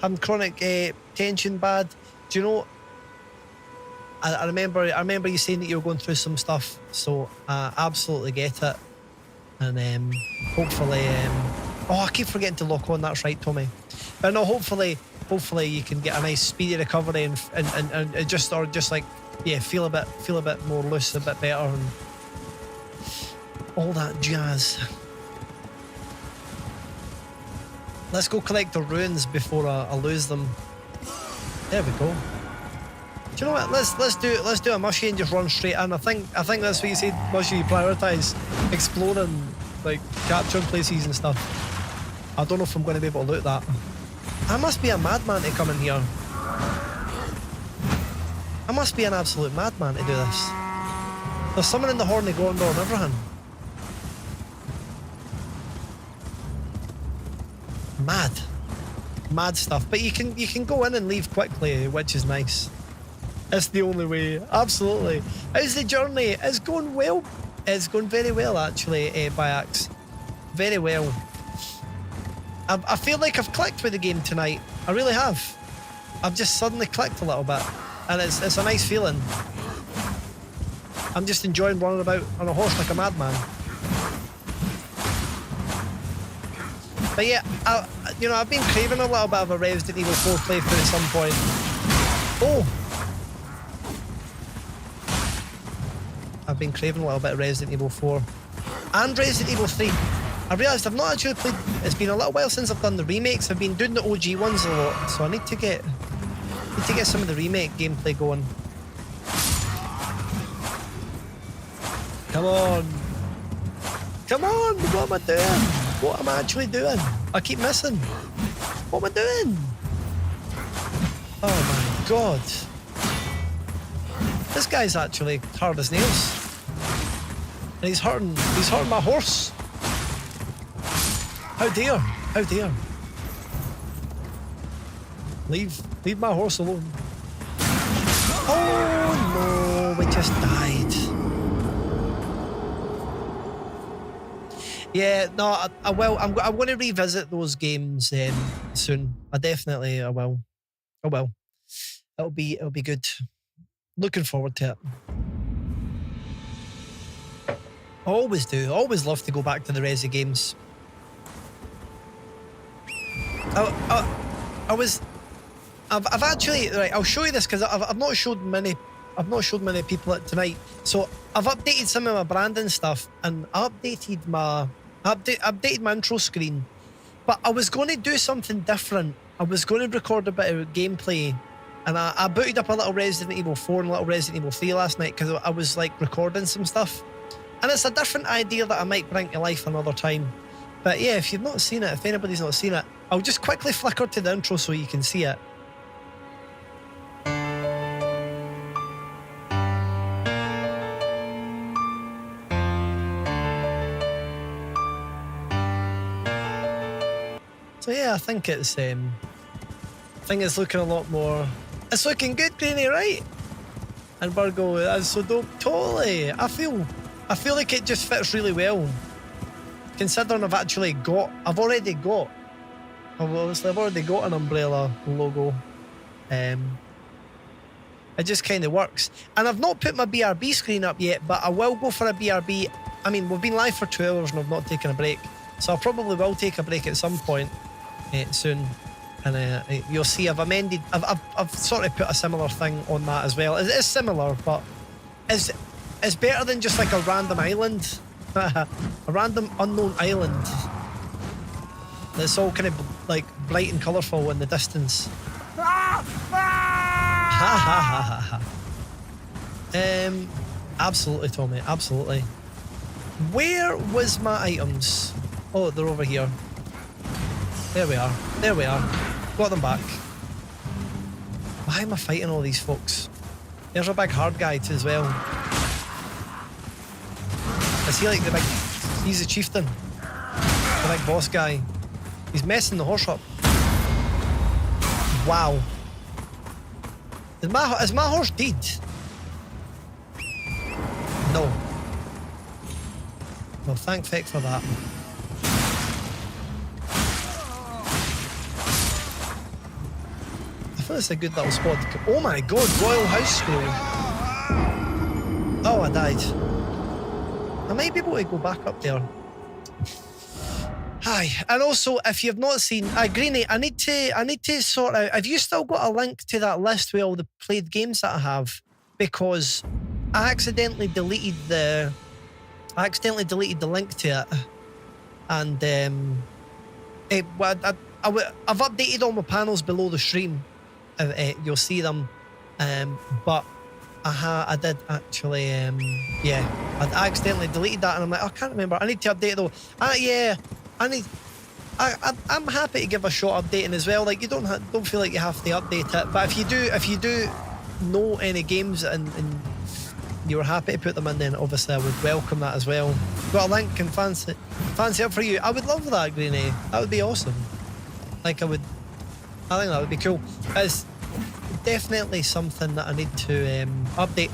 Having chronic tension bad. Do you know? I remember you saying that you were going through some stuff, so I absolutely get it. And hopefully, oh, I keep forgetting to lock on. That's right, Tommy. But no, hopefully you can get a nice speedy recovery and just like. Yeah, feel a bit more loose, a bit better, and all that jazz. Let's go collect the ruins before I lose them. There we go. Do you know what? Let's do a mushy and just run straight in. I think that's what you said. Mushy, prioritise exploring, like capturing places and stuff. I don't know if I'm going to be able to loot that. I must be a madman to come in here. I must be an absolute madman to do this. There's someone in the Horny Gondor and everything. Mad stuff. But you can go in and leave quickly, which is nice. It's the only way. Absolutely. How's the journey? It's going well. It's going very well actually, Biax. Very well. I feel like I've clicked with the game tonight. I really have. I've just suddenly clicked a little bit. And it's a nice feeling. I'm just enjoying running about on a horse like a madman. But yeah, I've been craving a little bit of a Resident Evil 4 playthrough at some point. Oh! I've been craving a little bit of Resident Evil 4. And Resident Evil 3. I realised I've not actually played. It's been a little while since I've done the remakes. I've been doing the OG ones a lot, so I need to get some of the remake gameplay going. Come on. Come on, what am I doing? What am I actually doing? I keep missing. What am I doing? Oh my god. This guy's actually hard as nails. And he's hurting my horse. How dare, how dare. Leave my horse alone. Oh no, we just died. Yeah, no, I will. I'm going to revisit those games soon. I will. I will. It'll be good. Looking forward to it. Always do. Always love to go back to the Resi games. I've actually, right, I'll show you this because I've not showed many people it tonight. So I've updated some of my branding stuff and I updated my intro screen, but I was going to do something different. I was going to record a bit of gameplay, and I booted up a little Resident Evil 4 and a little Resident Evil 3 last night because I was like recording some stuff, and it's a different idea that I might bring to life another time. But yeah, if you've not seen it, if anybody's not seen it, I'll just quickly flicker to the intro so you can see it. So yeah, I think it's looking a lot more. It's looking good, Greenie, right? And Virgo, that's so dope. Totally. I feel like it just fits really well, considering I've already got an umbrella logo. It just kind of works. And I've not put my BRB screen up yet, but I will go for a BRB. I mean, we've been live for 2 hours and I've not taken a break, so I probably will take a break at some point soon. And you'll see I've amended. I've sort of put a similar thing on that as well. It is similar, but it's better than just like a random island, a random unknown island. It's all kind of like bright and colourful in the distance. Absolutely, Tommy. Absolutely. Where was my items? Oh, they're over here. There we are. There we are. Got them back. Why am I fighting all these folks? There's a big hard guy too as well. Is he like the big... He's the chieftain. The big boss guy. He's messing the horse up. Wow. Is my horse dead? No. Well, thank feck for that. I feel it's a good little spot. Oh my god, Royal House Scroll. Oh, I died. I might be able to go back up there. Hi, and also if you've not seen, Greenie, I need to sort out. Have you still got a link to that list with all the played games that I have? Because I accidentally deleted the link to it, and I've updated all my panels below the stream. You'll see them, but I did actually, yeah, I accidentally deleted that, and I'm like, I can't remember. I need to update it though. Yeah, I'm happy to give a short updating as well. Like, you don't feel like you have to update it, but if you do know any games and you were happy to put them in, then obviously I would welcome that as well. Got a link and fancy up for you. I would love that, Greenie. That would be awesome. Like, I think that would be cool. It's definitely something that I need to update.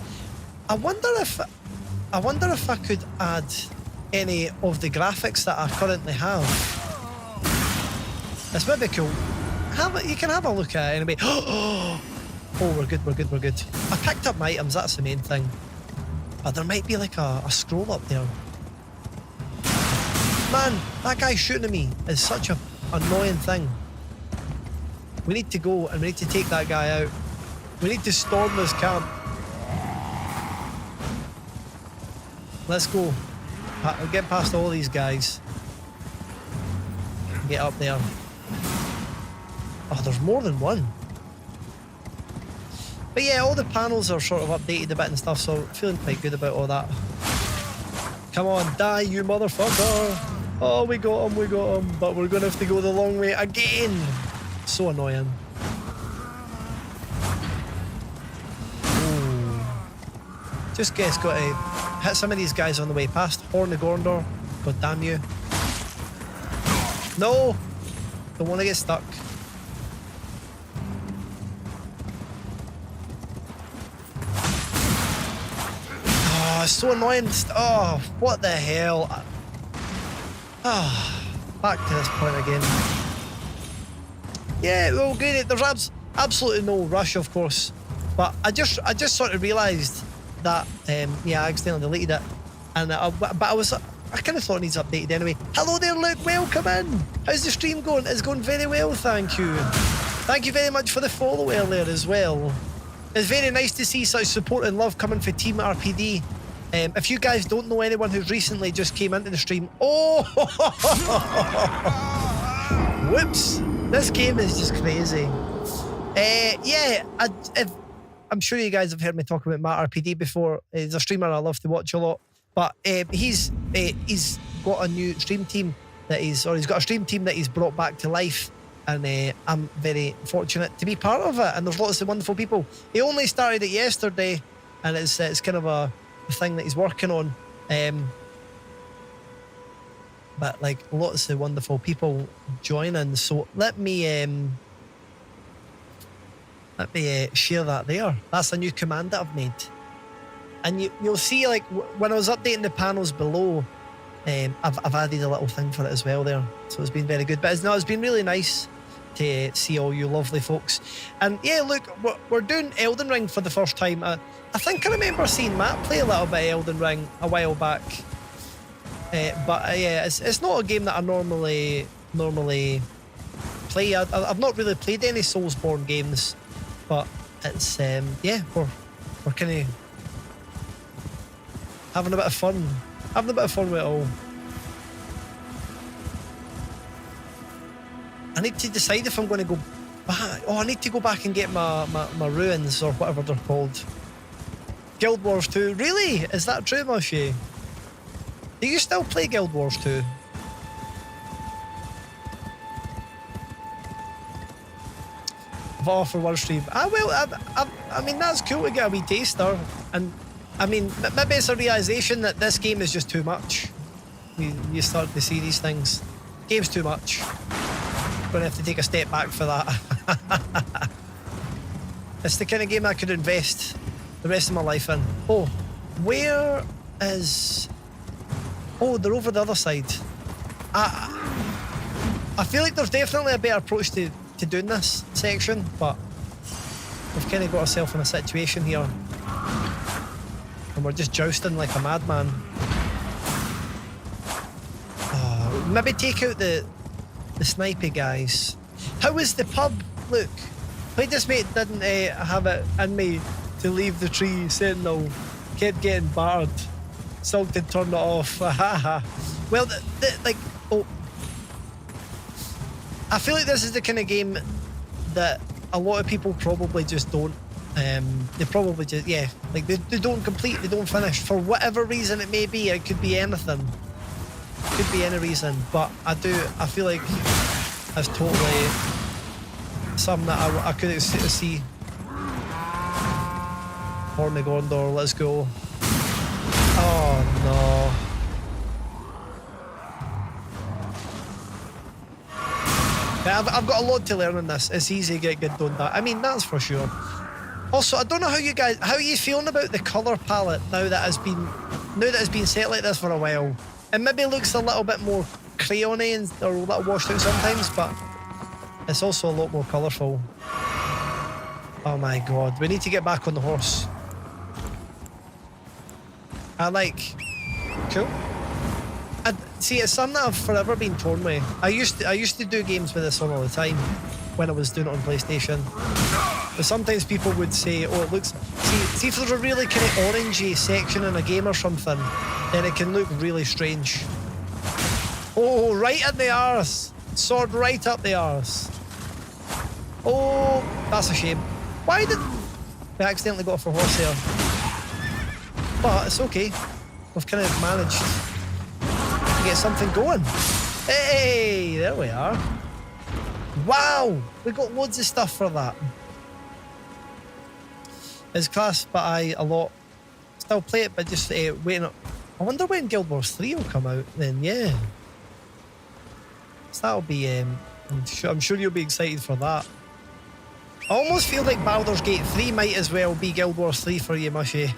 I wonder if I could add any of the graphics that I currently have. This would be cool. You can have a look at it anyway. Oh, we're good. I picked up my items, that's the main thing. But there might be like a scroll up there. Man, that guy shooting at me is such an annoying thing. We need to go and we need to take that guy out. We need to storm this camp. Let's go. I'll get past all these guys. Get up there. Oh, there's more than one. But yeah, all the panels are sort of updated a bit and stuff, so feeling quite good about all that. Come on, die, you motherfucker! Oh, we got him, but we're gonna have to go the long way again! So annoying. Ooh. Just guess, got to hit some of these guys on the way past. Horn of Gondor, god damn you. No! Don't want to get stuck. Oh, it's so annoying. Oh, what the hell? Ah, back to this point again. Yeah, well, good. There's absolutely no rush, of course. But I just sort of realised that, yeah, I accidentally deleted it. And but I kind of thought it needs updated anyway. Hello there, Luke. Welcome in. How's the stream going? It's going very well, thank you. Thank you very much for the follow earlier as well. It's very nice to see such support and love coming for Team RPD. If you guys don't know anyone who's recently just came into the stream, oh, whoops, this game is just crazy. Yeah, I'm sure you guys have heard me talk about Matt RPD before. He's a streamer I love to watch a lot, but he's got a new stream team he's got a stream team that he's brought back to life, and I'm very fortunate to be part of it. And there's lots of wonderful people. He only started it yesterday, and it's kind of a thing that he's working on, but like lots of wonderful people joining. So let me share that there. That's a new command that I've made, and you'll see, like, when I was updating the panels below, I've added a little thing for it as well there, so it's been very good. But it's been really nice to see all you lovely folks. And yeah, look, we're doing Elden Ring for the first time. I think I remember seeing Matt play a little bit of Elden Ring a while back, but yeah, it's not a game that I normally play. I've not really played any Soulsborne games, but it's yeah, we're kind of having a bit of fun with it all. I need to decide if I'm going to go back. Oh, I need to go back and get my ruins, or whatever they're called. Guild Wars 2. Really? Is that true, Moshe? Do you still play Guild Wars 2? All for one stream. I mean, that's cool to get a wee taster. And I mean, maybe it's a realisation that this game is just too much. You start to see these things. Game's too much. Gonna have to take a step back for that. It's the kind of game I could invest the rest of my life in. Oh, where is... Oh, they're over the other side. I feel like there's definitely a better approach to doing this section, but we've kind of got ourselves in a situation here, and we're just jousting like a madman. Oh, maybe take out the snipey guys. How was the pub? Look, Played this mate didn't have it in me to leave the tree sentinel. Kept getting battered. Sulked and turned it off. Well, like, oh, I feel like this is the kind of game that a lot of people probably just don't. They probably just, yeah, like they don't complete, they don't finish for whatever reason it may be. It could be anything. Could be any reason, but I feel like it's totally something that I could see. Horn of Gondor, let's go. Oh no. Yeah, I've got a lot to learn in this. It's easy to get good done that. I mean, that's for sure. Also, I don't know how are you feeling about the colour palette now that it's been set like this for a while? It maybe looks a little bit more crayony or a little washed out sometimes, but it's also a lot more colourful. Oh my god, we need to get back on the horse. Cool. See, it's something that I've forever been torn with. I used to do games with this on all the time when I was doing it on PlayStation. But sometimes people would say, oh, it looks... See if there's a really kind of orangey section in a game or something, then it can look really strange. Oh, right in the arse! Sword right up the arse. Oh, that's a shame. Why did we accidentally go off a horse there? But it's okay. We've kind of managed to get something going. Hey, there we are. Wow, we got loads of stuff for that. It's classed by a lot. Still play it, but just waiting. I wonder when Guild Wars 3 will come out then, yeah. So that'll be, I'm sure you'll be excited for that. I almost feel like Baldur's Gate 3 might as well be Guild Wars 3 for you, Mushy.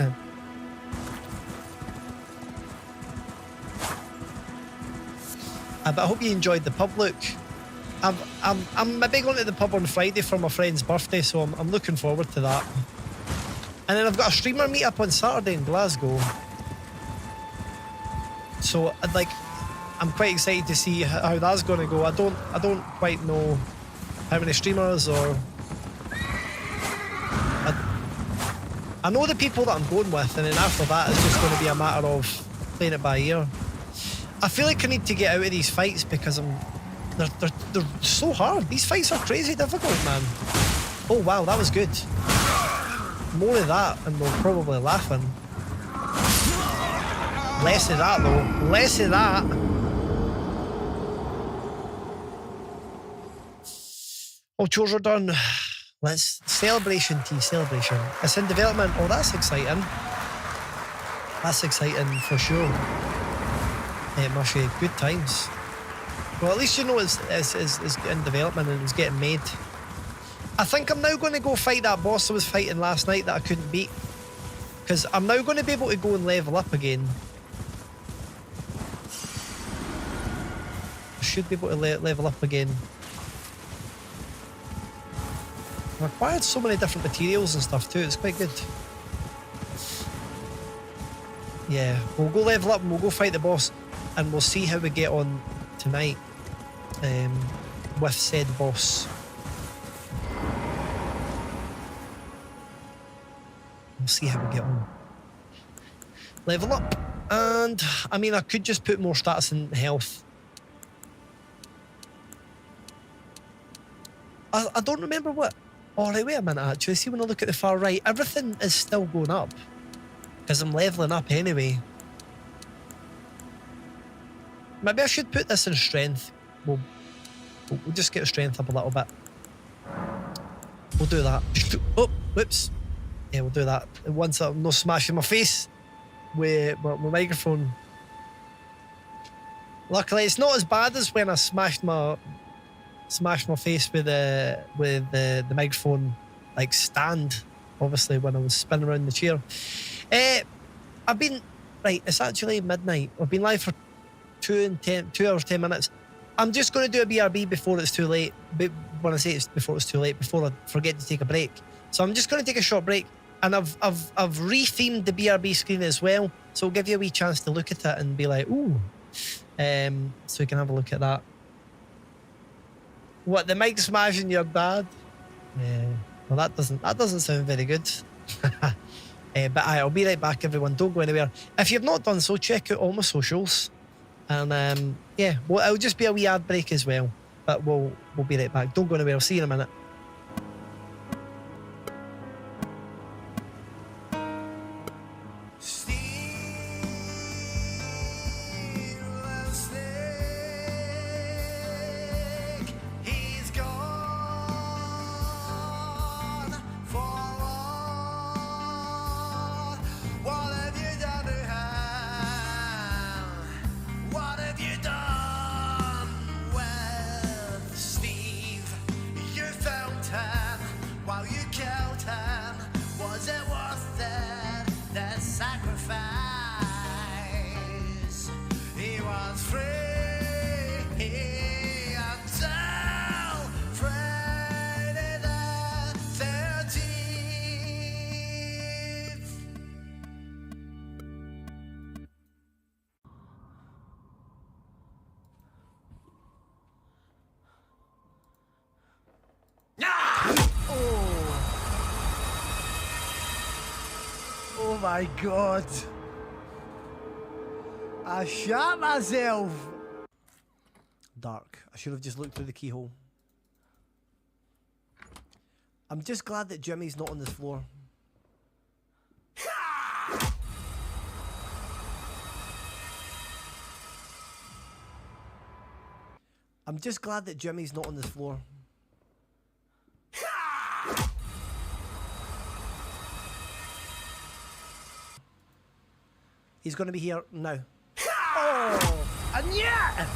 But I hope you enjoyed the pub look. I'm maybe going to the pub on Friday for my friend's birthday, so I'm looking forward to that. And then I've got a streamer meet up on Saturday in Glasgow. So I'm quite excited to see how that's going to go. I don't quite know how many streamers or I know the people that I'm going with, and then after that it's just going to be a matter of playing it by ear. I feel like I need to get out of these fights because they're so hard. These fights are crazy difficult, man. Oh wow, that was good. More of that and we're probably laughing. Less of that though. Less of that. All chores are done. Let's celebration tea, celebration. It's in development. Oh, that's exciting. That's exciting for sure. It must be good times. Well, at least you know it's in development and it's getting made. I think I'm now going to go fight that boss I was fighting last night that I couldn't beat. Because I'm now going to be able to go and level up again. I should be able to level up again. I've acquired so many different materials and stuff too, it's quite good. Yeah, we'll go level up and we'll go fight the boss and we'll see how we get on tonight with said boss. We'll see how we get on. Level up. And, I mean, I could just put more stats in health. I don't remember what... Oh, right, wait a minute, actually. See, when I look at the far right, everything is still going up. Because I'm leveling up anyway. Maybe I should put this in strength. We'll just get strength up a little bit. We'll do that. Oh, whoops. Yeah, we'll do that. Once I'm not smashing my face with my microphone. Luckily, it's not as bad as when I smashed my face with the microphone like stand. Obviously, when I was spinning around the chair. I've been right. It's actually midnight. I've been live for 2 hours 10 minutes. I'm just going to do a BRB before it's too late. But when I say it's before it's too late, before I forget to take a break. So I'm just going to take a short break, and I've rethemed the BRB screen as well. So it'll give you a wee chance to look at it and be like, ooh. So you can have a look at that. What, the mic smashing your dad? Yeah. Well, that doesn't sound very good. But I'll be right back, everyone. Don't go anywhere. If you've not done so, check out all my socials. And yeah, well, it'll just be a wee ad break as well. But we'll be right back. Don't go anywhere. I'll see you in a minute. Oh my god. I shot myself. Dark. I should have just looked through the keyhole. I'm just glad that Jimmy's not on this floor. I'm just glad that Jimmy's not on this floor. He's going to be here now. Oh! I knew it!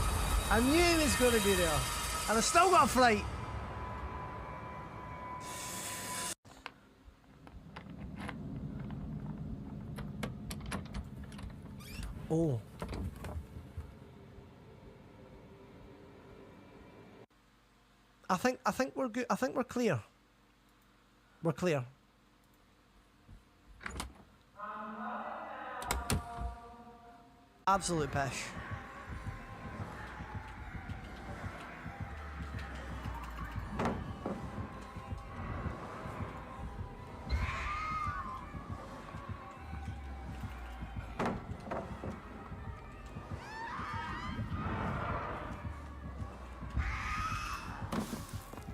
I knew he was going to be there. And I still got a fright. Oh. I think we're good. I think we're clear. We're clear. Absolute pish.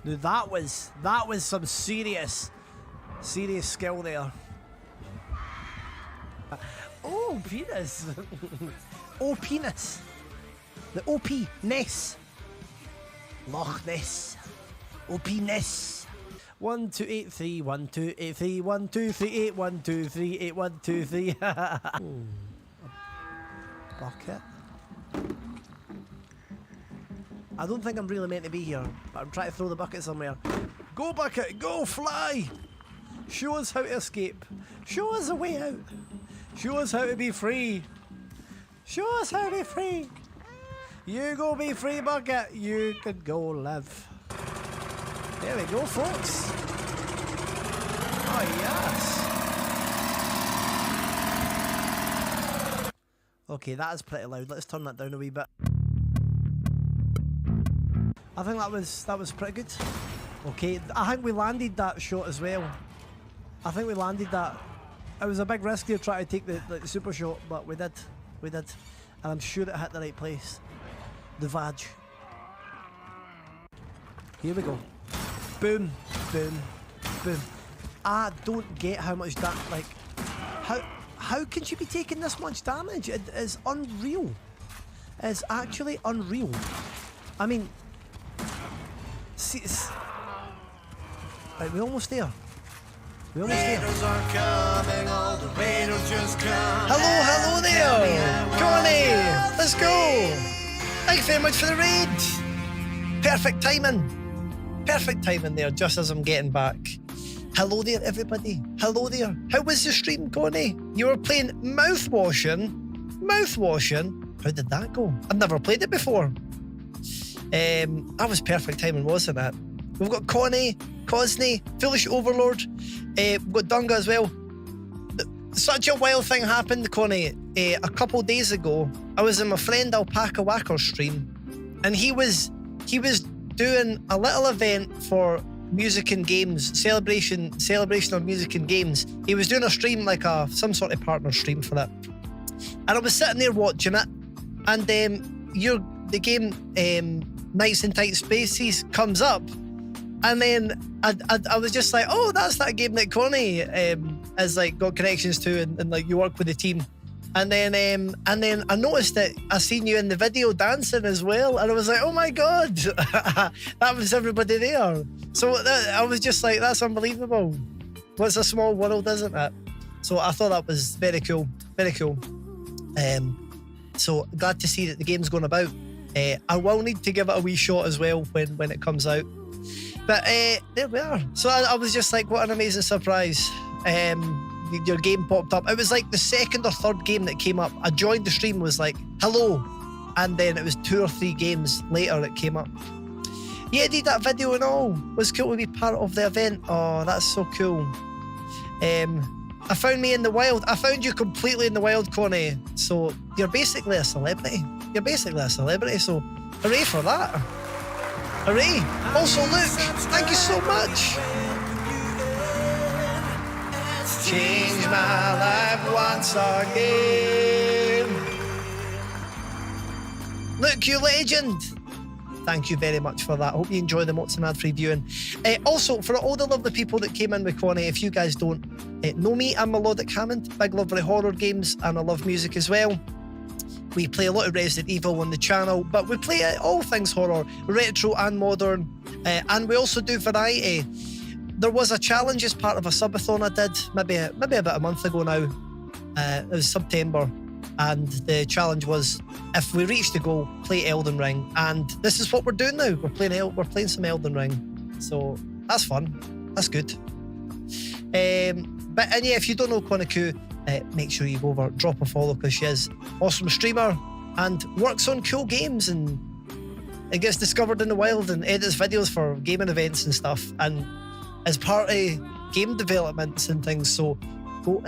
Dude, that was some serious skill there. Oh, penis. Oh, penis. The OP-ness. Loch Ness. OP-ness. 1 2 8 3 1 2 8 3 1 2 3 8 1 2 3 8 1 2 3. Bucket. I don't think I'm really meant to be here, but I'm trying to throw the bucket somewhere. Go, bucket! Go, fly! Show us how to escape. Show us a way out. Show us how to be free. Show us how to be free. You go be free, bucket. You can go live. There we go, folks. Oh, yes. Okay, that is pretty loud. Let's turn that down a wee bit. I think that was pretty good. Okay, I think we landed that shot as well. I think we landed that. It was a big risk to try to take the super shot, but we did. We did. And I'm sure it hit the right place. The vag. Here we go. Boom, boom, boom. I don't get how much damage, like, how can she be taking this much damage? It is unreal. It's actually unreal. I mean, see, right, we're almost there. We're almost there. Hello there! Connie! Let's go! Thank you very much for the raid! Perfect timing. Perfect timing there, just as I'm getting back. Hello there, everybody. Hello there. How was the stream, Connie? You were playing Mouthwashing? Mouthwashing? How did that go? I've never played it before. That was perfect timing, wasn't it? We've got Connie, Cosney, Foolish Overlord. We've got Dunga as well. Such a wild thing happened, Connie. A couple days ago, I was in my friend Alpaca Wacker's stream, and he was doing a little event for music and games, celebration of music and games. He was doing a stream, like some sort of partner stream for it, and I was sitting there watching it, and the game Nights in Tight Spaces comes up, and then I was just like, oh, that's that game that Connie has like got connections to, and like you work with the team. And then I noticed that I seen you in the video dancing as well, and I was like, oh my god, that was everybody there. So I was just like, that's unbelievable. What's a small world, isn't it? So I thought that was very cool, very cool. So glad to see that the game's going about. I will need to give it a wee shot as well when it comes out. But there we are. So I was just like, what an amazing surprise. Your game popped up. It was like the second or third game that came up. I joined the stream, was like, hello. And then it was 2 or 3 games later it came up. Yeah, did that video and all. It was cool to be part of the event. Oh, that's so cool. I found me in the wild. I found you completely in the wild, Connie. So you're basically a celebrity. You're basically a celebrity. So hooray for that. Hooray. Also, Luke, thank you so much. Change my life once again. Look, you legend. Thank you very much for that. Hope you enjoy the Mods and ad-free viewing. Also, for all the lovely people that came in with Connie, if you guys don't know me, I'm Melodic Hammond. Big love for horror games, and I love music as well. We play a lot of Resident Evil on the channel, but we play all things horror, retro and modern, and we also do variety. There was a challenge as part of a subathon I did, maybe about a month ago now. It was September, and the challenge was, if we reach the goal, play Elden Ring, and this is what we're doing now. We're playing some Elden Ring, so that's fun. That's good. But yeah, if you don't know Connie Koo, make sure you go over, drop a follow, because she is an awesome streamer and works on cool games, and it gets discovered in the wild and edits videos for gaming events and stuff, and is part of game developments and things. So go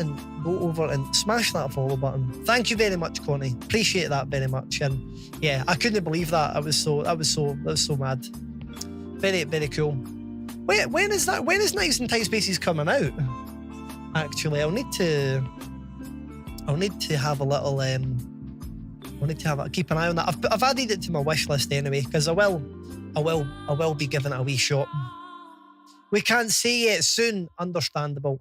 over and smash that follow button. Thank you very much, Connie. Appreciate that very much. And yeah, I couldn't believe that. I was so mad. Very, very cool. Wait, when is Knives and Tight Spaces coming out? Actually, I'll need to have a little keep an eye on that. I've added it to my wish list anyway, because I will be giving it a wee shot. We can't say yet, soon. Understandable.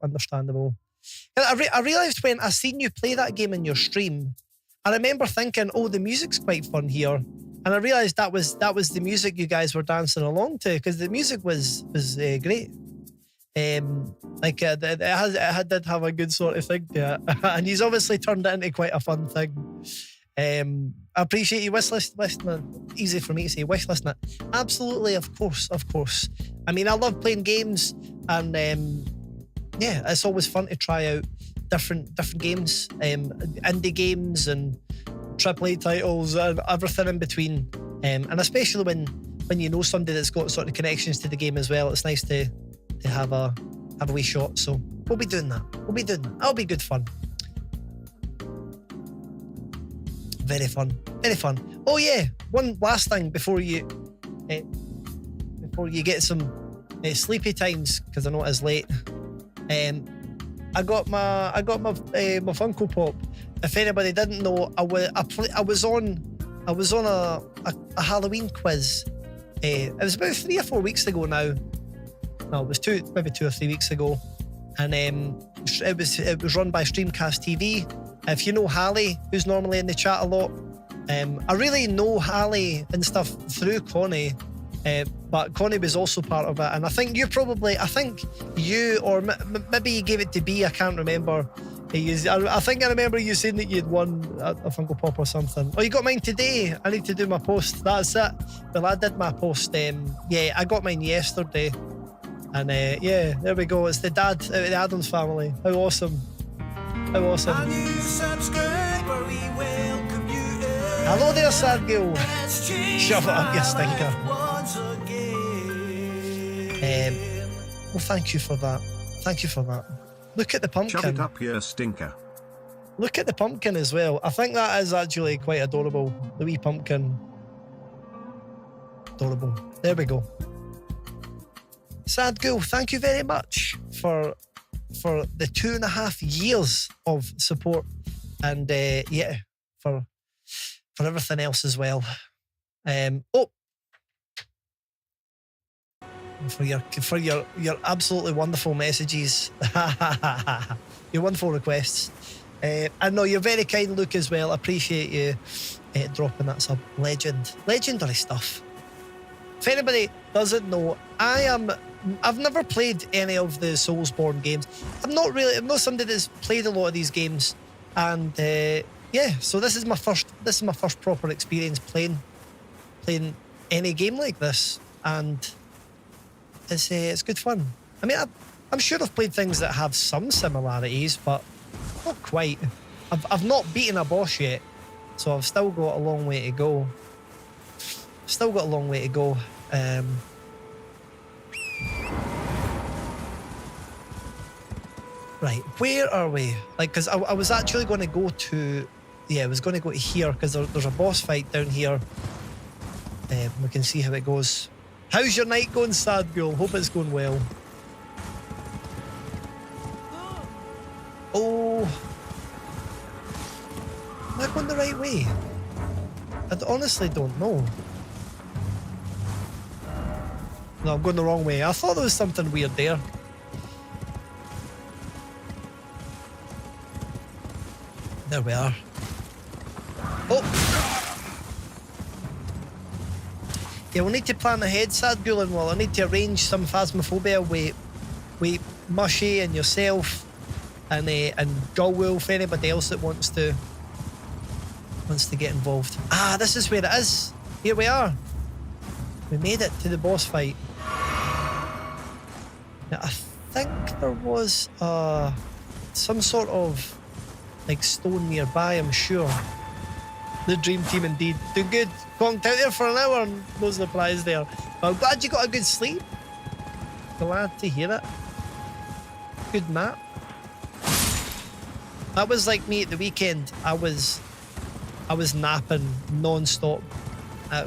I realised when I seen you play that game in your stream, I remember thinking, oh, the music's quite fun here, and I realised that was the music you guys were dancing along to, because the music was great. Like it did have a good sort of thing to it, and he's obviously turned it into quite a fun thing. I appreciate you wish listening. Easy for me to say, wish listening. Absolutely, of course. I mean, I love playing games, and yeah, it's always fun to try out different games, indie games and AAA titles and everything in between. And especially when you know somebody that's got sort of connections to the game as well, it's nice to have a wee shot. So we'll be doing that. That'll be good fun. Very fun. Oh yeah, one last thing before you get some sleepy times, because I know it is late. I got my Funko Pop. If anybody didn't know, I was on a Halloween quiz. It was about 3 or 4 weeks ago now. No, it was maybe 2 or 3 weeks ago, and it was run by Streamcast TV. If you know Hallie, who's normally in the chat a lot, I really know Hallie and stuff through Connie, but Connie was also part of it, and I think you or maybe you gave it to B, I can't remember. I think I remember you saying that you'd won a Funko Pop or something. Oh, you got mine today. I need to do my post. That's it. Well, I did my post. Yeah, I got mine yesterday, and yeah, there we go. It's the dad out of the Addams family. How awesome! Hello there, sad girl. Shut up, you stinker. Well, thank you for that. Look at the pumpkin. Shove it up, you stinker. Look at the pumpkin as well. I think that is actually quite adorable. The wee pumpkin. Adorable. There we go. Sad girl, thank you very much for the 2.5 years of support, and yeah, for everything else as well. For your absolutely wonderful messages, your wonderful requests. I know you're very kind, Luke, as well. I appreciate you dropping that sub. Legendary stuff. If anybody doesn't know, I've never played any of the Soulsborne games. I'm not somebody that's played a lot of these games, and yeah, so this is my first proper experience playing any game like this, and it's good fun. I mean, I'm sure I've played things that have some similarities, but not quite. I've not beaten a boss yet, so I've still got a long way to go. Right, where are we? Like, because I was actually going to go to... Yeah, I was going to go to here, because there's a boss fight down here. We can see how it goes. How's your night going, sad girl? Hope it's going well. Oh... Am I going the right way? I honestly don't know. No, I'm going the wrong way. I thought there was something weird there. There we are. Oh! Yeah, we'll need to plan ahead, Sad Gulen. Well, I need to arrange some Phasmophobia with Mushy and yourself and Gullwolf, anybody else that wants to get involved. Ah, this is where it is. Here we are. We made it to the boss fight. Now, I think there was some sort of like stone nearby, I'm sure. The dream team indeed. Doing good. Conked out there for an hour and no supplies there. But I'm glad you got a good sleep. Glad to hear it. Good nap. That was like me at the weekend. I was napping non-stop. I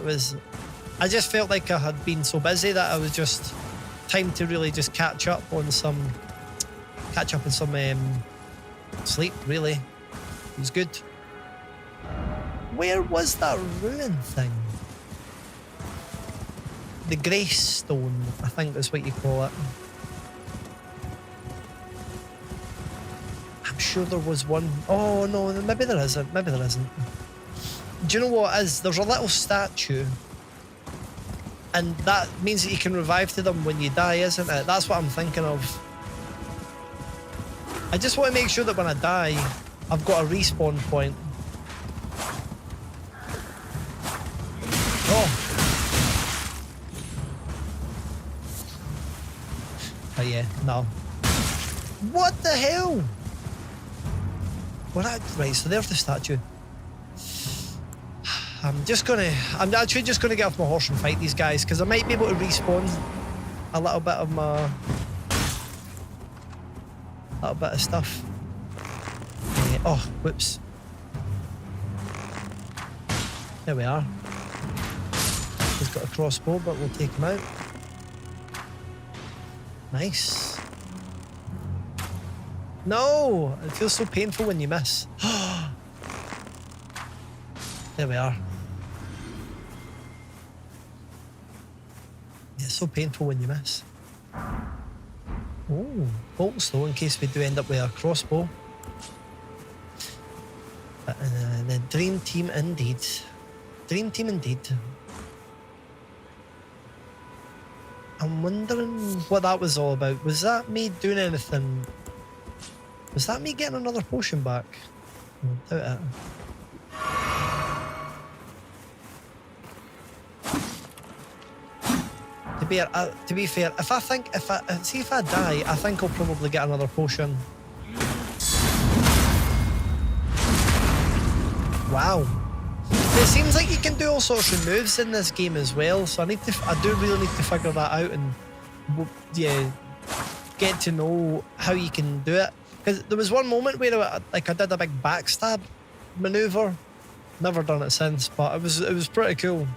just felt like I had been so busy that I was just time to really just catch up on some sleep, really. It was good. Where was that ruin thing? The Grace Stone, I think that's what you call it. I'm sure there was one. Oh no, maybe there isn't. Maybe there isn't. Do you know what it is? There's a little statue. And that means that you can revive to them when you die, isn't it? That's what I'm thinking of. I just want to make sure that when I die, I've got a respawn point. Oh yeah, no. What the hell? Right, so there's the statue. I'm actually just gonna get off my horse and fight these guys because I might be able to respawn a little bit of stuff. Yeah. Oh, whoops. There we are. He's got a crossbow, but we'll take him out. Nice. No! It feels so painful when you miss. There we are. Yeah, it's so painful when you miss. Oh, bolts though, in case we do end up with a crossbow. The dream team indeed. Dream team indeed. I'm wondering what that was all about. Was that me doing anything? Was that me getting another potion back? I doubt it. To be fair, if I die, I think I'll probably get another potion. Wow. It seems like you can do all sorts of moves in this game as well, so I do really need to figure that out and get to know how you can do it. Because there was one moment where I did a big backstab maneuver. Never done it since, but it was pretty cool.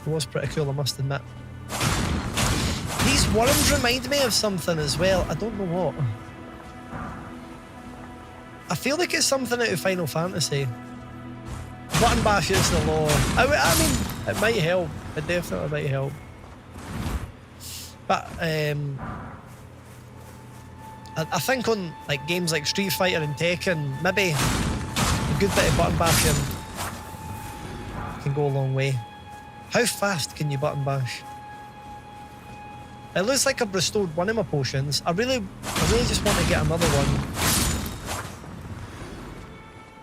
It was pretty cool, I must admit. These worms remind me of something as well. I don't know what. I feel like it's something out of Final Fantasy. Button bash is the law. I mean, it might help. It definitely might help. But I think on like games like Street Fighter and Tekken, maybe a good bit of button bashing can go a long way. How fast can you button bash? It looks like I've restored one of my potions. I really just want to get another one.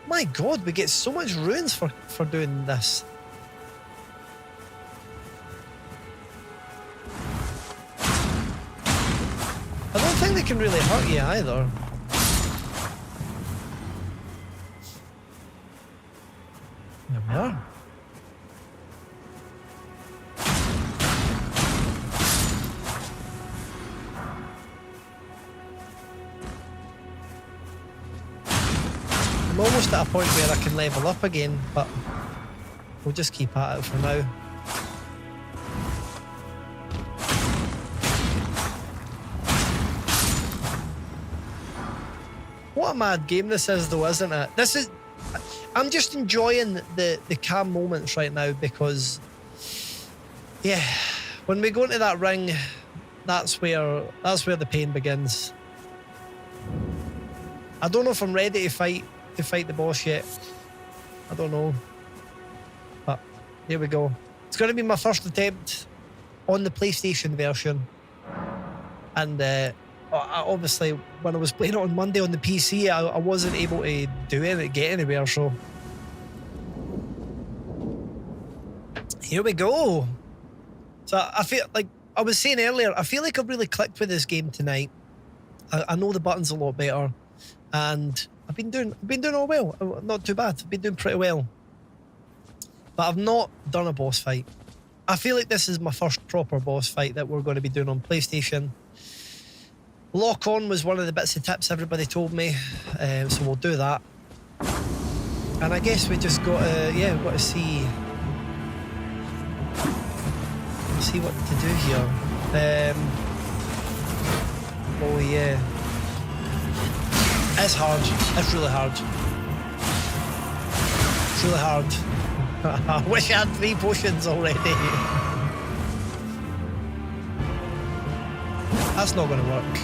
My god, we get so much runes for doing this. I don't think they can really hurt you either. There we are. I'm almost at a point where I can level up again, but we'll just keep at it for now. What a mad game this is though, isn't it? I'm just enjoying the calm moments right now because, yeah, When we go into that ring, that's where the pain begins. I don't know if I'm ready to fight the boss yet. I don't know. But here we go. It's going to be my first attempt on the PlayStation version. And obviously, when I was playing it on Monday on the PC, I wasn't able to get anywhere, so... Here we go. So I feel like I was saying earlier, I feel like I've really clicked with this game tonight. I know the buttons a lot better, and I've been doing all well. Not too bad. I've been doing pretty well. But I've not done a boss fight. I feel like this is my first proper boss fight that we're going to be doing on PlayStation. Lock on was one of the bits of tips everybody told me, so we'll do that. And I guess we just got to, yeah, we've got to see what to do here. Oh yeah, it's hard. It's really hard. It's really hard. I wish I had 3 potions already. That's not going to work.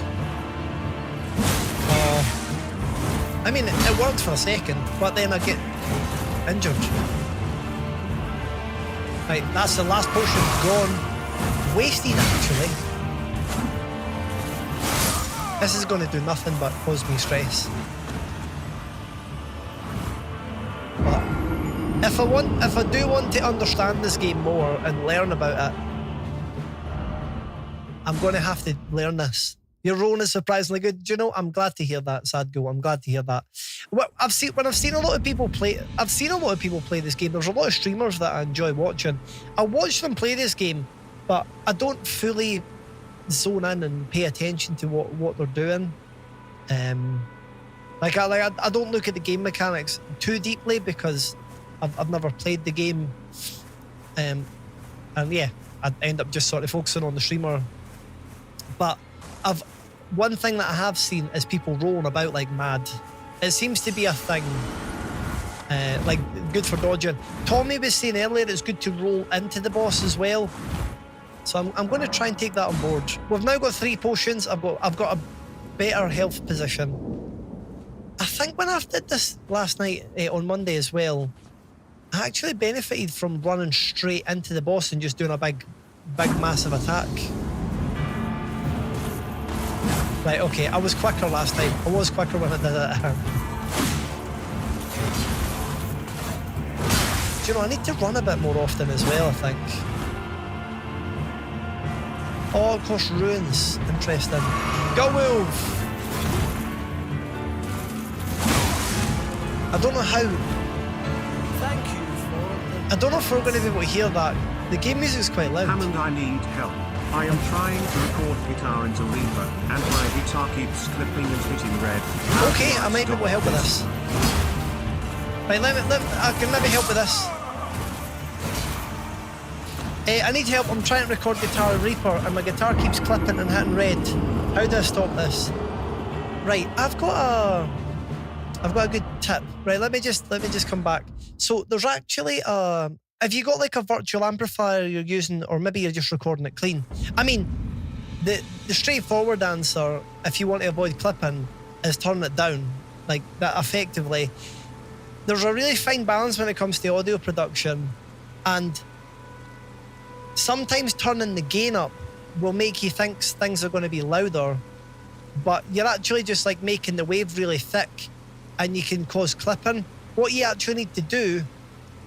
I mean, it worked for a second, but then I get injured. Right, that's the last potion gone. Wasted, actually. This is going to do nothing but cause me stress. But if I do want to understand this game more and learn about it, I'm going to have to learn this. Your Roan is surprisingly good. Do you know? I'm glad to hear that, Sadgo. I'm glad to hear that. When I've seen a lot of people play, this game. There's a lot of streamers that I enjoy watching. I watch them play this game, but I don't fully zone in and pay attention to what they're doing. I don't look at the game mechanics too deeply because I've never played the game. And yeah, I end up just sort of focusing on the streamer. But one thing that I have seen is people rolling about like mad. It seems to be a thing, like good for dodging. Tommy was saying earlier it's good to roll into the boss as well. So I'm going to try and take that on board. We've now got 3 potions. I've got a better health position. I think when I did this last night on Monday as well, I actually benefited from running straight into the boss and just doing a big massive attack. Right, okay, I was quicker last time. I was quicker when I did it. Do you know, I need to run a bit more often as well, I think. Oh, of course, ruins. Interesting. Go move! I don't know how... Thank you for... I don't know if we're going to be able to hear that. The game music's quite loud. Hammond, I need help. I am trying to record guitar into Reaper, and my guitar keeps clipping and hitting red. Okay, I might be able to help with this. Right, I can maybe help with this. I need help. I'm trying to record guitar in Reaper, and my guitar keeps clipping and hitting red. How do I stop this? Right, I've got a good tip. Right, let me just come back. So there's actually have you got like a virtual amplifier you're using, or maybe you're just recording it clean? I mean, the straightforward answer, if you want to avoid clipping, is turn it down. Like that effectively. There's a really fine balance when it comes to audio production, and sometimes turning the gain up will make you think things are going to be louder, but you're actually just like making the wave really thick and you can cause clipping. What you actually need to do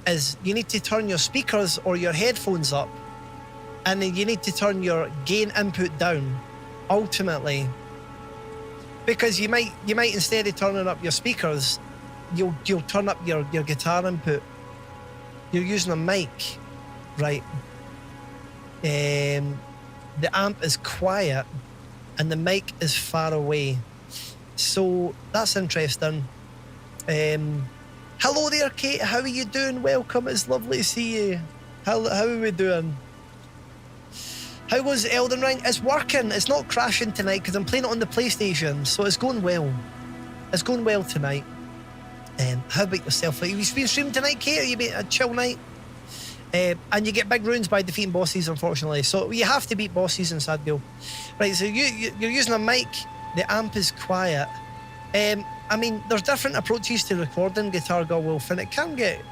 is you need to turn your speakers or your headphones up, and then you need to turn your gain input down, ultimately. Because you might instead of turning up your speakers, you'll turn up your guitar input. You're using a mic, right? The amp is quiet and the mic is far away. So that's interesting. Hello there, Kate. How are you doing? Welcome. It's lovely to see you. How are we doing? How goes Elden Ring? It's working. It's not crashing tonight because I'm playing it on the PlayStation, so it's going well. It's going well tonight. How about yourself? Have you been streaming tonight, Kate? Are you been a chill night? And you get big runes by defeating bosses, unfortunately. So you have to beat bosses in Sadville. Right, so you're using a mic. The amp is quiet. I mean, there's different approaches to recording Guitar Girl Wolf, and it can get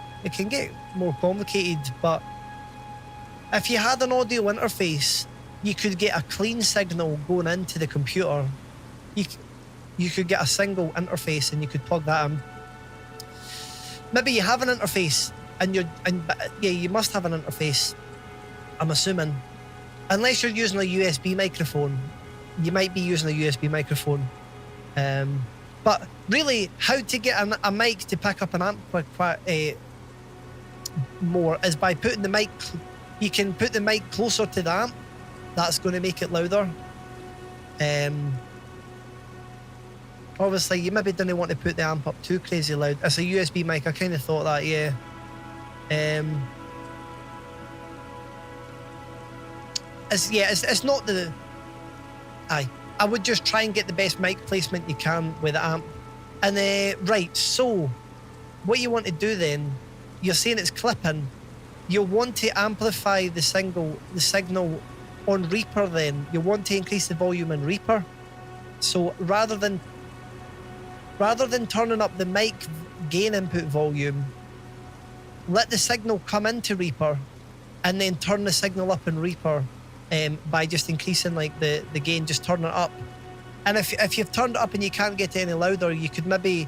more complicated. But if you had an audio interface, you could get a clean signal going into the computer. You could get a single interface, and you could plug that in. Maybe you have an interface, yeah, you must have an interface, I'm assuming. Unless you're using a USB microphone. You might be using a USB microphone. But really, how to get a mic to pick up an amp more is by putting the mic... You can put the mic closer to the amp. That's going to make it louder. Obviously, you maybe didn't want to put the amp up too crazy loud. It's a USB mic. I kind of thought that, yeah. It's not the... I would just try and get the best mic placement you can with the amp. And right, so what you want to do then, you're saying it's clipping. You'll want to amplify the signal on Reaper then. You want to increase the volume in Reaper. So rather than turning up the mic gain input volume, let the signal come into Reaper and then turn the signal up in Reaper by just increasing like the gain, just turn it up. And if you've turned it up and you can't get it any louder, you could maybe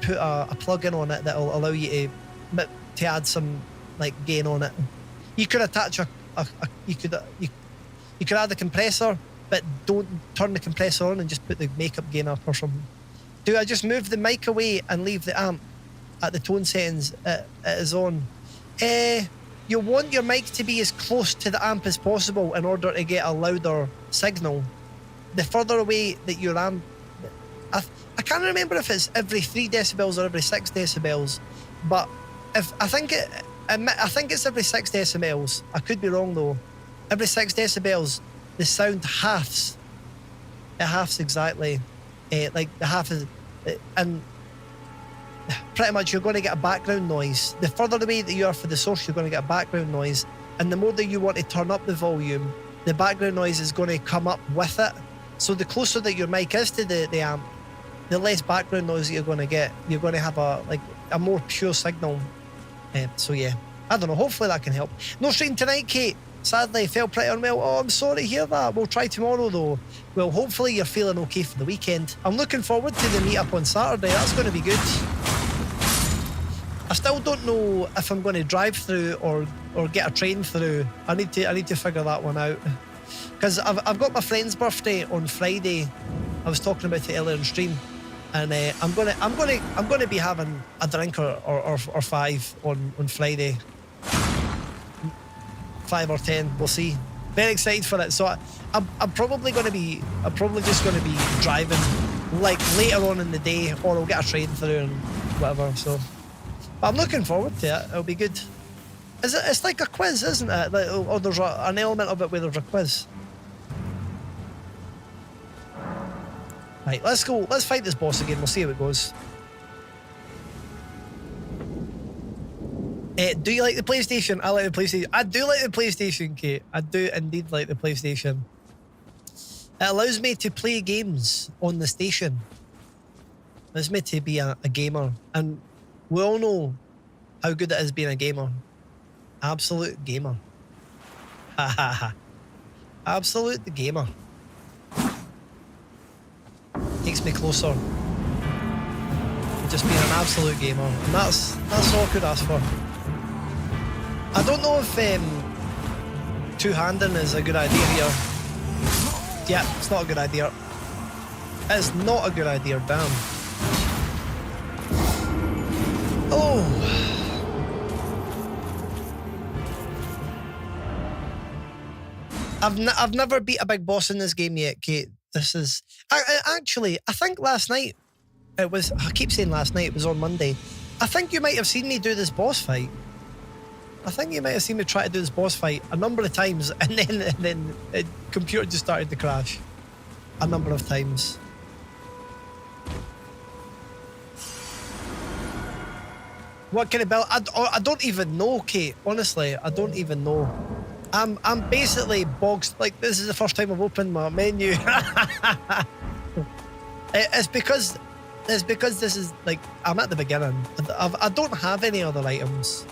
put a plug-in on it that'll allow you to add some like gain on it. You could attach you could add a compressor, but don't turn the compressor on and just put the makeup gain up or something. Do I just move the mic away and leave the amp at the tone settings it is on? You want your mic to be as close to the amp as possible in order to get a louder signal. The further away that your amp... I can't remember if it's every 3 decibels or every 6 decibels, but I think it's every 6 decibels. I could be wrong though. Every 6 decibels, the sound halves. It halves exactly. Like the half is... and pretty much you're going to get a background noise. The further away that you are for the source, you're going to get a background noise. And the more that you want to turn up the volume, the background noise is going to come up with it. So the closer that your mic is to the amp, the less background noise that you're going to get. You're going to have a more pure signal. So yeah, I don't know. Hopefully that can help. No stream tonight, Kate. Sadly, felt pretty unwell. Oh, I'm sorry to hear that. We'll try tomorrow though. Well, hopefully you're feeling okay for the weekend. I'm looking forward to the meetup on Saturday. That's going to be good. I still don't know if I'm going to drive through or get a train through. I need to figure that one out. Because I've got my friend's birthday on Friday. I was talking about it earlier in stream, and I'm gonna be having a drink or 5 on Friday. 5 or 10, we'll see. Very excited for it. So I'm probably just gonna be driving like later on in the day, or I'll get a train through and whatever. So, but I'm looking forward to it. It'll be good. It's like a quiz, isn't it? Like, or there's an element of it where there's a quiz. Right, let's go. Let's fight this boss again. We'll see how it goes. Do you like the PlayStation? I like the PlayStation. I do like the PlayStation, Kate. I do indeed like the PlayStation. It allows me to play games on the station. It allows me to be a gamer. And we all know how good it is being a gamer. Absolute gamer. Ha ha ha. Absolute gamer. Takes me closer. Just being an absolute gamer. And that's all I could ask for. I don't know if two-handing is a good idea here. Yeah, it's not a good idea. It's not a good idea, damn. Oh. I've never beat a big boss in this game yet, Kate. This is... Actually, I think last night it was... I keep saying last night, it was on Monday. I think you might have seen me do this boss fight. I think you might have seen me try to do this boss fight a number of times, and then the computer just started to crash. A number of times. What kind of build? I don't even know, Kate. Honestly, I don't even know. I'm basically boxed. Like, this is the first time I've opened my menu. It's because this is like, I'm at the beginning. I don't have any other items.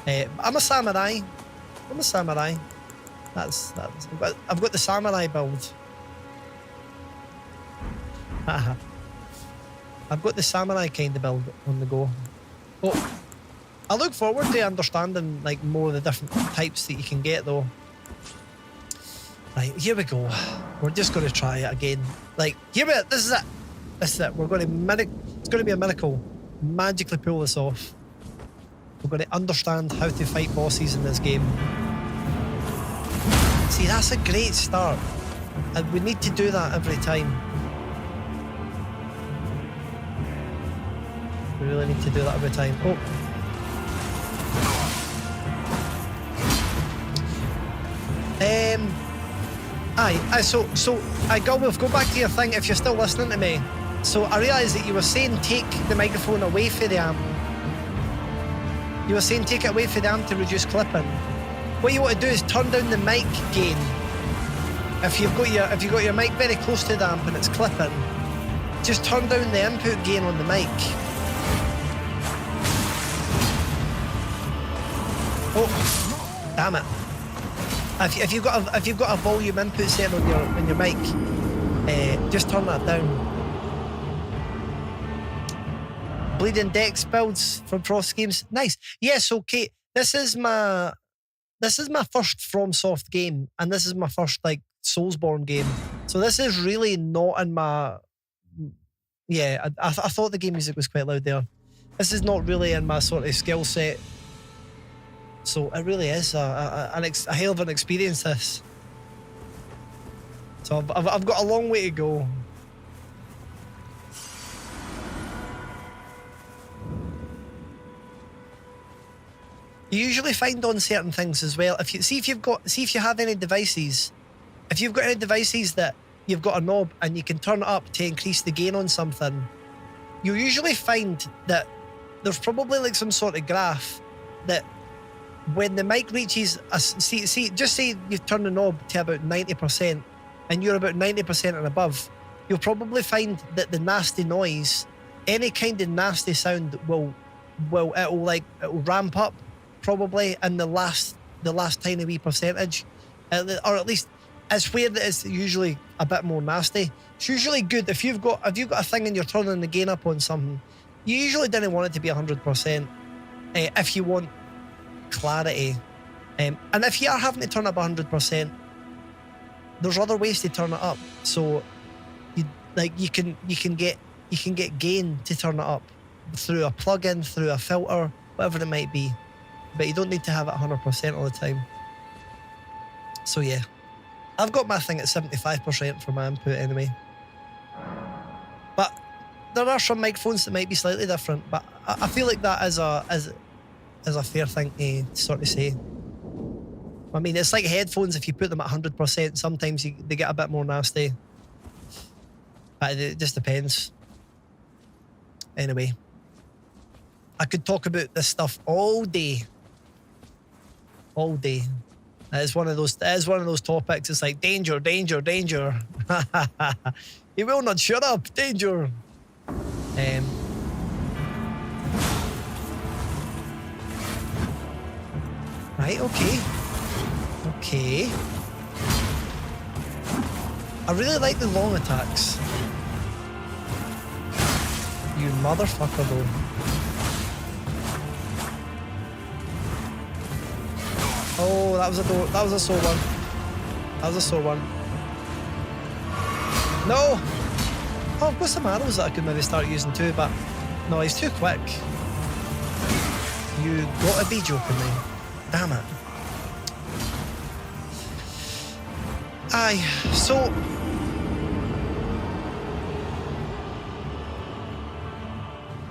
I'm a samurai. That's I've got the samurai build. I've got the samurai kind of build on the go. Oh, I look forward to understanding like more of the different types that you can get though. Right, here we go. We're just going to try it again. Like, here we are. This is it. We're going to it's going to be a miracle. Magically pull this off. We're going to understand how to fight bosses in this game. See, that's a great start. And we need to do that every time. We really need to do that every time. Oh. Gulwolf, go back to your thing if you're still listening to me. So I realised that you were saying take the microphone away from the amp. You were saying take it away from the amp to reduce clipping. What you want to do is turn down the mic gain. If you've got your mic very close to the amp and it's clipping, just turn down the input gain on the mic. Oh, damn it! If you've got a volume input set on your mic, just turn that down. Bleeding Dex builds from Frost Games, nice. Yes, okay. This is my first FromSoft game, and this is my first like Soulsborne game. So this is really not in my. Yeah, I thought the game music was quite loud there. This is not really in my sort of skill set. So it really is a hell of an experience, this. So I've got a long way to go. You usually find on certain things as well. If you have any devices, if you've got any devices that you've got a knob and you can turn it up to increase the gain on something, you usually find that there's probably like some sort of graph that when the mic reaches just say you turn the knob to about 90% and you're about 90% and above, you'll probably find that the nasty noise, any kind of nasty sound it'll ramp up probably in the last tiny wee percentage, or at least it's where that it's usually a bit more nasty. It's usually good if you've got a thing and you're turning the gain up on something. You usually didn't want it to be 100% if you want clarity, and if you are having to turn up 100%, there's other ways to turn it up. So you can get gain to turn it up through a plugin, through a filter, whatever it might be, but you don't need to have it 100% all the time. So yeah, I've got my thing at 75% for my input anyway, but there are some microphones that might be slightly different, but I feel like that is a fair thing to sort of say. I mean, it's like headphones. If you put them at 100%, sometimes they get a bit more nasty. But it just depends. Anyway, I could talk about this stuff all day. All day. It's one of those topics. It's like danger, danger, danger. You will not shut up, danger. Right, okay. I really like the long attacks. You motherfucker though. Oh, that was a sore one. That was a sore one. No! Oh, I've got some arrows that I could maybe start using too, but no, he's too quick. You gotta be joking me. Damn it. Aye, so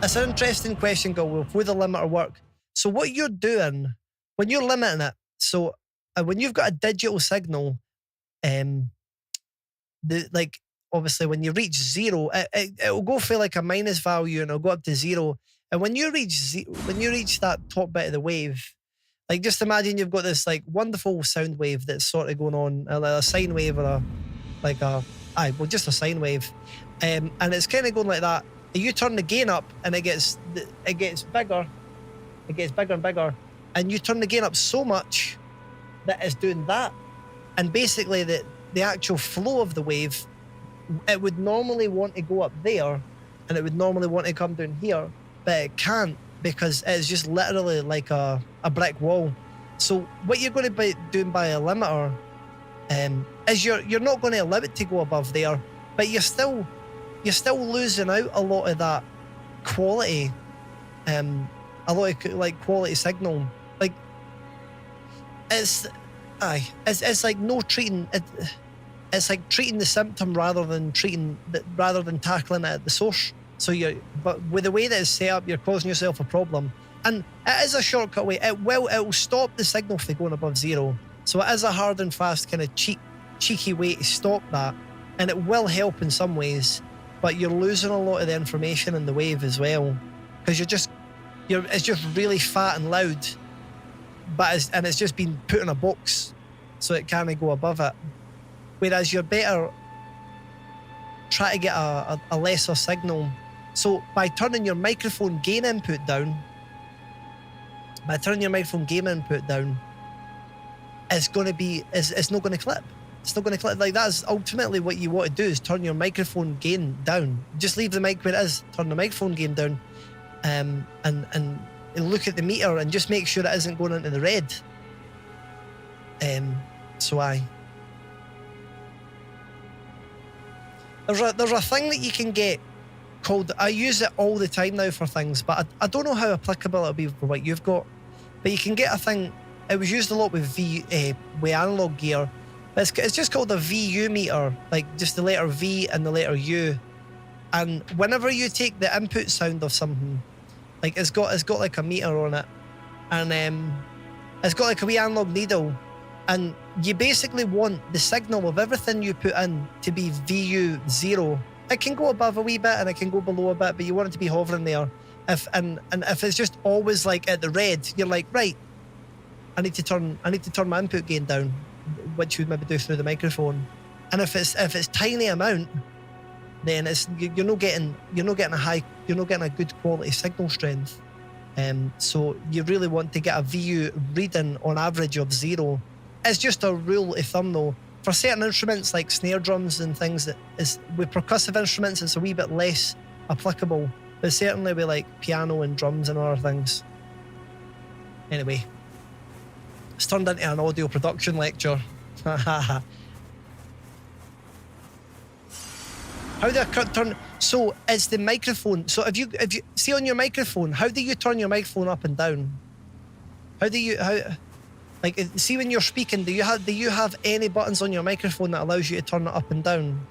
it's an interesting question, Gulwolf. Would the limiter work? So what you're doing when you're limiting it, so when you've got a digital signal, obviously when you reach zero, it'll go for like a minus value and it'll go up to zero. And when you reach that top bit of the wave, like just imagine you've got this like wonderful sound wave that's sort of going on, a sine wave or just a sine wave, and it's kind of going like that. You turn the gain up, and it gets bigger, and bigger, and you turn the gain up so much that it's doing that, and basically the actual flow of the wave, it would normally want to go up there, and it would normally want to come down here, but it can't because it's just literally like a brick wall. So what you're going to be doing by a limiter is you're not going to allow it to go above there, but you're still losing out a lot of that quality, a lot of like quality signal. Like it's like no treating it. It's like treating the symptom rather than tackling it at the source. So but with the way that it's set up, you're causing yourself a problem. And it is a shortcut way. It will stop the signal from going above zero. So it is a hard and fast kind of cheeky way to stop that. And it will help in some ways, but you're losing a lot of the information in the wave as well. Because it's just really fat and loud, and it's just been put in a box, so it can't go above it. Whereas you're better try to get a lesser signal. So by turning your microphone gain input down, it's not going to clip. It's not going to clip. Like, that's ultimately what you want to do, is turn your microphone gain down. Just leave the mic where it is, turn the microphone gain down, and look at the meter and just make sure it isn't going into the red. There's a thing that you can get called, I use it all the time now for things, but I don't know how applicable it'll be for what you've got. But you can get a thing, it was used a lot with analog gear. But it's just called a VU meter, like just the letter V and the letter U. And whenever you take the input sound of something, like it's got like a meter on it, and it's got like a wee analog needle, and you basically want the signal of everything you put in to be VU 0. It can go above a wee bit and it can go below a bit, but you want it to be hovering there. If it's just always like at the red, you're like, right, I need to turn my input gain down, which you would maybe do through the microphone. And if it's tiny amount, then you're not getting a good quality signal strength. So you really want to get a VU reading on average of 0. It's just a rule of thumb though. For certain instruments like snare drums and things, with percussive instruments, it's a wee bit less applicable. But certainly with like piano and drums and other things. Anyway, it's turned into an audio production lecture. How do I turn? So is the microphone? So if you see on your microphone, how do you turn your microphone up and down? Like, see when you're speaking, do you have any buttons on your microphone that allows you to turn it up and down?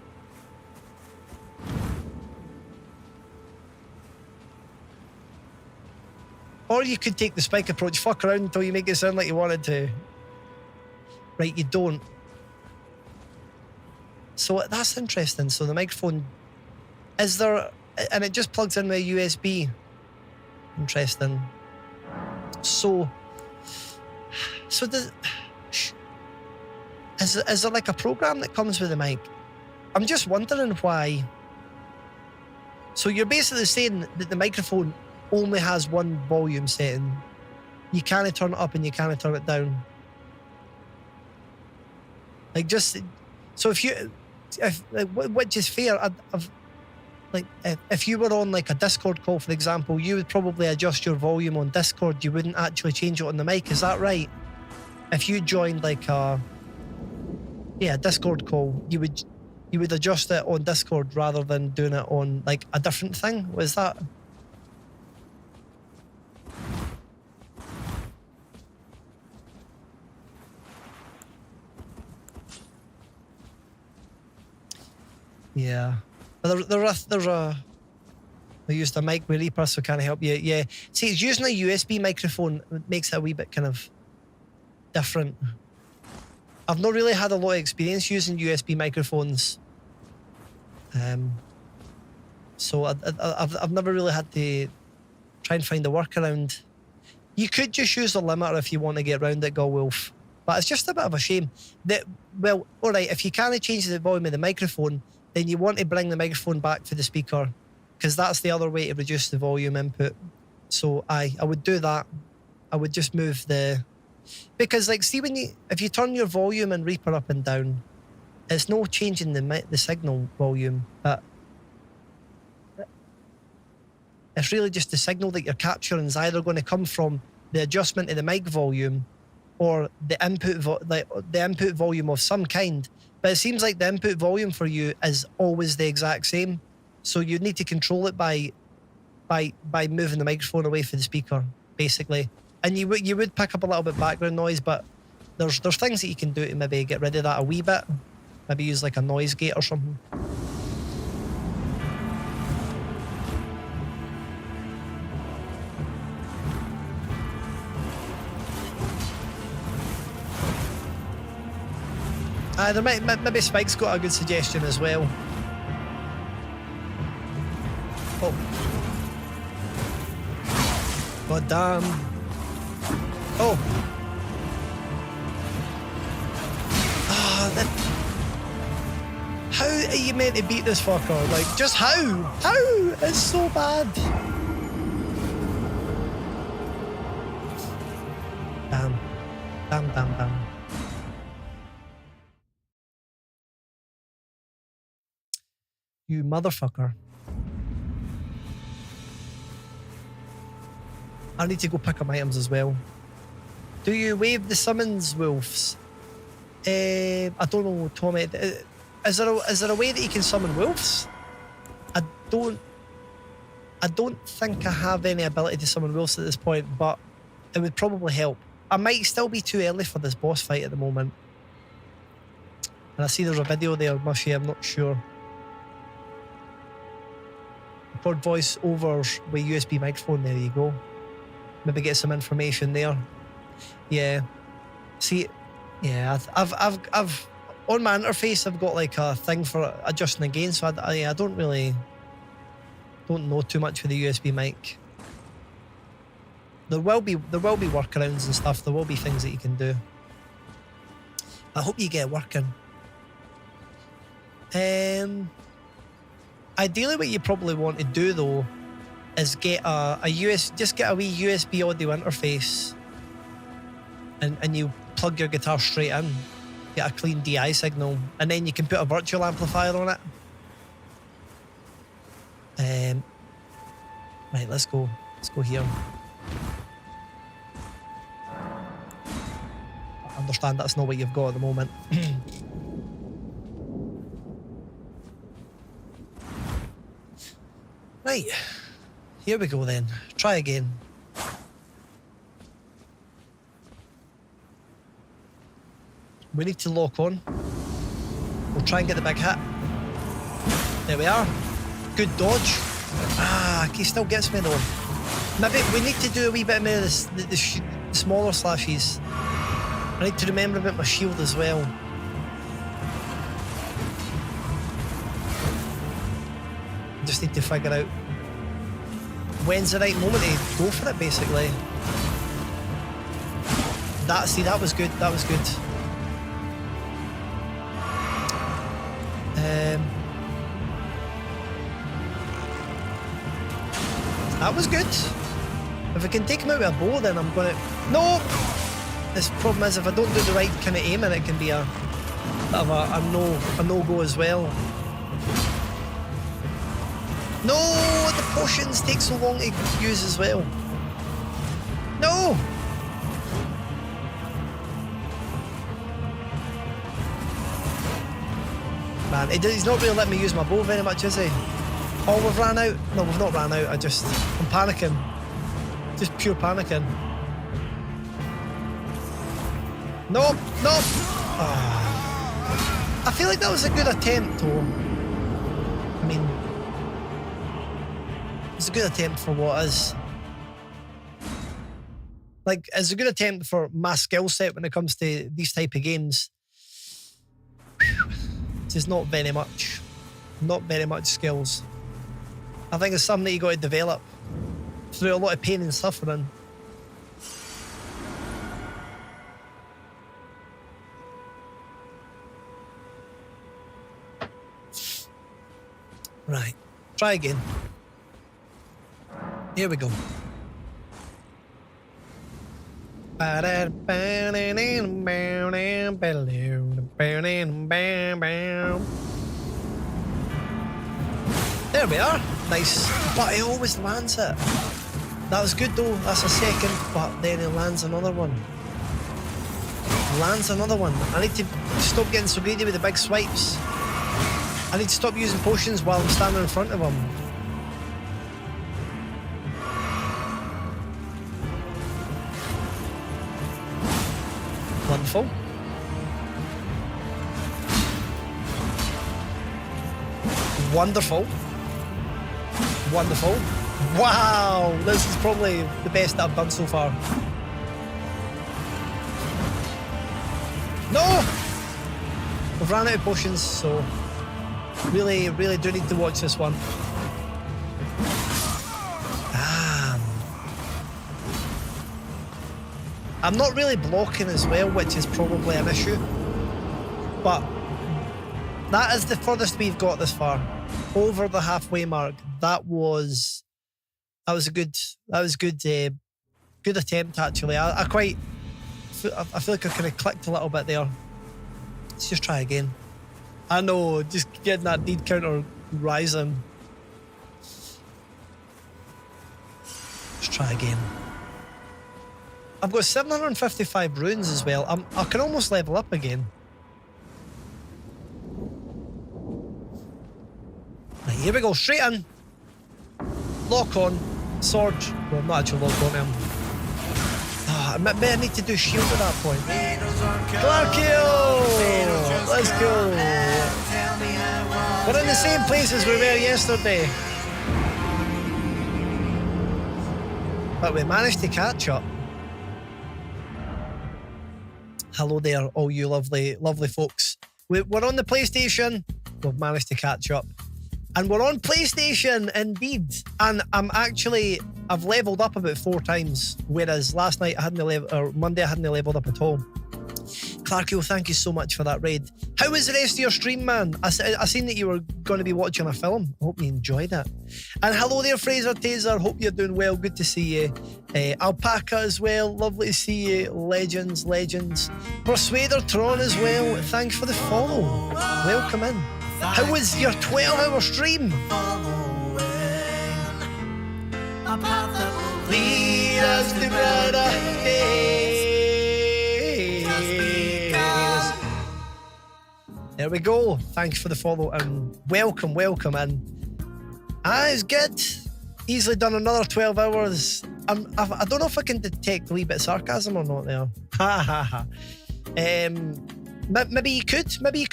Or you could take the spike approach, fuck around until you make it sound like you wanted to. Right, you don't. So that's interesting. So the microphone, and it just plugs in with a USB. Interesting. So is there like a program that comes with the mic? I'm just wondering why. So you're basically saying that the microphone only has one volume setting. You can't turn it up and you can't turn it down. Like, just so which is fair. If you were on like a Discord call, for example, you would probably adjust your volume on Discord. You wouldn't actually change it on the mic. Is that right? If you joined like a Discord call, you would adjust it on Discord rather than doing it on like a different thing. Was that? Yeah. I used a mic with Reaper, so can I help you? Yeah. See, it's using a USB microphone makes it a wee bit kind of different. I've not really had a lot of experience using USB microphones. So I've never really had to Try and find a workaround. You could just use the limiter if you want to get around it, Wolf. But it's just a bit of a shame that, well, all right, if you can't change the volume of the microphone, then you want to bring the microphone back to the speaker, because that's the other way to reduce the volume input. So I would do that. I would just move the, because like, see, if you turn your volume and Reaper up and down, it's no changing the signal volume, but it's really just the signal that you're capturing is either going to come from the adjustment of the mic volume or the input volume of some kind. But it seems like the input volume for you is always the exact same. So you need to control it by moving the microphone away from the speaker, basically. And you would pick up a little bit of background noise, but there's things that you can do to maybe get rid of that a wee bit. Maybe use like a noise gate or something. There maybe Spike's got a good suggestion as well. Oh. God damn. Oh. How are you meant to beat this fucker? Like, just how? How? It's so bad. Damn. Damn. You motherfucker. I need to go pick up items as well. Do you wave the summons, wolves? I don't know, Tommy. Is there a way that you can summon wolves? I don't think I have any ability to summon wolves at this point, but it would probably help. I might still be too early for this boss fight at the moment. And I see there's a video there, Mushy, I'm not sure. Record voice over with USB microphone, there you go. Maybe get some information there. Yeah. See, yeah, I've on my interface I've got like a thing for adjusting the gain, so I don't know too much with the USB mic. There will be workarounds and stuff. There will be things that you can do. I hope you get working. Ideally, what you probably want to do though is get just get a wee USB audio interface, and you plug your guitar straight in, get a clean DI signal, and then you can put a virtual amplifier on it. Right, let's go here. I understand that's not what you've got at the moment. Right, here we go then. Try again. We need to lock on. We'll try and get the big hit. There we are. Good dodge. He still gets me though. Maybe we need to do a wee bit more of the smaller slashes. I need to remember about my shield as well. Just need to figure out when's the right moment to go for it, basically. That was good. That was good. That was good. If I can take him out with a bow, then I'm gonna... No! This problem is, if I don't do the right kind of aiming, it can be a bit of a no-go as well. No! The potions take so long to use as well. No! Man, he's not really letting me use my bow very much, is he? Oh, we've ran out. No, we've not ran out. I'm panicking. Just pure panicking. No, no. Oh. I feel like that was a good attempt, though. I mean, it's a good attempt for what is. Like, it's a good attempt for my skill set when it comes to these type of games. Just not very much. Not very much skills. I think it's something that you got to develop through a lot of pain and suffering. Right, try again. Here we go. There we are. Nice. But he always lands it. That was good though. That's a second. But then he lands another one. Lands another one. I need to stop getting so greedy with the big swipes. I need to stop using potions while I'm standing in front of him. Wonderful. Wonderful. Wonderful. Wow, this is probably the best that I've done so far. No! We've ran out of potions, so really do need to watch this one. I'm not really blocking as well, which is probably an issue. But that is the furthest we've got this far. Over the halfway mark. That was a good attempt actually. I feel like I kind of clicked a little bit there. Let's just try again. I know, just getting that deed counter rising. Let's try again. I've got 755 runes as well. I can almost level up again. Right, here we go, straight in. Lock on. Sword. Well, not actually lock on him. Maybe I need to do shield at that point. Clarkio! Let's go. We're in the same place as we were yesterday. But we managed to catch up. Hello there, all you lovely folks. We're on the PlayStation. We've managed to catch up. And we're on PlayStation, indeed. And I've leveled up about 4 times, whereas last night Monday I hadn't leveled up at all. Clarkio, thank you so much for that raid. How was the rest of your stream, man? I seen that you were going to be watching a film. I hope you enjoyed it. And hello there, Fraser Taser. Hope you're doing well. Good to see you. Alpaca as well. Lovely to see you. Legends. Persuader Tron as well. Thanks for the follow. Welcome in. How was your 12-hour stream? Lead us to brighter days. There we go. Thanks for the follow and welcome in. It's good. Easily done another 12 hours. I don't know if I can detect a wee bit of sarcasm or not there. Ha ha ha. Maybe you could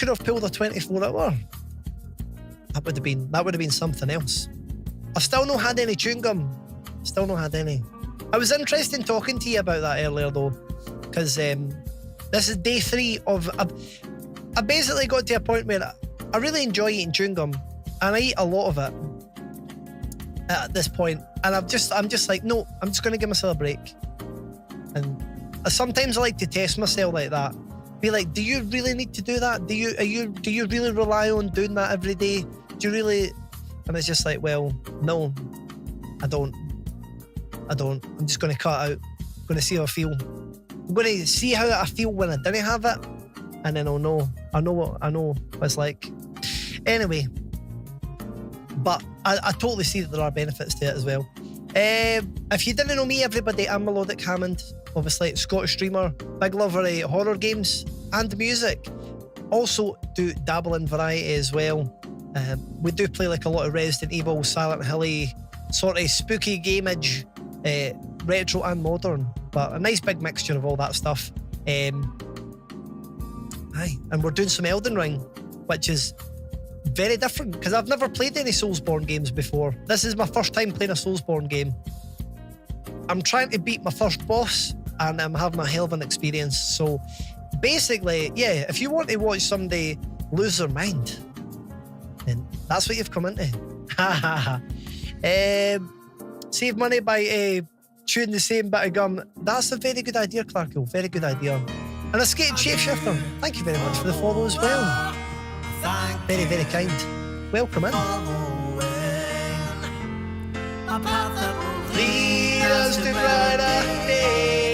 have pulled a 24-hour. That would have been something else. I've still not had any chewing gum. Still not had any. I was interested in talking to you about that earlier though, because this is day 3 of. I basically got to a point where I really enjoy eating chewing gum, and I eat a lot of it at this point. And I'm just like, no, I'm just going to give myself a break. And sometimes I like to test myself like that. Be like, do you really need to do that? Do you really rely on doing that every day? Do you really? And it's just like, well, no, I don't. I'm just going to cut out. I'm going to see how I feel. I'm going to see how I feel when I didn't have it, and then I'll know. I know what it's like. Anyway, but I totally see that there are benefits to it as well. If you didn't know me, everybody, I'm Melodic Hammond. Obviously, Scottish streamer, big lover of horror games and music. Also do dabble in variety as well. We do play like a lot of Resident Evil, Silent Hilly, sort of spooky gameage, retro and modern, but a nice big mixture of all that stuff. And we're doing some Elden Ring, which is very different because I've never played any Soulsborne games before. This is my first time playing a Soulsborne game. I'm trying to beat my first boss and I'm having a hell of an experience. So basically, yeah, if you want to watch somebody lose their mind, then that's what you've come into. Save money by chewing the same bit of gum. That's a very good idea, Clarko. Very good idea. And a skating shapeshifter. Thank you very much for the follow as well. Very, very kind. Welcome in. Lead us to brighter days.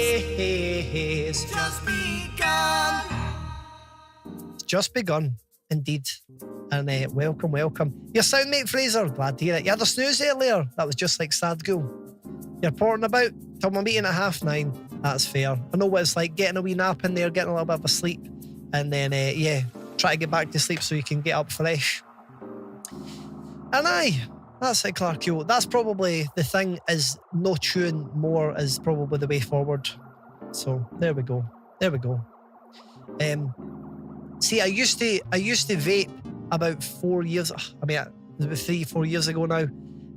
Just begun, indeed. And welcome, welcome. Your soundmate Fraser, glad to hear it. You had a snooze earlier. That was just like sad ghoul. You're porting about till my meeting at 9:30. That's fair. I know what it's like, getting a wee nap in there, getting a little bit of a sleep, and then yeah, try to get back to sleep so you can get up fresh. And aye, that's it, Clarkio. That's probably the thing, is no chewing more is probably the way forward. So there we go. There we go. See, I used to vape about 4 years. I mean, it was about 3-4 years ago now.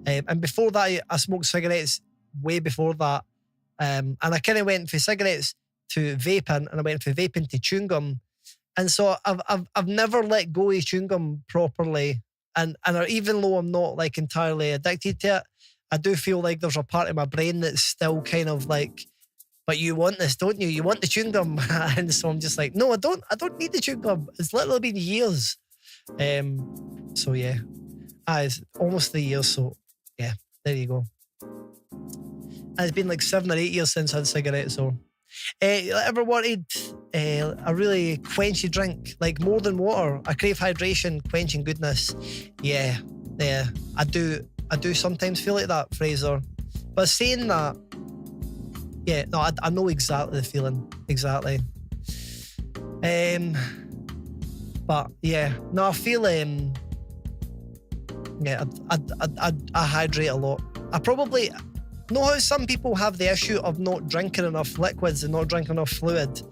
And before that, I smoked cigarettes way before that. And I kind of went from cigarettes to vaping, and I went from vaping to chewing gum. And so I've never let go of chewing gum properly. And even though I'm not like entirely addicted to it, I do feel like there's a part of my brain that's still kind of like, but you want this, don't you? You want the chewing gum. And so I'm just like, no, I don't need the chewing gum. It's literally been years. So yeah. It's almost 3 years, so yeah, there you go. And it's been like 7 or 8 years since I had cigarettes, so. Ever wanted a really quenchy drink, like more than water? I crave hydration, quenching goodness. Yeah, I do sometimes feel like that, Fraser. But saying that, yeah, no, I know exactly the feeling, exactly. But yeah, no, I feel yeah, I hydrate a lot. I probably know how some people have the issue of not drinking enough liquids and not drinking enough fluid.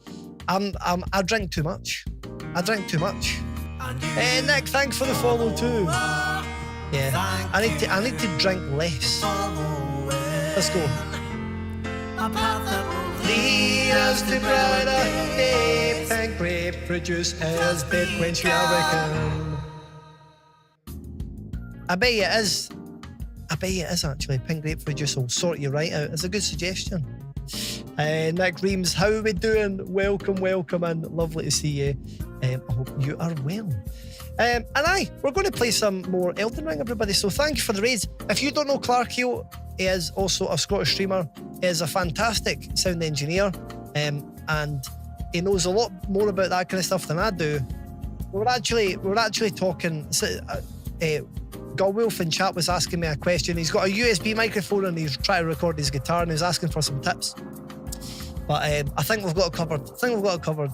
I drink too much. I drink too much. Nick, thanks for the follow too. Yeah, I need to drink less. Let's go. Lead us to brighter day. Pink grapefruit juice has been quenched, I reckon. I bet you it is. I bet you it is actually. Pink grapefruit juice will sort you right out. It's a good suggestion. Nick Reams, how are we doing? Welcome, welcome, and lovely to see you. I hope you are well. And we're going to play some more Elden Ring, everybody. So thank you for the raids. If you don't know Clarkio, he is also a Scottish streamer. He is a fantastic sound engineer, and he knows a lot more about that kind of stuff than I do. We're actually talking. Godwolf in chat was asking me a question. He's got a USB microphone and he's trying to record his guitar, and he's asking for some tips. But I think we've got it covered.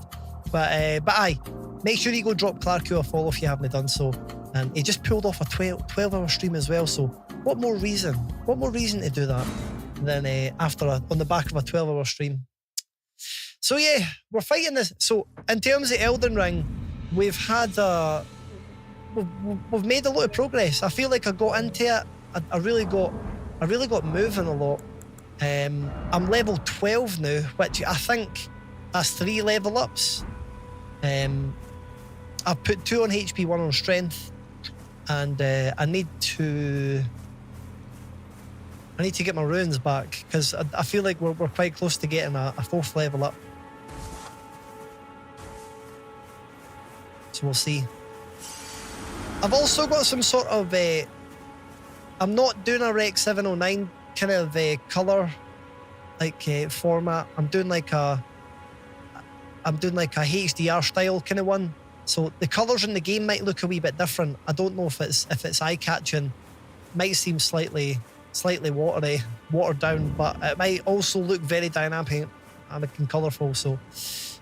But aye, make sure you go drop Clarkio a follow if you haven't done so. And he just pulled off a 12-hour stream as well. So what more reason to do that than on the back of a 12-hour stream? So yeah, we're fighting this. So in terms of Elden Ring, we've made a lot of progress. I feel like I got into it. I really got moving a lot. I'm level 12 now, which I think that's 3 level ups. I've put 2 on HP, 1 on strength, and I need to get my runes back, because I feel like we're quite close to getting a 4th level up. So we'll see. I've also got some sort of I'm not doing a Rec 709 kind of colour format. I'm doing like a HDR style kind of one. So the colours in the game might look a wee bit different. I don't know if it's eye catching. Might seem slightly watered down, but it might also look very dynamic and colourful. So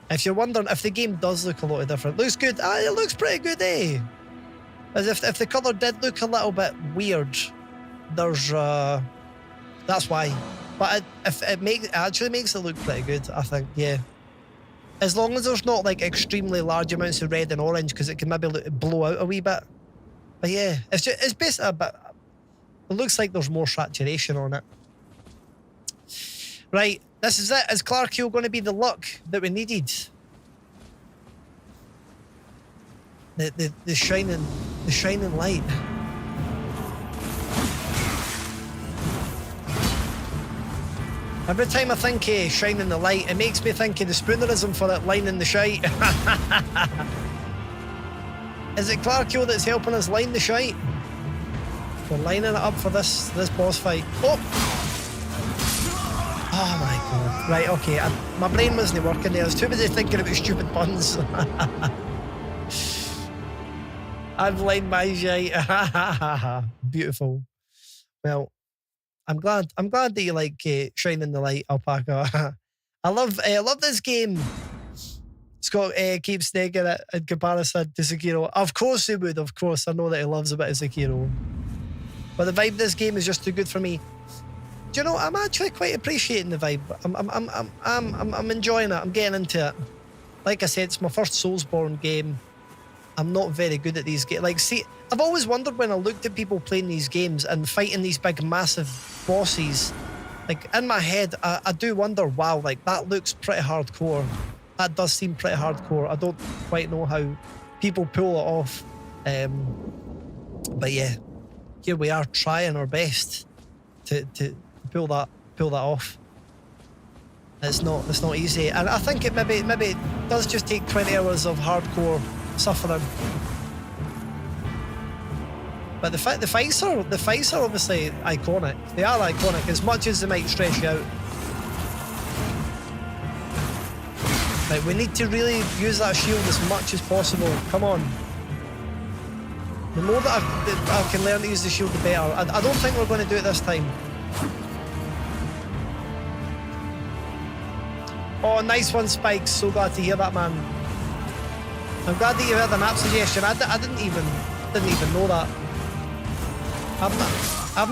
if you're wondering if the game does look a lot different, looks good. It looks pretty good, eh? As if the colour did look a little bit weird, there's that's why. But it actually makes it look pretty good, I think. Yeah, as long as there's not like extremely large amounts of red and orange, because it can maybe blow out a wee bit. But yeah, it's basically a bit. It looks like there's more saturation on it. Right, this is it. Is Clarkio going to be the luck that we needed? The shining light. Every time I think shining the light, it makes me think of the spoonerism for it, lining the shite. Is it Clarkio that's helping us line the shite? We're lining it up for this boss fight. Oh! Oh my god. Right, okay. My brain wasn't working there. I was too busy thinking about stupid puns. I've lined my shite. Beautiful. Well, I'm glad that you like shining the light, Alpaca. I love this game. Scott keeps snagging it in comparison to Sekiro. Of course he would. Of course, I know that he loves a bit of Sekiro. But the vibe of this game is just too good for me. Do you know? I'm actually quite appreciating the vibe. I'm enjoying it. I'm getting into it. Like I said, it's my first Soulsborne game. I'm not very good at these games. Like, see, I've always wondered when I looked at people playing these games and fighting these big, massive bosses. Like, in my head, I do wonder, wow, like, that looks pretty hardcore. That does seem pretty hardcore. I don't quite know how people pull it off. But yeah, here we are trying our best to pull that off. It's not easy. And I think it maybe does just take 20 hours of hardcore suffering. But the fights are obviously iconic. They are iconic, as much as they might stress you out. Right, we need to really use that shield as much as possible. Come on. The more that I can learn to use the shield, the better. I don't think we're going to do it this time. Oh, nice one, Spikes. So glad to hear that, man. I'm glad that you heard the map suggestion. I didn't even know that. I've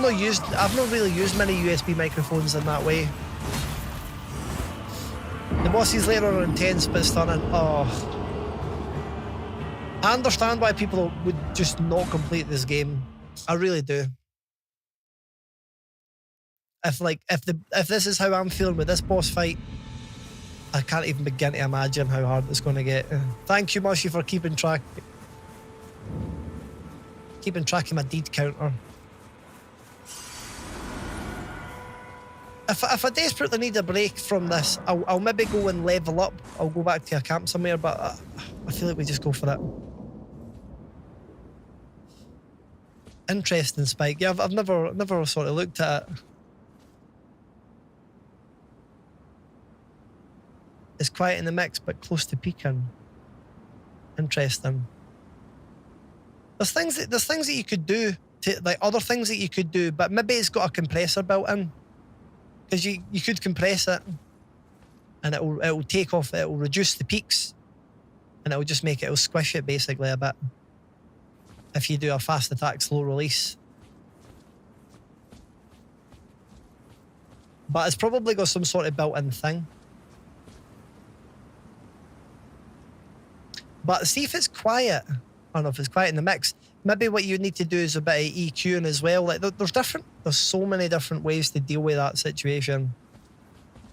not really used many USB microphones in that way. The bosses later are intense but stunning. Oh, I understand why people would just not complete this game. I really do. If this is how I'm feeling with this boss fight, I can't even begin to imagine how hard it's going to get. Thank you, Mushy, for keeping track of my deed counter. If I desperately need a break from this, I'll maybe go and level up. I'll go back to a camp somewhere, but I feel like we just go for it. Interesting, Spike. Yeah, I've never sort of looked at it. It's quiet in the mix, but close to peaking. Interesting. There's things that you could do, like other things that you could do, but maybe it's got a compressor built in. Because you could compress it, and it'll take off, it'll reduce the peaks, and it'll just it'll squish it basically a bit. If you do a fast attack, slow release. But it's probably got some sort of built-in thing. But see if it's quiet. I don't know if it's quiet in the mix. Maybe what you need to do is a bit of EQing as well. Like there's so many different ways to deal with that situation.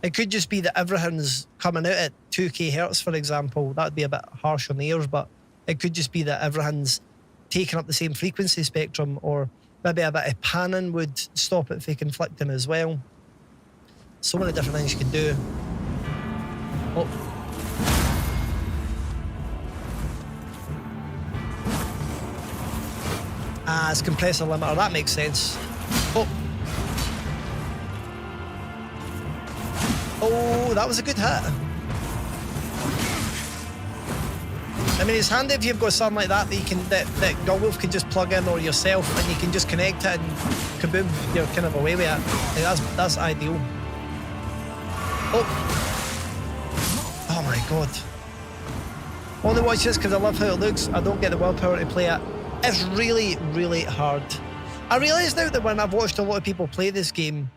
It could just be that everything's coming out at 2k hertz, for example. That'd be a bit harsh on the ears, but it could just be that everything's taking up the same frequency spectrum, or maybe a bit of panning would stop it from conflicting as well. So many different things you can do. Oh. Ah, it's compressor limiter, that makes sense. Oh. Oh, that was a good hit. I mean, it's handy if you've got something like that that Gullwolf can just plug in, or yourself, and you can just connect it and kaboom, you're kind of away with it. Yeah, that's ideal. Oh. Oh my god. Only watch this because I love how it looks. I don't get the willpower to play it. It's really, really hard. I realise now that when I've watched a lot of people play this game,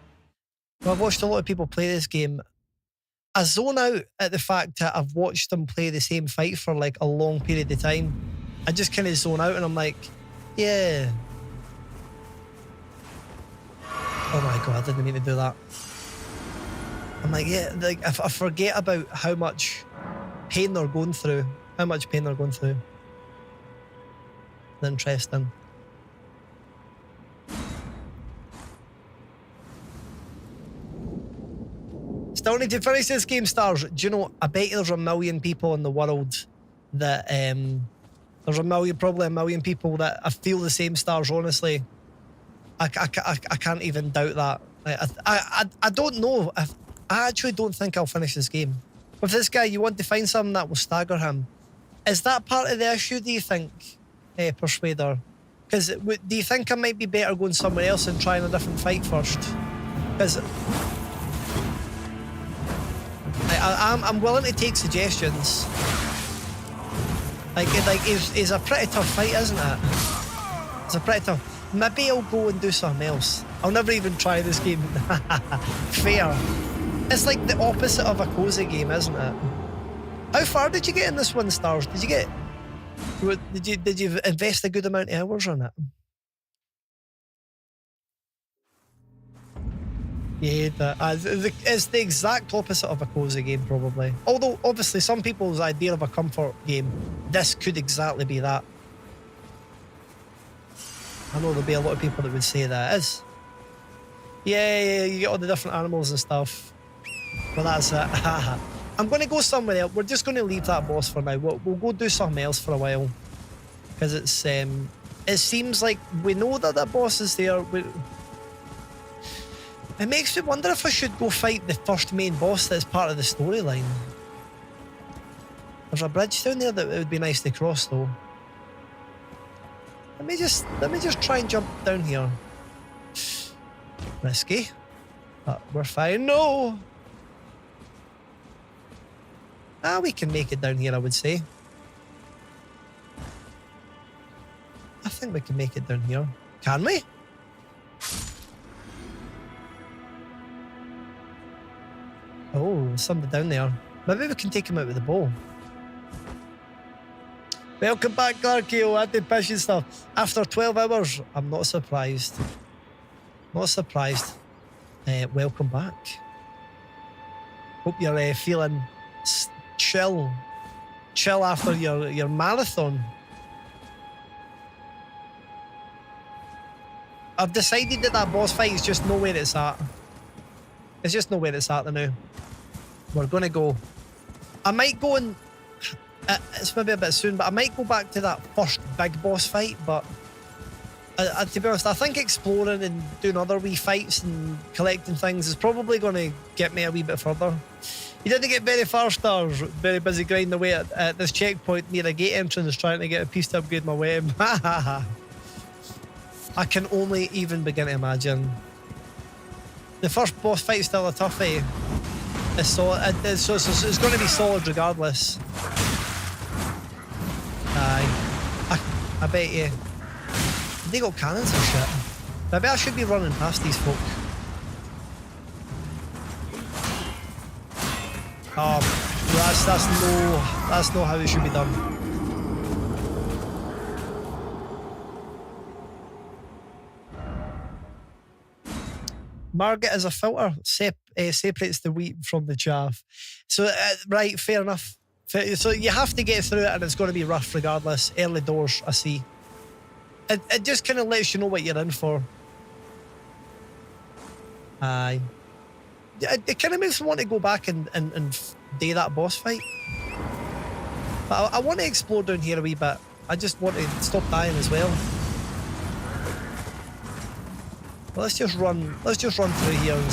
I zone out at the fact that I've watched them play the same fight for like a long period of time. I just kind of zone out and I'm like, yeah. Oh my god, I didn't mean to do that. I'm like, yeah, like I forget about how much pain they're going through. Interesting. Still need to finish this game, Stars. Do you know, I bet there's a million people in the world that, there's probably a million people that I feel the same, Stars, honestly. I can't even doubt that. I don't know. I actually don't think I'll finish this game. With this guy, you want to find something that will stagger him. Is that part of the issue, do you think, Persuader? Because do you think I might be better going somewhere else and trying a different fight first? Because I'm willing to take suggestions. Like it's a pretty tough fight, isn't it? It's a pretty tough. Maybe I'll go and do something else. I'll never even try this game. Fair. It's like the opposite of a cozy game, isn't it? How far did you get in this one, Stars? Did you invest a good amount of hours on it? Yeah, it's the exact opposite of a cozy game, probably. Although, obviously, some people's idea of a comfort game, this could exactly be that. I know there'll be a lot of people that would say that it is. Yeah, you get all the different animals and stuff. Well, that's it. I'm going to go somewhere else. We're just going to leave that boss for now. We'll go do something else for a while. Because it seems like we know that that boss is there. It makes me wonder if I should go fight the first main boss that's part of the storyline. There's a bridge down there that it would be nice to cross, though. Let me just try and jump down here. Risky. But we're fine. No! We can make it down here, I would say. I think we can make it down here. Can we? Oh, somebody down there. Maybe we can take him out with the bow. Welcome back, Clarkio. I did passion stuff. After 12 hours, I'm not surprised. Not surprised. Welcome back. Hope you're feeling chill after your marathon. I've decided that boss fight is just not where it's at. It's just not where it's at now. We're gonna go. I might go and it's maybe a bit soon, but I might go back to that first big boss fight. But to be honest, I think exploring and doing other wee fights and collecting things is probably going to get me a wee bit further. You didn't get very far, Stars. Very busy grinding away at this checkpoint near a gate entrance trying to get a piece to upgrade my weapon. I can only even begin to imagine. The first boss fight's still a toughie. It's solid. It's going to be solid regardless. Aye. I bet you. They got cannons and shit. Maybe I should be running past these folk. That's not how it should be done. Margaret is a filter, separates the wheat from the chaff. So, right, fair enough. So you have to get through it and it's going to be rough regardless. Early doors, I see. It just kind of lets you know what you're in for. Aye. It kind of makes me want to go back and do that boss fight. But I want to explore down here a wee bit. I just want to stop dying as well. Let's just run through here and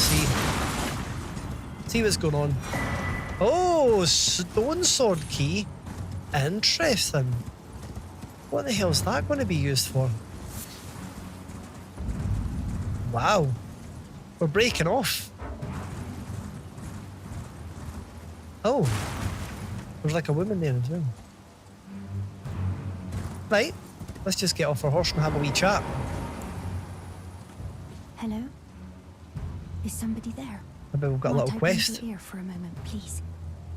see what's going on. Oh, stone sword key. Interesting. What the hell is that going to be used for? Wow. We're breaking off. Oh. There's like a woman there as well. Right. Let's just get off our horse and have a wee chat. Hello? Is somebody there? Maybe we've got a little quest. Might I bend your ear for a moment, please?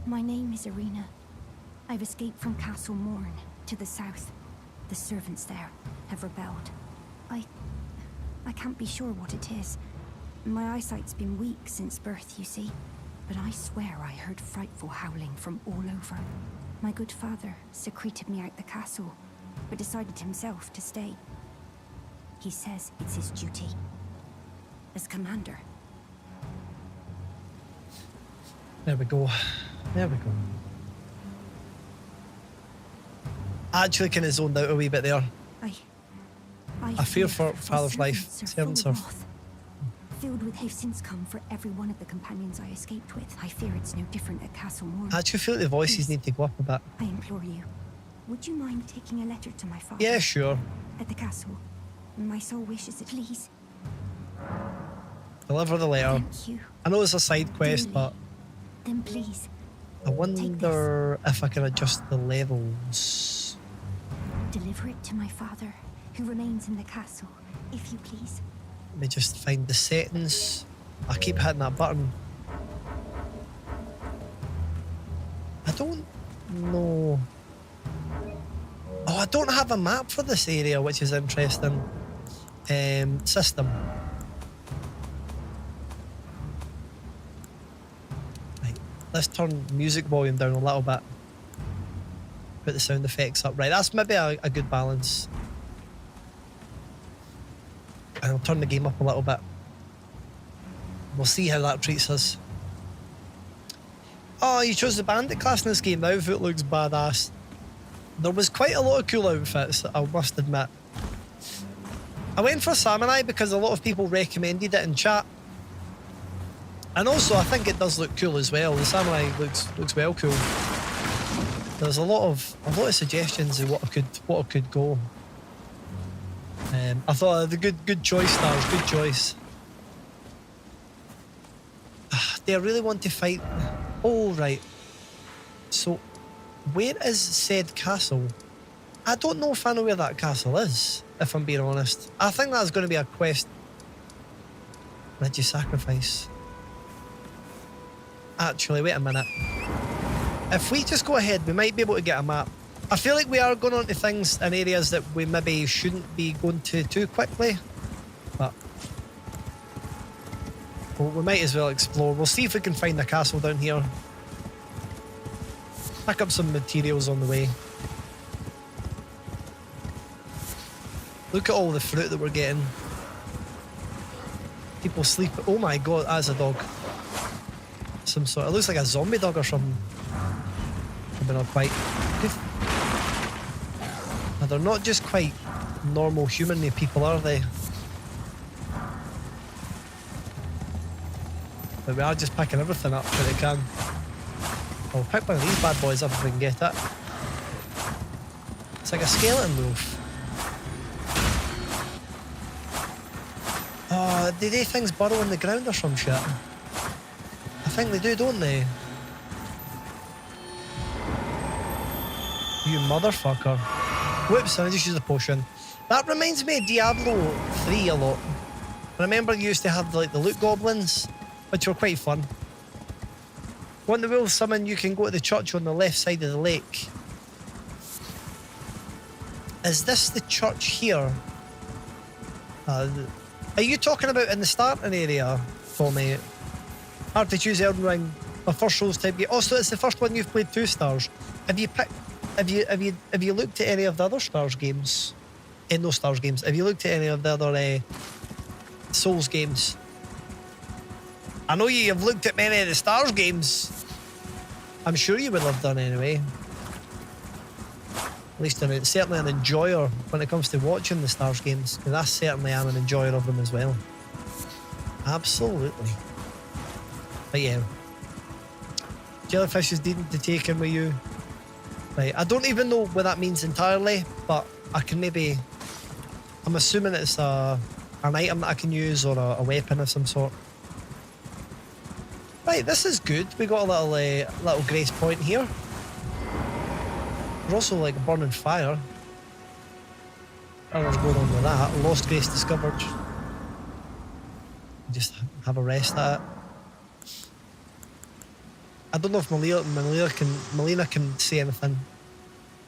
My name is Irina. I've escaped from Castle Morn to the south. The servants there have rebelled. I can't be sure what it is. My eyesight's been weak since birth, you see. But I swear I heard frightful howling from all over. My good father secreted me out the castle, but decided himself to stay. He says it's his duty. As commander. There we go. There we go. Actually kind of zoned out a wee bit there. I fear for the father's life. servants are Servants full are... of wrath, filled with have since come for every one of the companions I escaped with. I fear it's no different at Castle Morn. I actually feel like the voices need to go up a bit. I implore you, would you mind taking a letter to my father? Yeah, sure. At the castle. My soul wishes it, please. Deliver the letter. Thank you. I know it's a side quest, Dearly. but Then please, I wonder if I can adjust the levels. deliver it to my father, who remains in the castle, if you please. Let me just find the settings. I keep hitting that button. I don't know. Oh, I don't have a map for this area, which is interesting. System. Right, let's turn music volume down a little bit. Put the sound effects up. Right, that's maybe a good balance. And I'll turn the game up a little bit. We'll see how that treats us. Oh, you chose the bandit class in this game. The outfit looks badass. There was quite a lot of cool outfits, I must admit. I went for samurai because a lot of people recommended it in chat. And also I think it does look cool as well. The samurai looks well cool. There's a lot of suggestions of what I could go. I thought the good choice, Stars, good choice. Do I really want to fight? Oh right. So where is said castle? I don't know if I know where that castle is, if I'm being honest. I think that's going to be a quest. Did you sacrifice? Actually, wait a minute. If we just go ahead, we might be able to get a map. I feel like we are going on to things in areas that we maybe shouldn't be going to too quickly. But well, we might as well explore. We'll see if we can find a castle down here. Pick up some materials on the way. Look at all the fruit that we're getting. People sleep. Oh my god, that's a dog. Some sort. It looks like a zombie dog or something. Maybe not quite. Now, they're not just quite normal human people, are they? But we are just picking everything up that they can. I'll pick one of these bad boys up if we can get it. It's like a skeleton wolf. Oh, do they things burrow in the ground or some shit? I think they do, don't they? You motherfucker. Whoops, I just used a potion. That reminds me of Diablo 3 a lot. Remember you used to have like the loot goblins, which were quite fun. When the wolves summon, you can go to the church on the left side of the lake. Is this the church here? Are you talking about in the starting area, Tommy? Hard to choose Elden Ring. My first Souls type game. Oh, so it's the first one you've played 2 stars. Have you looked at any of the other Stars games? No Stars games. Have you looked at any of the other Souls games? I know you've looked at many of the Stars games. I'm sure you would have done anyway. At least certainly an enjoyer when it comes to watching the Stars games, because I certainly am an enjoyer of them as well. Absolutely. But yeah. Jellyfish is needing to take in with you. Right, I don't even know what that means entirely, but I can maybe... I'm assuming it's an item that I can use or a weapon of some sort. Right, this is good. We got a little grace point here. There's also like a burning fire. I don't know what's going on with that. Lost grace discovered. Just have a rest at it. I don't know if Melina can say anything.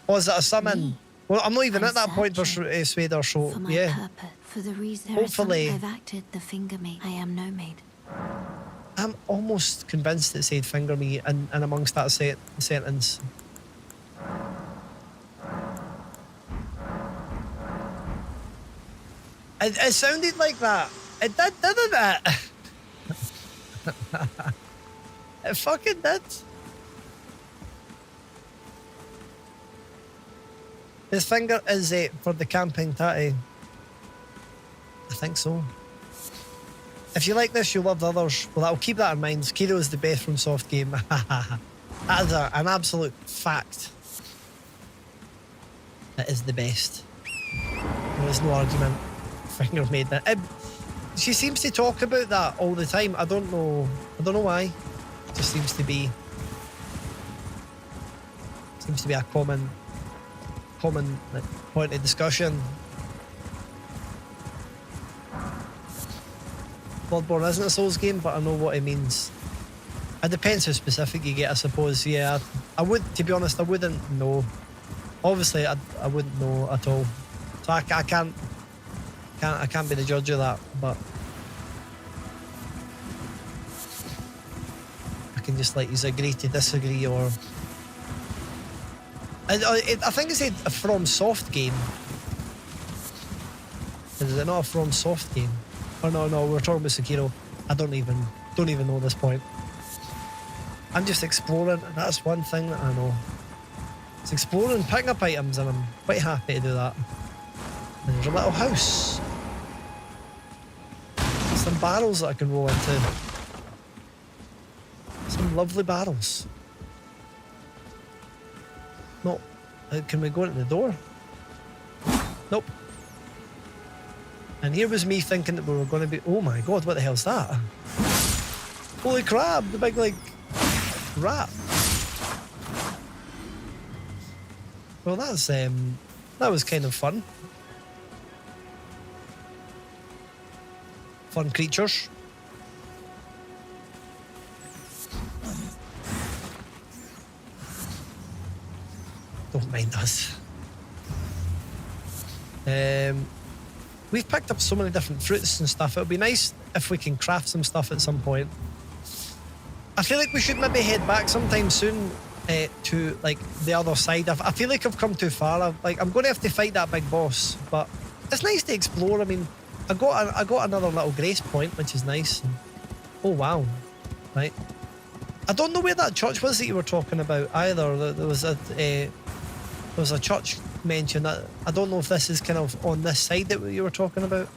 Oh, is that a summon? Well, I'm not even at that point for Swader, so for my yeah. purpose, for the reason Hopefully. I've acted the finger me. I am no maid. I'm almost convinced it said finger me in amongst that sentence. It sounded like that. It did, didn't it? It fucking did. His finger is for the camping tatty. I think so. If you like this, you'll love the others. Well, I'll keep that in mind. Kiro is the best from soft game. That is an absolute fact. It is the best. There is no argument. Finger made that. She seems to talk about that all the time. I don't know why. It just seems to be a common like, point of discussion. Bloodborne isn't a Souls game, but I know what it means. It depends how specific you get, I suppose. Yeah, I would, to be honest, I wouldn't know. Obviously, I wouldn't know at all. So I can't be the judge of that, but I can just like agree to disagree, or I think it's a From Soft game. Is it not a From Soft game? Oh no, we're talking about Sekiro. I don't even know at this point. I'm just exploring, and that's one thing that I know. It's exploring, picking up items, and I'm quite happy to do that. And there's a little house. Some barrels that I can roll into. Some lovely barrels. No, can we go into the door? Nope. And here was me thinking that we were going to be... Oh my god, what the hell's that? Holy crap, the big, like, rat. Well, that was kind of fun. Fun creatures. Don't mind us. We've picked up so many different fruits and stuff. It would be nice if we can craft some stuff at some point. I feel like we should maybe head back sometime soon to like the other side. I feel like I've come too far. I'm going to have to fight that big boss, but it's nice to explore. I mean, I got another little grace point, which is nice. Oh wow, right. I don't know where that church was that you were talking about either. There was a church mentioned. That I don't know if this is kind of on this side that you were talking about.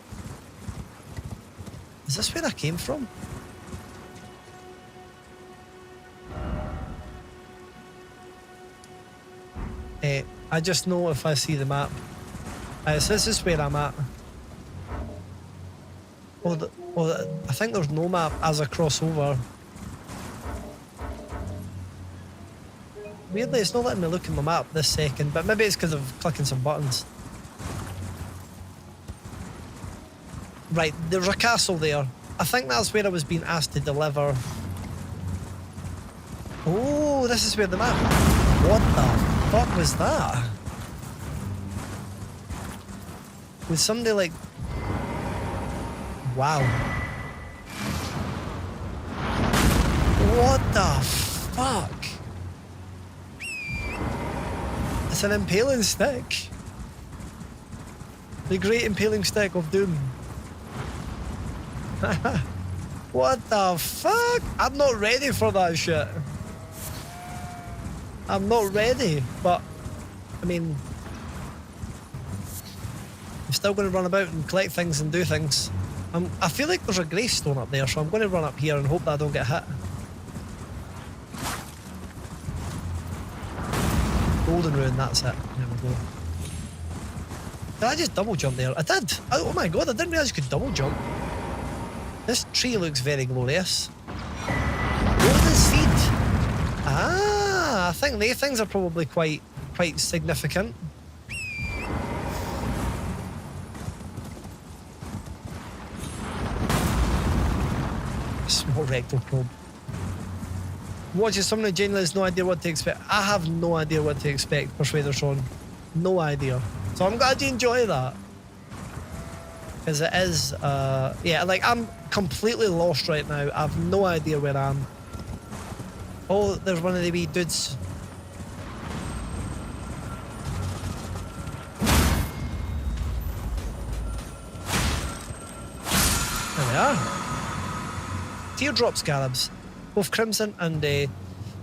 Is this where I came from? I just know if I see the map. So this is where I'm at. I think there's no map as I cross over. Weirdly, it's not letting me look at my map this second, but maybe it's because of clicking some buttons. Right, there's a castle there. I think that's where I was being asked to deliver. Oh, this is where the map... What the fuck was that? Was somebody like... Wow. What the fuck? It's an impaling stick. The great impaling stick of doom. What the fuck? I'm not ready for that shit. I'm not ready, but I mean, I'm still going to run about and collect things and do things. I feel like there's a gravestone up there, so I'm going to run up here and hope that I don't get hit. Golden rune, that's it. There we go. Did I just double jump there? I did. Oh my god, I didn't realise you could double jump. This tree looks very glorious. Golden seed. Ah, I think these things are probably quite significant. Small rectal probe. Watching someone who genuinely has no idea what to expect. I have no idea what to expect, Persuader Sean. No idea. So I'm glad you enjoy that. Because it is, yeah, like I'm completely lost right now. I have no idea where I am. Oh, there's one of the wee dudes. There we are. Teardrop scarabs. both Crimson and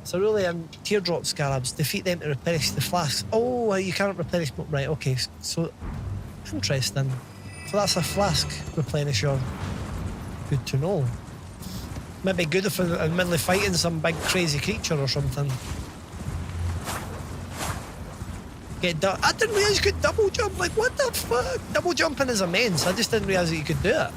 Cerulean Teardrop Scarabs. Defeat them to replenish the flasks. Oh, you can't replenish... Right, okay. So, interesting. So that's a flask replenisher. Good to know. Maybe good if I'm in the middle of fighting some big crazy creature or something. I didn't realise you could double jump. Like, what the fuck? Double jumping is immense. I just didn't realise that you could do it.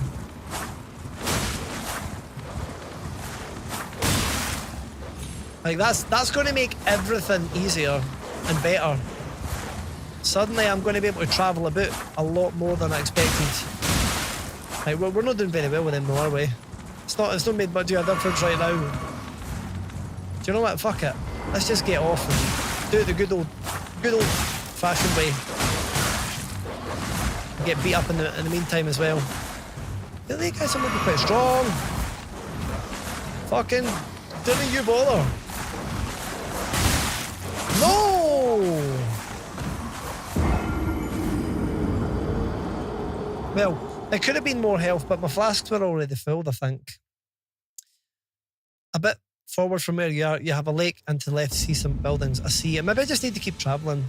Like, that's going to make everything easier and better. Suddenly, I'm going to be able to travel about a lot more than I expected. Like, we're not doing very well with them, though, are we? It's not made much of a difference right now. Do you know what? Fuck it. Let's just get off and do it the good old fashioned way. Get beat up in the meantime as well. Yeah, these guys are looking quite strong. Fucking didn't you bother? No! Well, it could have been more health, but my flasks were already filled, I think. A bit forward from where you are, you have a lake, and to the left see some buildings. I see it. Maybe I just need to keep travelling.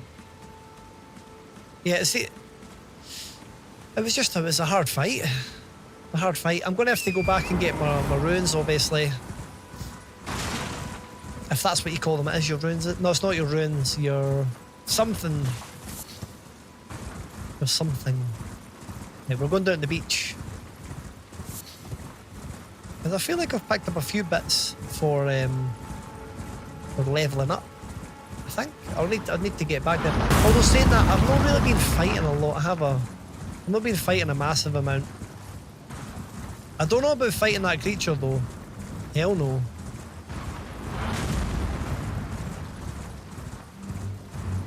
Yeah, see, it was a hard fight. A hard fight. I'm going to have to go back and get my runes, obviously. If that's what you call them, it is your runes. No, it's not your runes. Your something. Your something. Yeah, we're going down to the beach. Because I feel like I've picked up a few bits for levelling up. I think I need to get back there. Although saying that, I've not really been fighting a lot, have I? I've not been fighting a massive amount. I don't know about fighting that creature though. Hell no.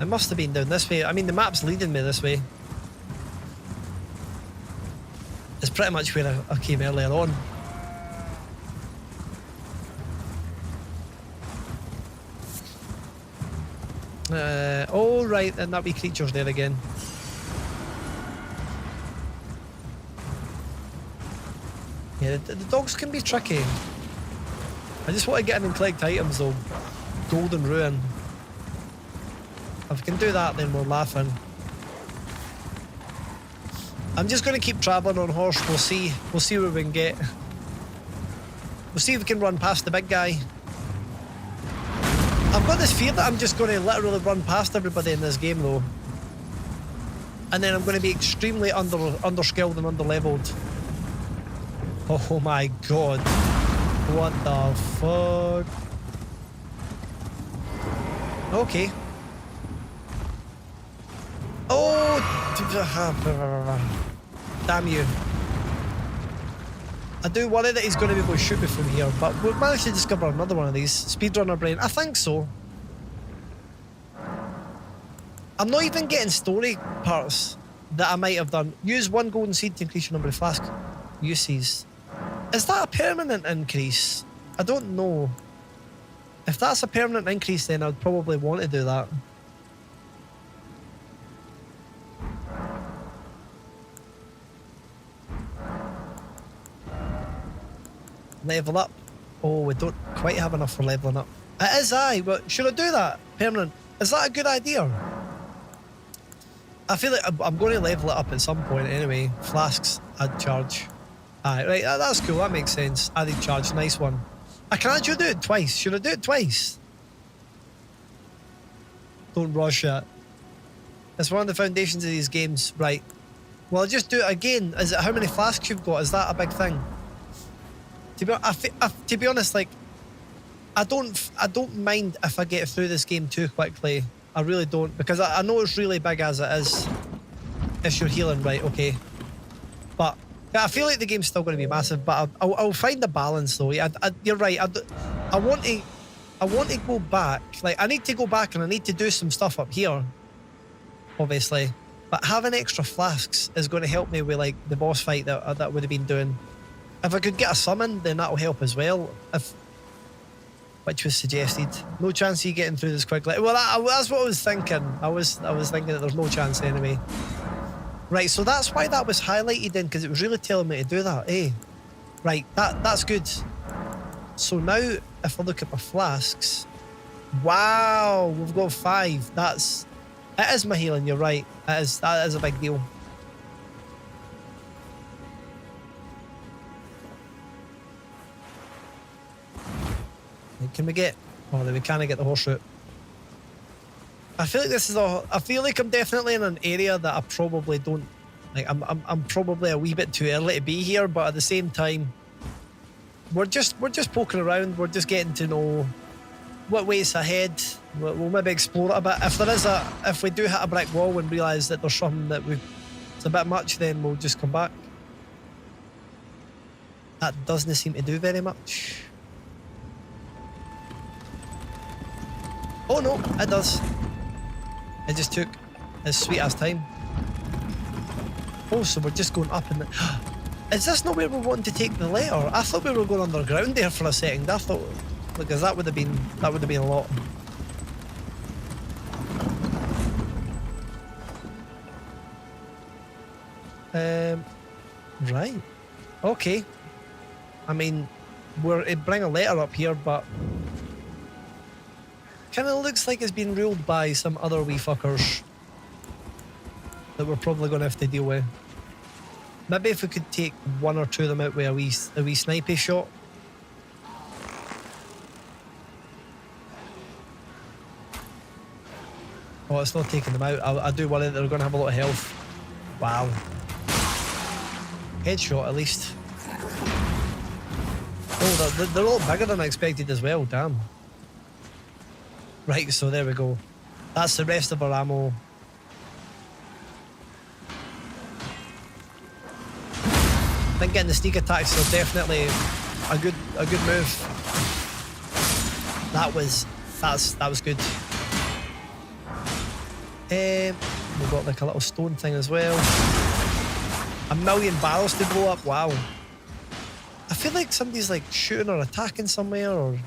It must have been down this way. I mean, the map's leading me this way. It's pretty much where I came earlier on. Oh right, and that wee creature's there again. Yeah, the dogs can be tricky. I just want to get in and collect items though. Golden Ruin. If we can do that, then we're laughing. I'm just going to keep travelling on horse. We'll see what we can get. We'll see if we can run past the big guy. I've got this fear that I'm just going to literally run past everybody in this game though. And then I'm going to be extremely underskilled and underleveled. Oh my god. What the fuck? Okay. Oh! Damn you. I do worry that he's going to be able to shoot me from here, but we've managed to discover another one of these. Speedrunner brain. I think so. I'm not even getting story parts that I might have done. Use 1 golden seed to increase your number of flask uses. Is that a permanent increase? I don't know. If that's a permanent increase, then I'd probably want to do that. Level up. Oh, we don't quite have enough for leveling up. It is, aye, but should I do that? Permanent. Is that a good idea? I feel like I'm going to level it up at some point anyway. Flasks, I'd charge. Aye, right, that's cool, that makes sense. Added charge, nice one. I can actually do it twice. Should I do it twice? Don't rush it. It's one of the foundations of these games. Right. Well, I'll just do it again. Is it how many flasks you've got? Is that a big thing? To be honest, like, I don't mind if I get through this game too quickly. I really don't, because I know it's really big as it is. If you're healing, right, okay. But yeah, I feel like the game's still going to be massive, but I'll find the balance though. You're right. I want to go back. Like, I need to go back and I need to do some stuff up here, obviously. But having extra flasks is going to help me with like the boss fight that would have been doing. If I could get a summon, then that'll help as well. Which was suggested. No chance of you getting through this quickly. Well, that's what I was thinking. I was thinking that there's no chance anyway. Right, so that's why that was highlighted in, because it was really telling me to do that, eh? Right, that's good. So now, if I look at my flasks, wow, we've got 5. It is my healing, you're right. That is a big deal. Can we get... Oh, we can't get the horse route. I feel like I feel like I'm definitely in an area that I probably don't... Like, I'm probably a wee bit too early to be here, but at the same time, we're just poking around. We're just getting to know what waits ahead. We'll maybe explore it a bit. If we do hit a brick wall and realise that there's something that it's a bit much, then we'll just come back. That doesn't seem to do very much. Oh no, it does. It just took as sweet as time. Oh, so we're just going up and... Is this not where we're wanting to take the letter? I thought we were going underground there for a second. I thought... Because that would have been a lot. Right. Okay. I mean, it'd bring a letter up here, but... Kind of looks like it's been ruled by some other wee fuckers that we're probably going to have to deal with. Maybe if we could take 1 or 2 of them out with a wee snipey shot. Oh, it's not taking them out. I do worry that they're going to have a lot of health. Wow. Headshot at least. Oh, they're a lot bigger than I expected as well, damn. Right, so there we go. That's the rest of our ammo. I think getting the sneak attacks is definitely a good move. That was good. We've got like a little stone thing as well. 1,000,000 barrels to blow up. Wow. I feel like somebody's like shooting or attacking somewhere, or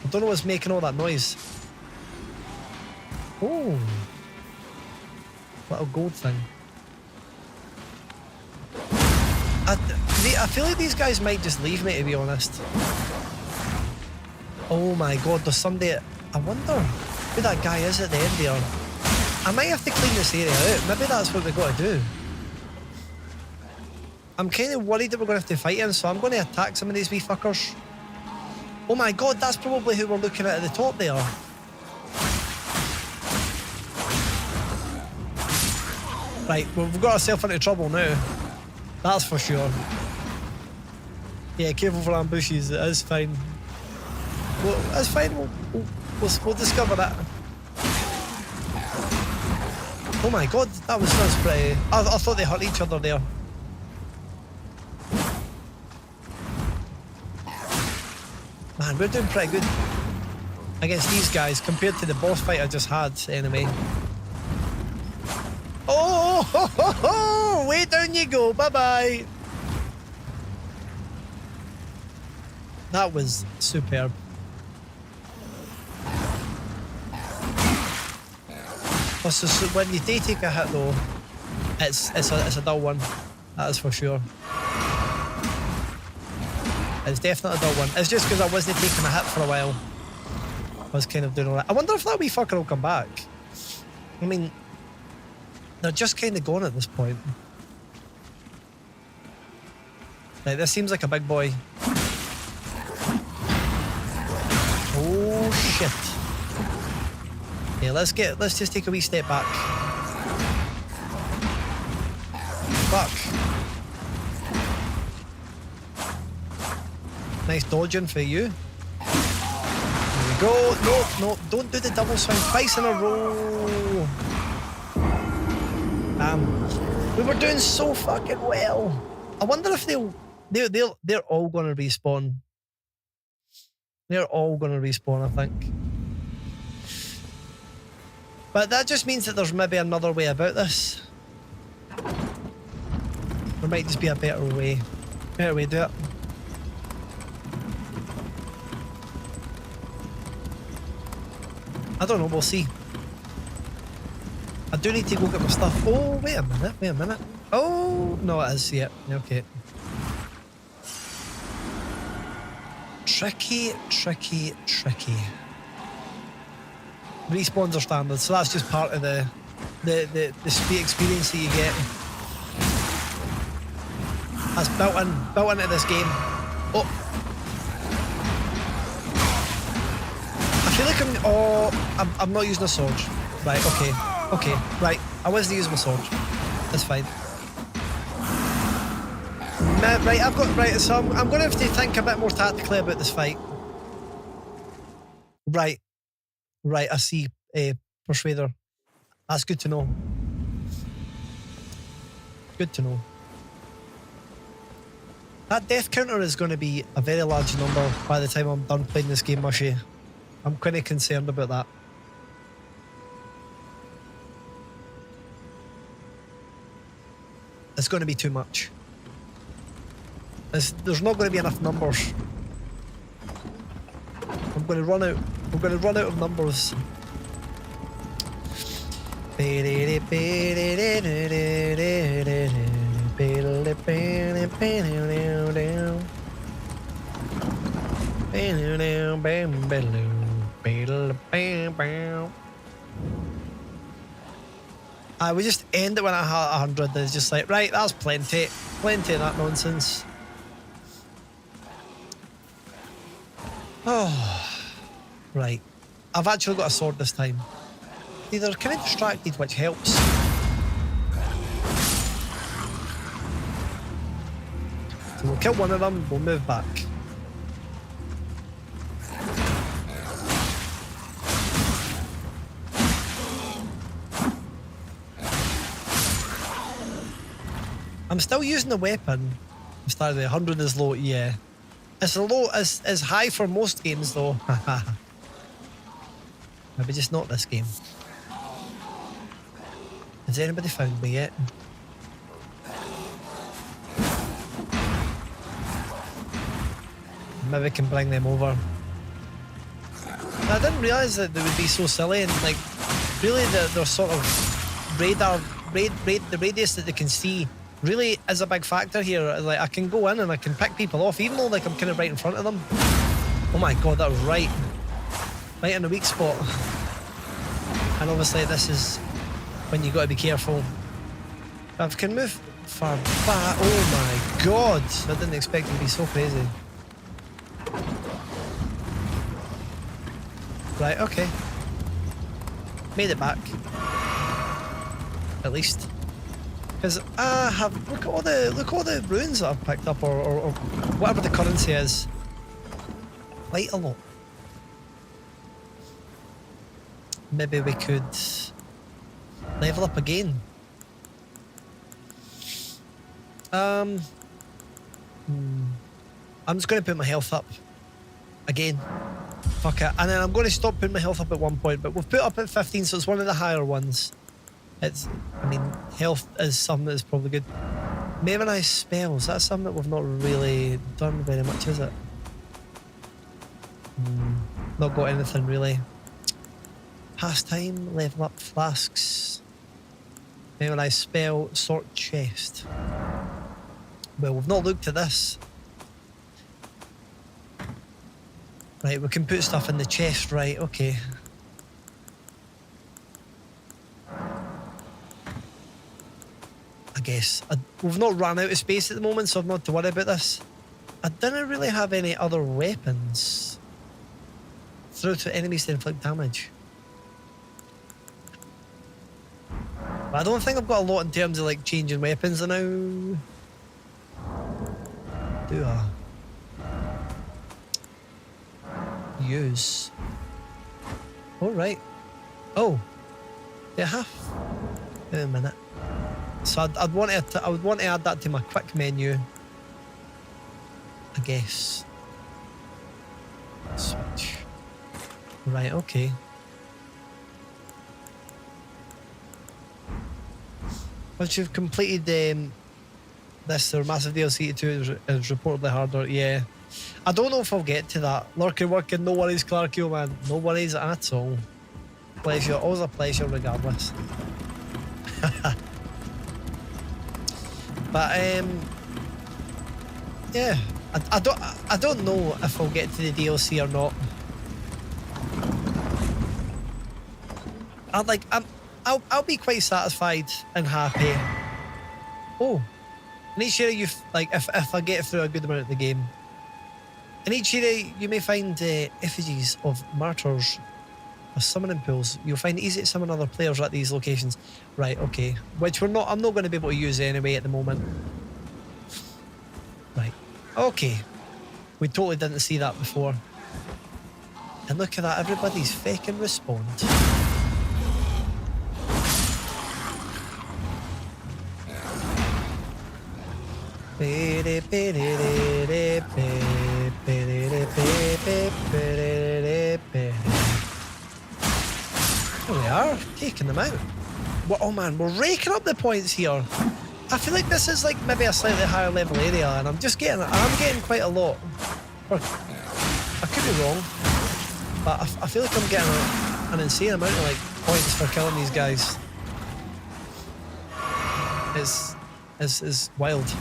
I don't know what's making all that noise. Oh, little gold thing. I feel like these guys might just leave me, to be honest. Oh my god, there's somebody... I wonder who that guy is at the end there. I might have to clean this area out. Maybe that's what we've got to do. I'm kind of worried that we're going to have to fight him, so I'm going to attack some of these wee fuckers. Oh my god, that's probably who we're looking at the top there. Right, well, we've got ourselves into trouble now. That's for sure. Yeah, careful for ambushes. It is fine. Well, it's fine. We'll discover that. Oh my god, that was pretty... I thought they hurt each other there. Man, we're doing pretty good against these guys compared to the boss fight I just had, anyway. Oh, ho, ho, ho, way down you go, bye-bye. That was superb. So when you do take a hit though, it's a dull one, that is for sure. It's definitely a dull one. It's just because I wasn't taking a hit for a while. I was kind of doing alright. I wonder if that wee fucker will come back. I mean, they're just kind of gone at this point. Right, this seems like a big boy. Oh shit. Yeah, let's just take a wee step back. Fuck. Nice dodging for you. There we go. No, don't do the double swing twice in a row. We were doing so fucking well. I wonder if they're all gonna respawn. They're all gonna respawn, I think. But that just means that there's maybe another way about this. There might just be a better way to do it. I don't know, we'll see. I do need to go get my stuff. Oh, wait a minute. Oh, no, it is, yeah, okay. Tricky, tricky, tricky. Respawns are standard, so that's just part of the experience that you get. That's built into this game. Oh, I feel like I'm not using a sword. Right, okay, right. I wasn't using my sword. That's fine. Right, so I'm going to have to think a bit more tactically about this fight. Right, I see Persuader. That's good to know. Good to know. That death counter is going to be a very large number by the time I'm done playing this game, Mushy. I'm kind of concerned about that. It's going to be too much. There's not going to be enough numbers. I'm going to run out. I'm going to run out of numbers. We just end it when I hit 100. It's just like, right, that's plenty of that nonsense. Oh, right. I've actually got a sword this time. They're kind of distracted, which helps. So we'll kill one of them, we'll move back. I'm still using the weapon. I'm starting at 100 is low, yeah. It's low, as high for most games though. Maybe just not this game. Has anybody found me yet? Maybe I can bring them over. I didn't realise that they would be so silly, and like, really their sort of the radius that they can see really is a big factor here. Like, I can go in and I can pick people off, even though like I'm kind of right in front of them. Oh my god, that was right in the weak spot. And obviously this is when you got to be careful. I can move far back. Oh my god, I didn't expect it to be so crazy. Right, okay. Made it back. At least. Because I have look at all the runes that I've picked up, or whatever the currency is. Quite a lot. Maybe we could level up again. I'm just going to put my health up again. Fuck it. And then I'm going to stop putting my health up at one point, but we've put up at 15, so it's one of the higher ones. I mean, health is something that's probably good. Memorize spells, that's something that we've not really done very much, is it? Not got anything really. Pastime, level up flasks. Memorize spell, sort chest. Well, we've not looked at this. Right, we can put stuff in the chest, right, okay. I guess. We've not run out of space at the moment, so I'm not to worry about this. I didn't really have any other weapons. Throw to enemies to inflict damage. But I don't think I've got a lot in terms of like changing weapons now. Do I? Use. Alright. Oh. Yeah, half. Wait a minute. So I would want to add that to my quick menu. I guess. Switch. Right, okay. Once you've completed this, their massive DLC to 2 is reportedly harder, yeah. I don't know if I'll get to that. Lurking, working, no worries, Clarkio, man. No worries at all. Pleasure, always a pleasure regardless. But, yeah. I don't know if I'll get to the DLC or not. I'll be quite satisfied and happy. Oh, in each area if I get through a good amount of the game, in each area you may find effigies of martyrs or summoning pools. You'll find it easy to summon other players at these locations. Right, okay. Which I'm not going to be able to use anyway at the moment. Right, okay. We totally didn't see that before. And look at that, everybody's feckin' respawned. There we are, taking them out. Oh man, we're raking up the points here. I feel like this is like maybe a slightly higher level area, and I'm getting quite a lot. Or, I could be wrong, but I feel like I'm getting an insane amount of like points for killing these guys. It's wild.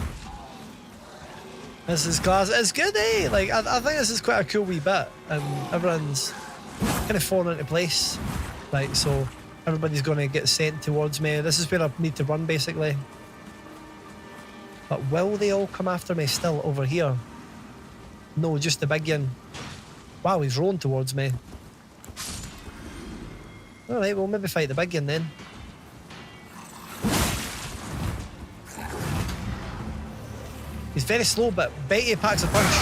This is class. It's good, eh? Like I think this is quite a cool wee bit, and everyone's kind of falling into place. Right, so everybody's going to get sent towards me. This is where I need to run, basically. But will they all come after me still over here? No, just the big one. Wow, he's rolling towards me. Alright, we'll maybe fight the big one then. He's very slow, but Betty packs a punch.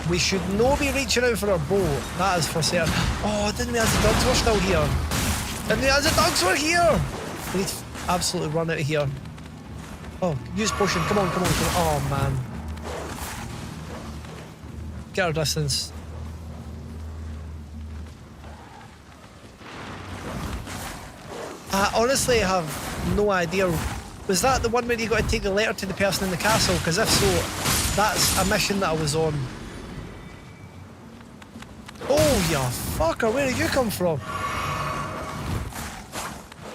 We should no be reaching out for our bow. That is for certain. Oh, I didn't realise the dogs were still here. Didn't realise the dogs were here. We need to absolutely run out of here. Oh, use potion. Come on, come on, come on. Oh, man. Get our distance. I honestly have no idea. Was that the one where you got to take the letter to the person in the castle? Because if so, that's a mission that I was on. Oh, you fucker, where did you come from?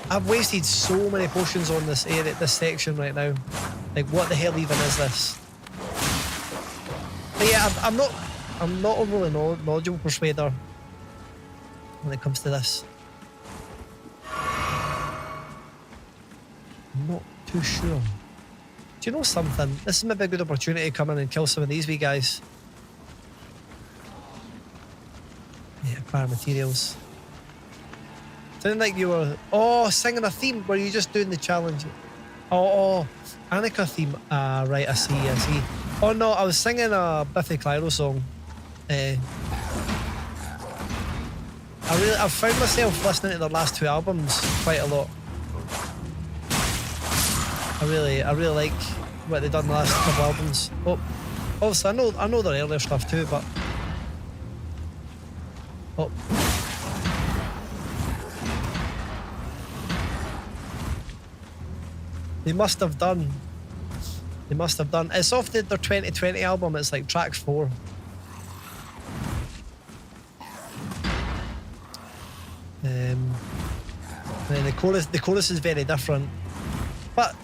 I've wasted so many potions on this area, this section right now. Like, what the hell even is this? But yeah, I'm not overly knowledgeable persuader when it comes to this. I'm not too sure. Do you know something? This is maybe a good opportunity to come in and kill some of these wee guys. Yeah, acquire materials. Sounded like you were singing a theme. Were you just doing the challenge? Oh, Annika theme. Ah, right, I see. Oh no, I was singing a Biffy Clyro song. I've found myself listening to their last two albums quite a lot. I really like what they've done the last couple albums. Oh, obviously I know their earlier stuff too, but oh. They must have done. It's off their 2020 album. It's like track 4. And the chorus is very different. But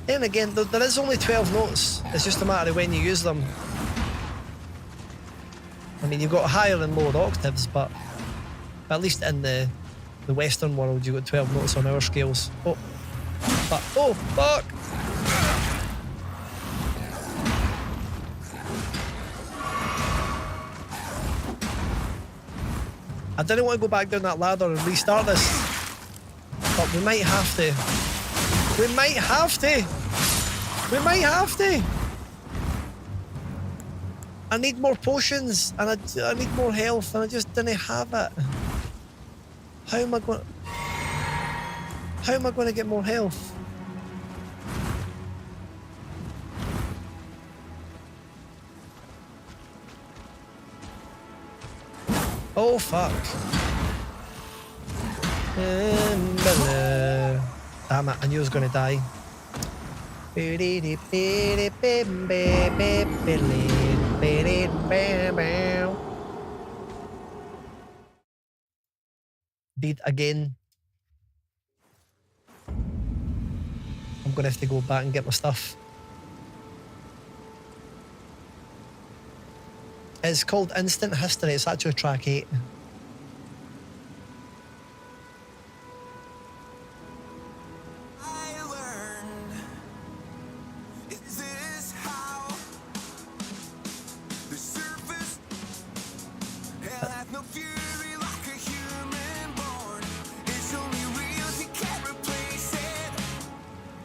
then again, there is only 12 notes. It's just a matter of when you use them. I mean, you've got higher and lower octaves, but at least in the Western world, you've got 12 notes on our scales. Oh, fuck! I didn't want to go back down that ladder and restart this, but we might have to. We might have to! I need more potions, and I need more health, and I just didn't have it. How am I going to get more health? Oh fuck. Damn it, I knew I was gonna die. Did again. I'm gonna have to go back and get my stuff. It's called Instant History. It's actually track 8.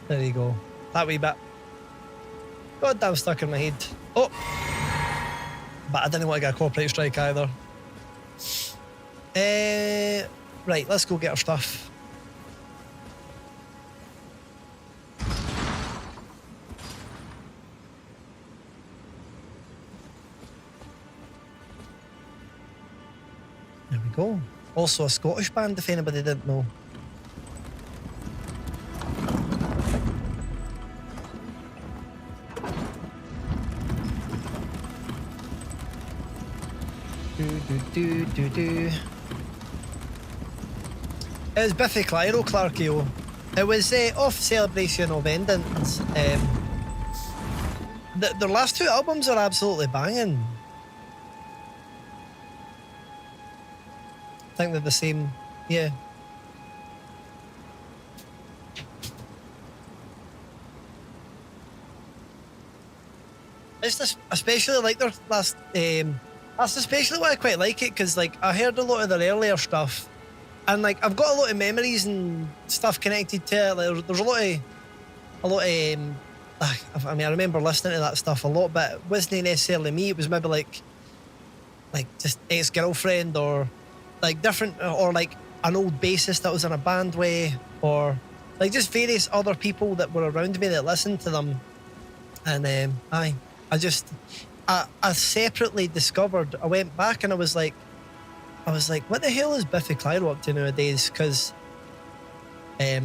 There you go. That wee bit. God damn stuck in my head. Oh! But I didn't want to get a copyright strike either. Right, let's go get our stuff. There we go. Also a Scottish band, if anybody didn't know. It was Biffy Clyro, Clarkio. It was off Celebration of Endings. Their last 2 albums are absolutely banging. I think they're the same, yeah. It's just, especially like their last. That's especially why I quite like it, because like I heard a lot of their earlier stuff, and like I've got a lot of memories and stuff connected to it. Like, there's a lot of I mean, I remember listening to that stuff a lot, but it wasn't necessarily me. It was maybe like just ex-girlfriend, or like different, or like an old bassist that was in a band way, or like just various other people that were around me that listened to them. And I separately discovered, I went back and I was like, what the hell is Biffy Clyro up to nowadays? Because I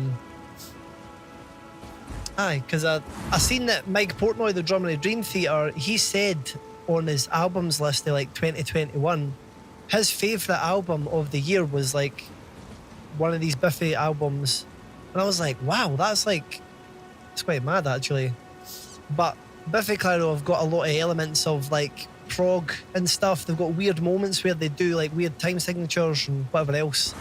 seen that Mike Portnoy, the drummer of Dream Theater, he said on his albums list of like 2021, his favourite album of the year was like one of these Biffy albums. And I was like, wow, that's quite mad actually. But Biffy Clyro have got a lot of elements of like prog and stuff. They've got weird moments where they do like weird time signatures and whatever else.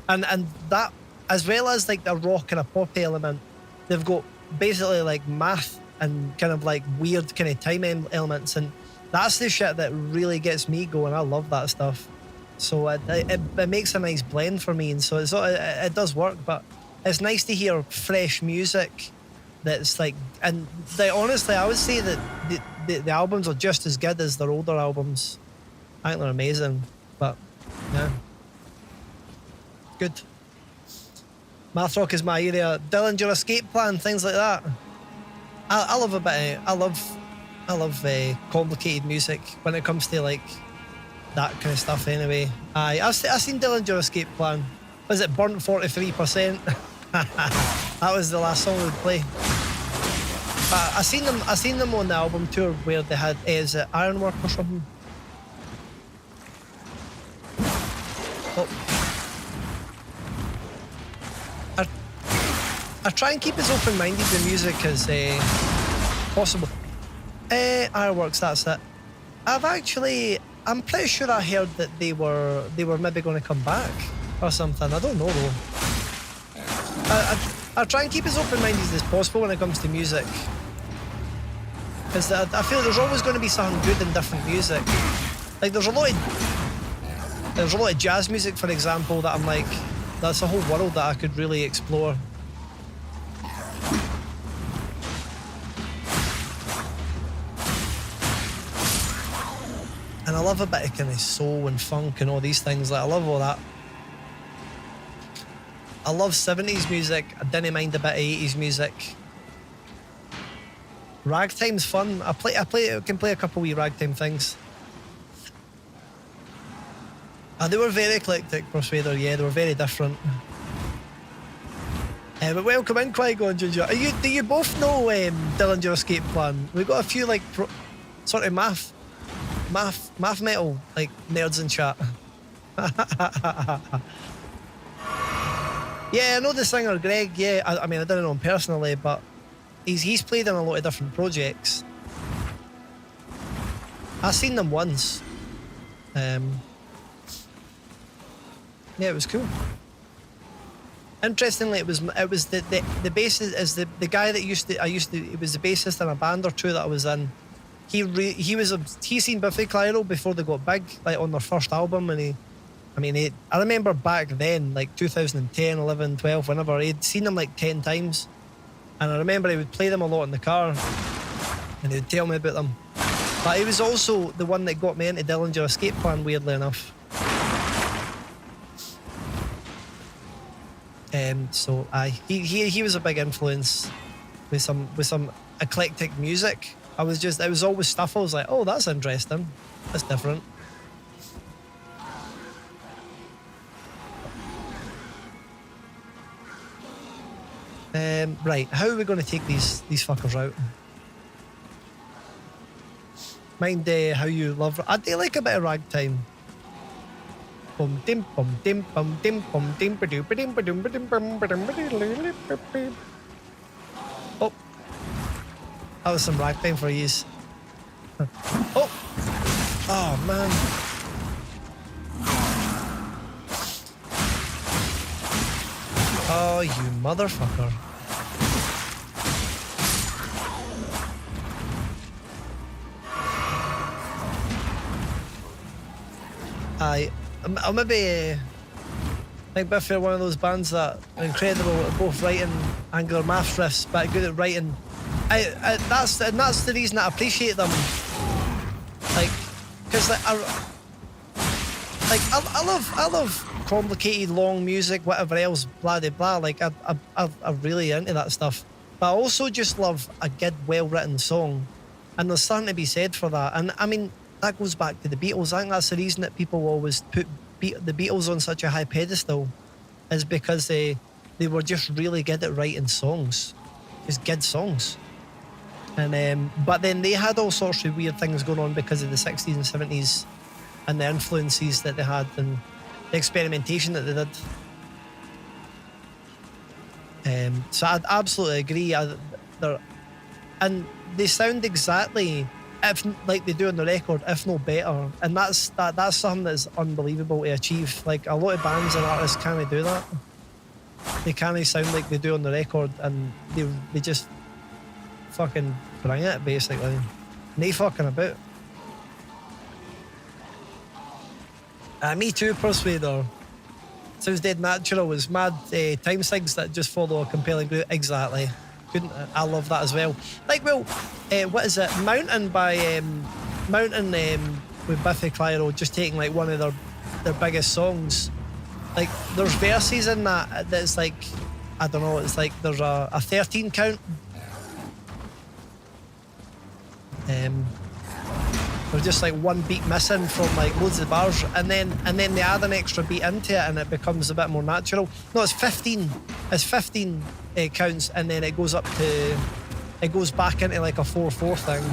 And that, as well as like the rock and a pop element, they've got basically like math and kind of like weird kind of time elements. And that's the shit that really gets me going. I love that stuff. So it makes a nice blend for me. And so it does work, but it's nice to hear fresh music that's like, and honestly, I would say that the albums are just as good as their older albums. I think they're amazing, but yeah, good. Math rock is my area. Dillinger Escape Plan, things like that. I love a bit. I love complicated music when it comes to like that kind of stuff. Anyway, I've seen Dillinger Escape Plan. Was it Burnt 43%? That was the last song we'd play. But I seen them on the album tour where they had, is it Ironwork or something? Oh. I try and keep as open-minded with music as possible. Ironworks, that's it. I'm pretty sure I heard that they were maybe going to come back or something. I don't know though. I try and keep as open-minded as possible when it comes to music, because I feel there's always going to be something good in different music. Like there's a lot of jazz music, for example, that I'm like, that's a whole world that I could really explore. And I love a bit of kind of soul and funk and all these things. Like I love all that. I love 70s music. I didn't mind a bit of 80s music. Ragtime's fun. I can play a couple wee ragtime things. They were very eclectic, Persuader. Yeah, they were very different. But welcome in, Qui-Gon Ginger. Do you both know Dillinger Escape Plan? We've got a few like sort of math metal like nerds in chat. Yeah, I know the singer Greg. Yeah, I mean I didn't know him personally, but he's played in a lot of different projects. I've seen them once. Yeah, it was cool. Interestingly, it was the bassist is the guy that he was the bassist in a band or two that I was in. He seen Biffy Clyro before they got big, like on their first album, and I remember back then, like 2010, 11, 12, whenever, he'd seen them like 10 times. And I remember he would play them a lot in the car, and he would tell me about them. But he was also the one that got me into Dillinger Escape Plan, weirdly enough. So he was a big influence with some eclectic music. It was always stuff I was like, oh, that's interesting, that's different. Right, how are we going to take these fuckers out? Mind how you love. I do like a bit of ragtime. Bum dim bum dim bum dim bum dim ba doo ba dim ba dum ba dim bum ba dum ba dee lee lee ba bee. Oh, that was some ragtime for you. Oh, oh man. Oh, you motherfucker. I'll maybe think Biffy are one of those bands that are incredible at both writing angular math riffs, but good at writing. That's the reason I appreciate them. Like, because I love complicated, long music, whatever else, blah de blah. Like I'm really into that stuff. But I also just love a good, well-written song, and there's something to be said for that. And I mean, that goes back to the Beatles. I think that's the reason that people always put the Beatles on such a high pedestal, is because they were just really good at writing songs, just good songs. And but then they had all sorts of weird things going on because of the 60s and 70s and the influences that they had and the experimentation that they did. So I'd absolutely agree. And they sound exactly like they do on the record, if no better. And that's something that's unbelievable to achieve. Like, a lot of bands and artists can't do that. They can't sound like they do on the record, and they just fucking bring it, basically. No fucking about. Me too, Persuader. Sounds dead natural. It's mad time sigs that just follow a compelling group. Exactly. I love that as well. Like, well, what is it? Mountain by Mountain with Biffy Clyro, just taking like one of their biggest songs. Like, there's verses in that's like, I don't know, it's like there's a 13 count. There's just like one beat missing from like loads of bars, and then they add an extra beat into it, and it becomes a bit more natural. No, it's 15. It's 15 counts, and then it goes back into like a 4/4 thing.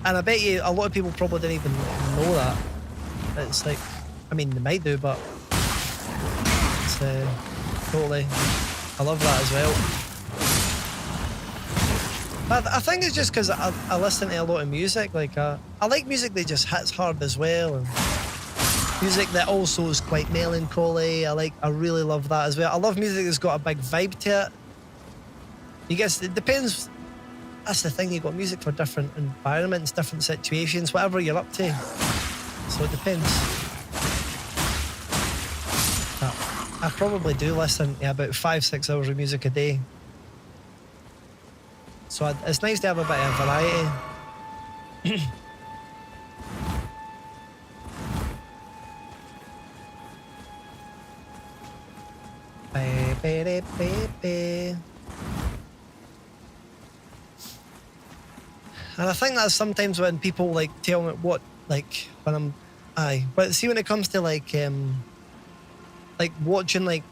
And I bet you a lot of people probably didn't even know that. It's like, I mean, they might do, but it's totally. I love that as well. I think it's just because I listen to a lot of music. Like, I like music that just hits hard as well, and music that also is quite melancholy. I really love that as well. I love music that's got a big vibe to it. You guess it depends. That's the thing. You got music for different environments, different situations, whatever you're up to. So it depends. I probably do listen to about 5-6 hours of music a day. So it's nice to have a bit of variety. And I think that's sometimes when people like tell me what, like, when but see, when it comes to like watching like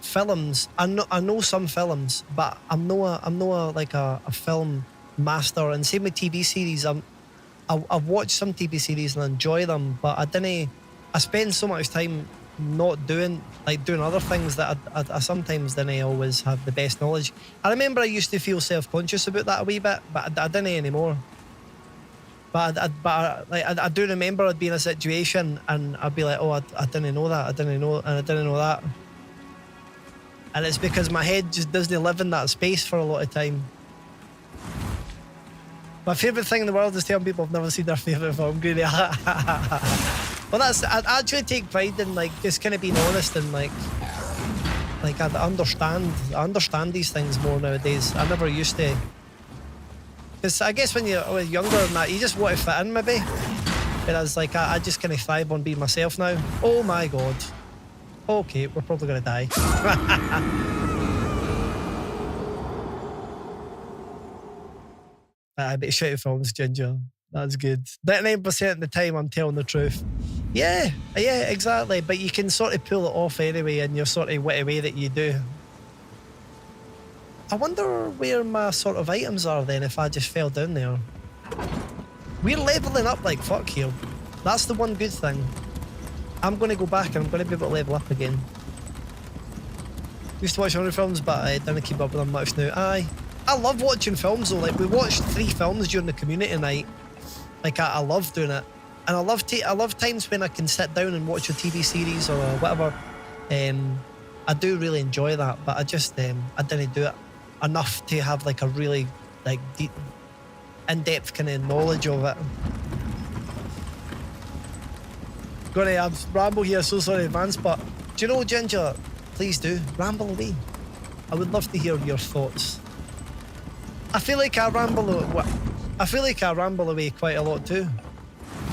films, I know some films, but I'm not a film master. And same with TV series. I've watched some TV series and I enjoy them, but I spend so much time not doing other things that I sometimes didn't always have the best knowledge. I remember I used to feel self-conscious about that a wee bit, but I didn't anymore. I do remember I'd be in a situation and I'd be like, oh, I didn't know that, I didn't know that. And it's because my head just doesn't live in that space for a lot of time. My favourite thing in the world is telling people I've never seen their favourite film, Greedy. Well, I actually take pride in like just kind of being honest and like I understand these things more nowadays. I never used to. Because I guess when you're younger and that, you just want to fit in maybe. Whereas like I just kind of thrive on being myself now. Oh my god. Okay, we're probably going to die. I bet shitty films, Ginger. That's good. 99% of the time I'm telling the truth. Yeah, exactly. But you can sort of pull it off anyway in your sort of witty way that you do. I wonder where my sort of items are then if I just fell down there. We're levelling up like fuck here. That's the one good thing. I'm going to go back and I'm going to be able to level up again. Used to watch horror films, but I didn't keep up with them much now. Aye. I love watching films though. Like we watched 3 films during the community night. Like I love doing it. And I love times when I can sit down and watch a TV series or whatever. I do really enjoy that, but I just I didn't do it enough to have like a really like deep, in-depth kind of knowledge of it. Gonna have ramble here, so sorry in advance, but do you know, Ginger? Please do ramble away. I would love to hear your thoughts. I feel like I ramble away quite a lot too,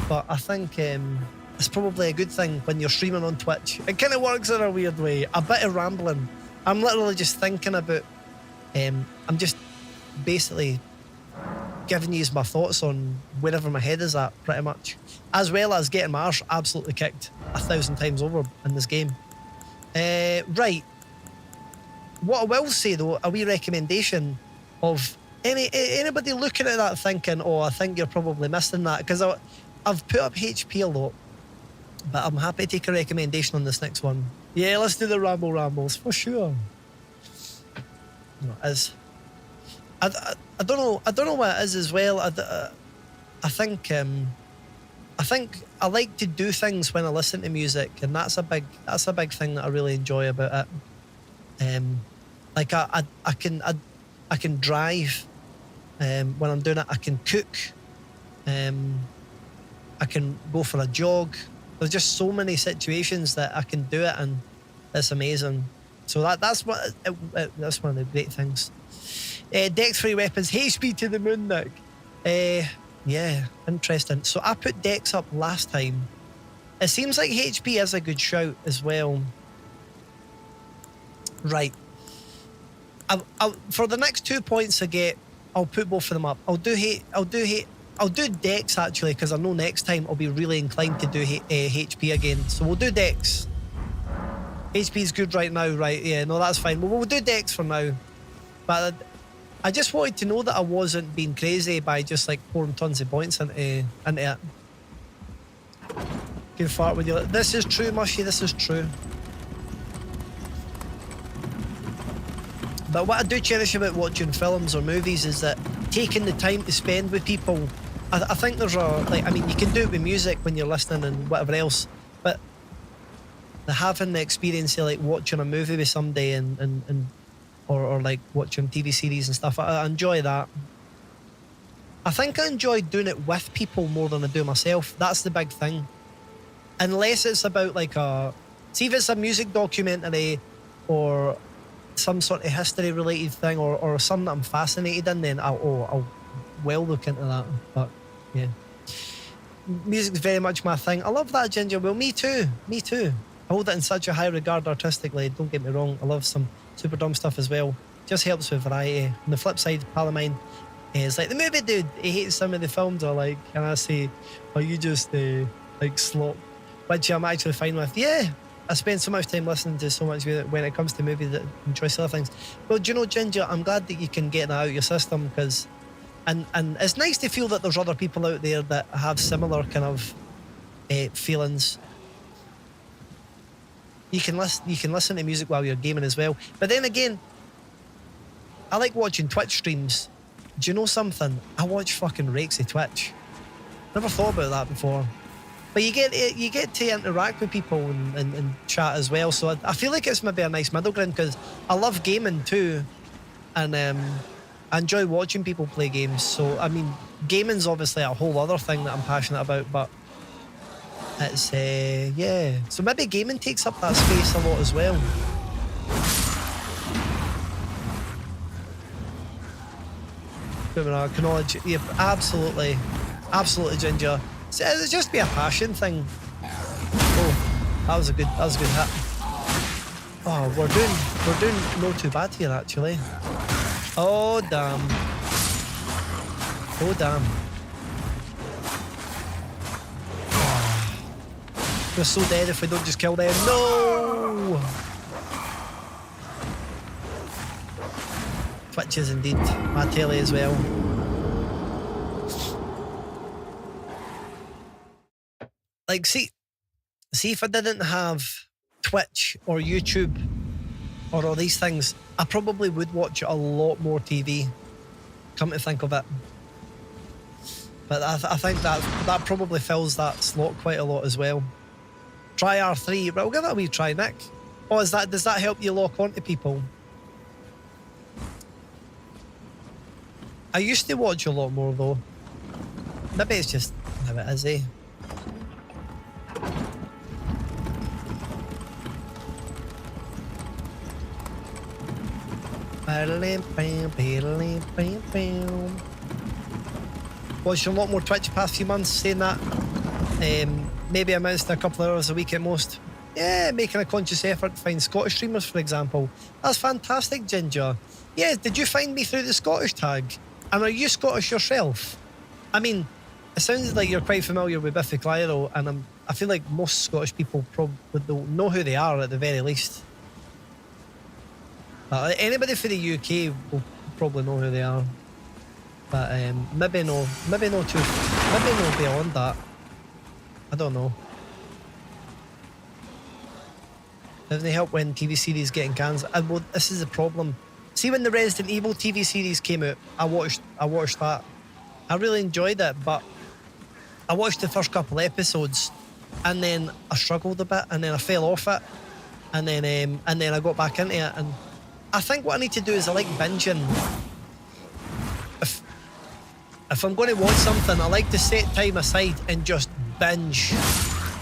but I think it's probably a good thing when you're streaming on Twitch. It kind of works in a weird way. A bit of rambling. I'm literally just thinking about. I'm just basically giving you my thoughts on wherever my head is at, pretty much, as well as getting my arse absolutely kicked 1,000 times over in this game. Right. What I will say though, a wee recommendation of anybody looking at that thinking, oh, I think you're probably missing that, because I've put up HP a lot, but I'm happy to take a recommendation on this next one. Yeah, let's do the rambles for sure. No, it is. I don't know what it is as well. I think I like to do things when I listen to music, and that's a big thing that I really enjoy about it. Like I can drive when I'm doing it. I can cook. I can go for a jog. There's just so many situations that I can do it, and it's amazing. So that's one of the great things. Dex-free weapons, HP to the moon, Nick. Yeah, interesting. So I put Dex up last time. It seems like HP is a good shout as well. Right. For the next 2 points I get, I'll put both of them up. I'll do Dex actually, because I know next time I'll be really inclined to do HP again. So we'll do Dex. HP is good right now, right? Yeah, no, that's fine. We'll do Dex for now. But I just wanted to know that I wasn't being crazy by just like pouring tons of points into it. Can fart with you. This is true, Mushy. This is true. But what I do cherish about watching films or movies is that taking the time to spend with people. I think there's you can do it with music when you're listening and whatever else, but having the experience of like watching a movie with somebody or like watching TV series and stuff, I enjoy that. I think I enjoy doing it with people more than I do myself. That's the big thing. Unless it's about like see if it's a music documentary or some sort of history related thing or something that I'm fascinated in, then I'll well look into that. But yeah, music's very much my thing. I love that, Ginger. Well, me too. I hold it in such a high regard artistically, don't get me wrong. I love some super dumb stuff as well. Just helps with variety. On the flip side, pal of mine is like, the movie dude, he hates some of the films I like, and I say, oh, you just like slop, which I'm actually fine with. Yeah, I spend so much time listening to so much music when it comes to movies that enjoy other things. Well, do you know, Ginger, I'm glad that you can get that out of your system, because and it's nice to feel that there's other people out there that have similar kind of feelings. You can listen to music while you're gaming as well. But then again, I like watching Twitch streams. Do you know something? I watch fucking rakes of Twitch. Never thought about that before. But you get to interact with people and chat as well. So I feel like it's maybe a nice middle ground because I love gaming too, and I enjoy watching people play games. So I mean, gaming's obviously a whole other thing that I'm passionate about, but it's yeah. So maybe gaming takes up that space a lot as well. But I acknowledge you absolutely Ginger. So it'll just be a passion thing. Oh, that was a good hit. Oh, we're doing not too bad here actually. Oh damn. Oh damn. Oh. We're so dead if we don't just kill them. No! Twitches indeed. My telly as well. Like, see if I didn't have Twitch or YouTube or all these things, I probably would watch a lot more TV, come to think of it. But I think that probably fills that slot quite a lot as well. Try R3. Right, we'll give that a wee try, Nick. Oh, does that help you lock onto people? I used to watch a lot more though. Maybe it's just how it is, eh? Watching a lot more Twitch the past few months, saying that. Maybe amounts to a couple of hours a week at most. Yeah, making a conscious effort to find Scottish streamers, for example. That's fantastic, Ginger. Yeah, did you find me through the Scottish tag? And are you Scottish yourself? I mean, it sounds like you're quite familiar with Biffy Clyro, and I feel like most Scottish people probably know who they are at the very least. Anybody for the UK will probably know who they are, but maybe no beyond that. I don't know. Doesn't it help when TV series getting cancelled? Well, this is the problem. See, when the Resident Evil TV series came out, I watched that. I really enjoyed it, but I watched the first couple of episodes, and then I struggled a bit, and then I fell off it, and then I got back into it. And I think what I need to do is I like binging. If I'm going to watch something, I like to set time aside and just binge,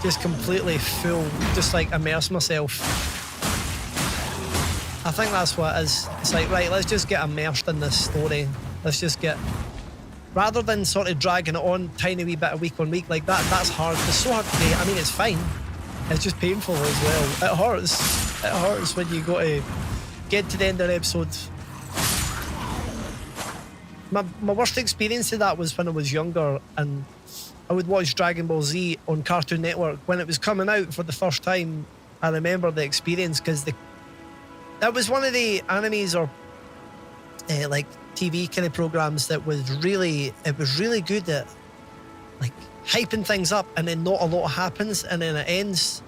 just completely full, just like immerse myself. I think that's what it is. It's like, right, let's just get immersed in this story. Let's just get, rather than sort of dragging it on tiny wee bit of week on week like that. That's hard. It's so hard to do. I mean, it's fine. It's just painful as well. It hurts. It hurts when you got to get to the end of an episode. My worst experience of that was when I was younger, and I would watch Dragon Ball Z on Cartoon Network when it was coming out for the first time. I remember the experience because that was one of the animes or like TV kind of programs that was really good at like hyping things up, and then not a lot happens, and then it ends.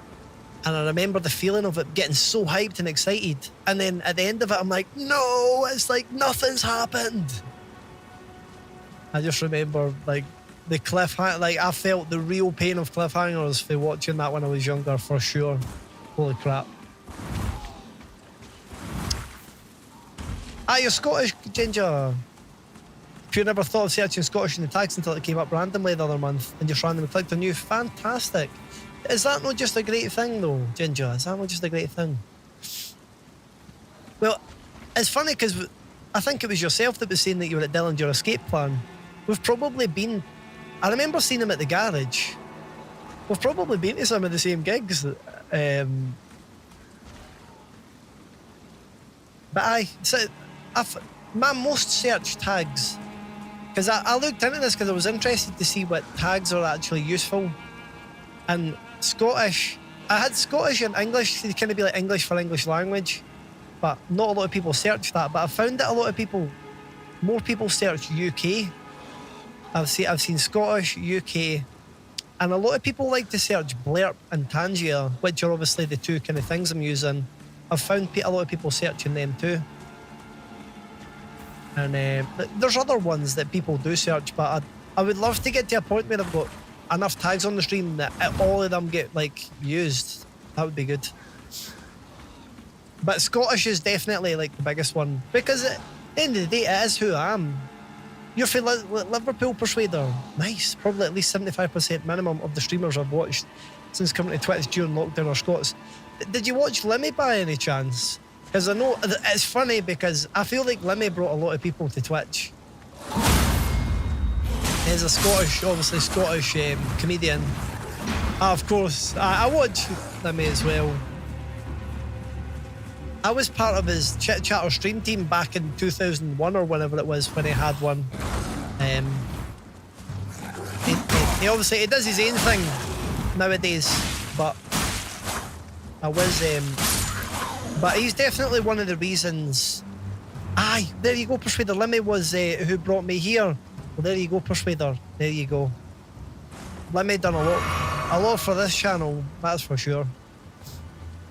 And I remember the feeling of it getting so hyped and excited, and then at the end of it I'm like, no, it's like nothing's happened. I just remember like the cliffhanger, like I felt the real pain of cliffhangers for watching that when I was younger, for sure. Holy crap. You're Scottish, Ginger. If you never thought of searching Scottish in the tags until it came up randomly the other month and just randomly clicked on you, fantastic. Is that not just a great thing though, Ginger? Is that not just a great thing? Well, it's funny because I think it was yourself that was saying that you were at Dillinger Escape Plan. We've probably been, I remember seeing him at the garage. We've probably been to some of the same gigs. But my most searched tags, because I looked into this because I was interested to see what tags are actually useful. And Scottish, I had Scottish and English to kind of be like English for English language, but not a lot of people search that. But I found that a lot of more people search UK. I've seen Scottish, UK, and a lot of people like to search Blerp and Tangier, which are obviously the two kind of things I'm using. I've found a lot of people searching them too. And there's other ones that people do search, but I would love to get to a point where I've got enough tags on the stream that all of them get like used. That would be good. But Scottish is definitely like the biggest one because at the end of the day, it is who I am. You're from Liverpool Persuader. Nice. Probably at least 75% minimum of the streamers I've watched since coming to Twitch during lockdown are Scots. Did you watch Limmy by any chance? Because I know it's funny because I feel like Limmy brought a lot of people to Twitch. He's a obviously Scottish comedian. Of course, I watch Limmy as well. I was part of his Chit Chatter stream team back in 2001 or whenever it was when he had one. He obviously he does his own thing nowadays, but I was but he's definitely one of the reasons. Aye, there you go, Persuader. Limmy was who brought me here. Well, there you go, Persuader. There you go. Limmy done a lot for this channel, that's for sure.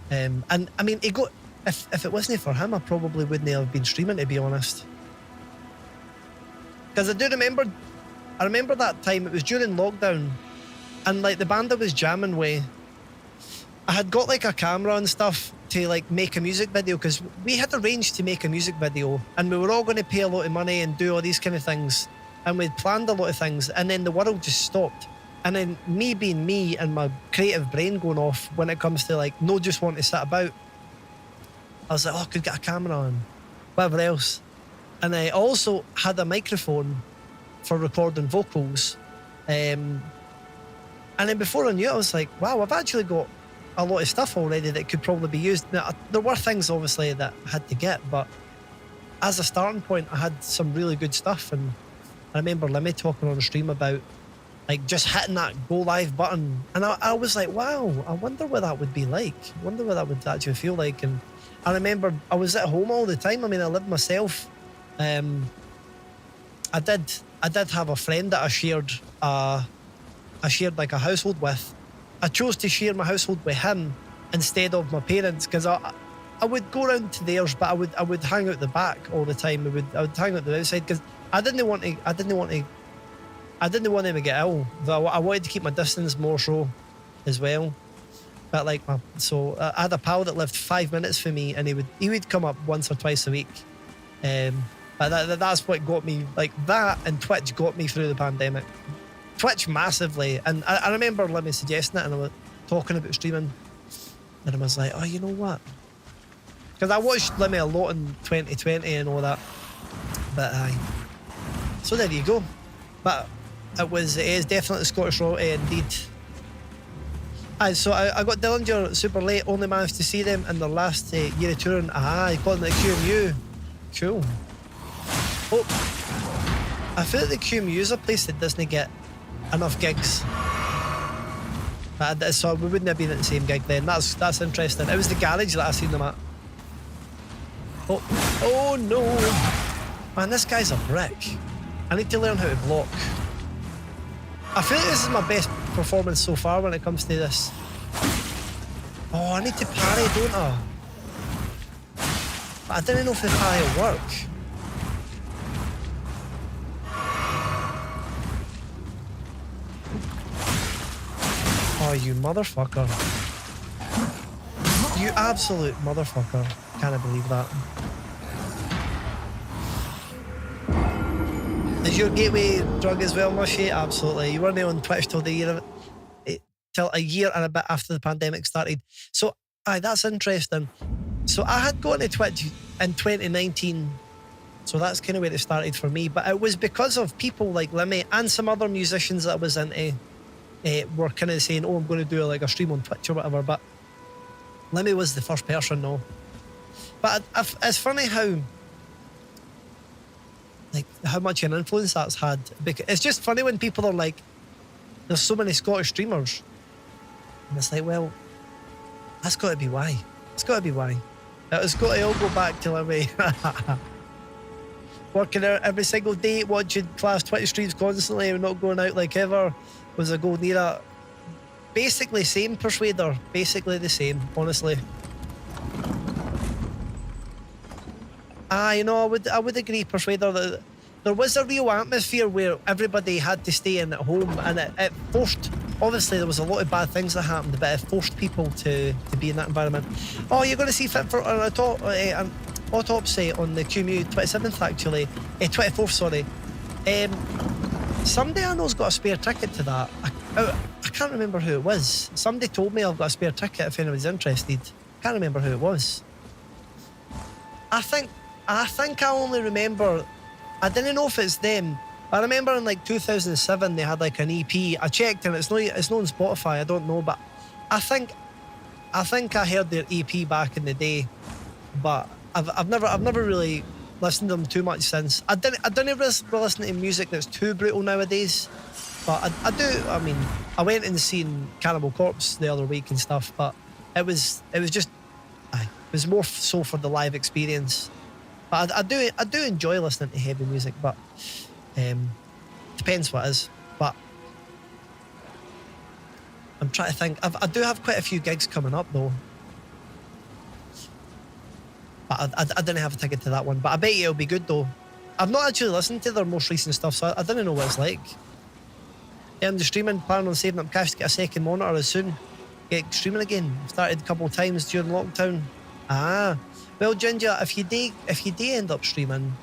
And I mean, he got. If it wasn't for him, I probably wouldn't have been streaming, to be honest. Because I remember that time, it was during lockdown, and like the band I was jamming with, I had got like a camera and stuff to like make a music video, because we had arranged to make a music video, and we were all going to pay a lot of money and do all these kind of things, and we'd planned a lot of things, and then the world just stopped. And then me being me and my creative brain going off when it comes to like, no just want to sit about, I was like, oh, I could get a camera on, whatever else. And I also had a microphone for recording vocals. And then before I knew it, I was like, wow, I've actually got a lot of stuff already that could probably be used. Now, there were things, obviously, that I had to get, but as a starting point, I had some really good stuff. And I remember Limmy talking on the stream about like just hitting that go live button. And I was like, wow, I wonder what that would be like. I wonder what that would actually feel like. And I remember I was at home all the time. I mean, I lived myself. I did have a friend that I shared like a household with. I chose to share my household with him instead of my parents, because I would go around to theirs, but I would hang out the back all the time. I would hang out the outside because I didn't want him to get ill. I wanted to keep my distance more so as well. But like, so I had a pal that lived 5 minutes from me, and he would come up once or twice a week. But that's what got me, like that, and Twitch got me through the pandemic. Twitch massively, and I remember Limmy suggesting it, and I was talking about streaming, and I was like, oh, you know what? Because I watched Limmy a lot in 2020 and all that. But aye. So there you go. But it is definitely Scottish royalty indeed. Aye, so I got Dillinger super late, only managed to see them in their last year of touring. I got them at QMU. Cool. Oh, I feel like the QMU is a place that doesn't get enough gigs. So we wouldn't have been at the same gig then. That's interesting. It was the garage that I seen them at. Oh no. Man, this guy's a brick. I need to learn how to block. I feel like this is my best performance so far when it comes to this. Oh, I need to parry, don't I? But I didn't know if the parry will work. Oh, you motherfucker. You absolute motherfucker. Can't believe that. Is your gateway drug as well, Mushy? Absolutely. You weren't on Twitch till a year and a bit after the pandemic started. So, aye, that's interesting. So I had gone to Twitch in 2019. So that's kind of where it started for me. But it was because of people like Limmy and some other musicians that I was into were kind of saying, oh, I'm going to do like a stream on Twitch or whatever. But Limmy was the first person, no. But it's funny how much an influence that's had. Because it's just funny when people are like, there's so many Scottish streamers. And it's like, well, that's got to be why. It's got to be why. It's got to all go back to Limmy. Working out every single day, watching class Twitch streams constantly and not going out like ever was a golden era. Basically same, Persuader. Basically the same, honestly. You know, I would agree, Persuader, that there was a real atmosphere where everybody had to stay in at home, and it forced. Obviously, there was a lot of bad things that happened, but it forced people to be in that environment. Oh, you're going to see Fit for an autopsy on the QMU 27th, actually. 24th, sorry. Somebody I know's got a spare ticket to that. I can't remember who it was. Somebody told me I've got a spare ticket if anybody's interested. Can't remember who it was. I think I only remember. I didn't know if it's them. I remember in like 2007 they had like an EP. I checked and it's not on Spotify. I don't know, but I think I heard their EP back in the day, but I've never really listened to them too much since. I don't listen to music that's too brutal nowadays, but I do. I mean, I went and seen Cannibal Corpse the other week and stuff, but it was just, it was more so for the live experience. But I do enjoy listening to heavy music, but depends what it is. But I'm trying to think. I do have quite a few gigs coming up though. But I didn't have a ticket to that one. But I bet you it'll be good though. I've not actually listened to their most recent stuff, so I didn't know what it's like. I'm just streaming, planning on saving up cash to get a second monitor as soon. Get streaming again. Started a couple of times during lockdown. Well, Ginger, if you do end up streaming,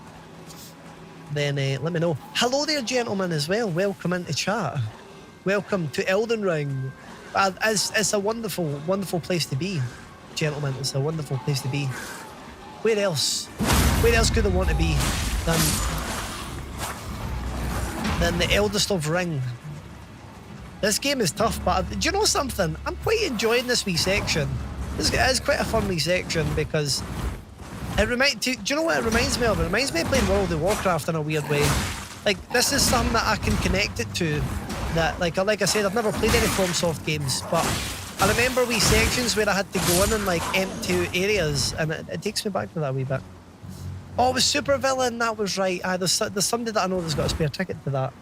then let me know. Hello there, gentlemen, as well. Welcome into chat. Welcome to Elden Ring. It's a wonderful, wonderful place to be, gentlemen. It's a wonderful place to be. Where else? Where else could I want to be than the eldest of Ring? This game is tough, but do you know something? I'm quite enjoying this wee section. It is quite a fun wee section because do you know what it reminds me of? It reminds me of playing World of Warcraft in a weird way. Like, this is something that I can connect it to. That, like I said, I've never played any FromSoft games, but I remember wee sections where I had to go in and like empty areas, and it takes me back to that a wee bit. Oh, it was Super Villain, that was right. There's somebody that I know that's got a spare ticket to that.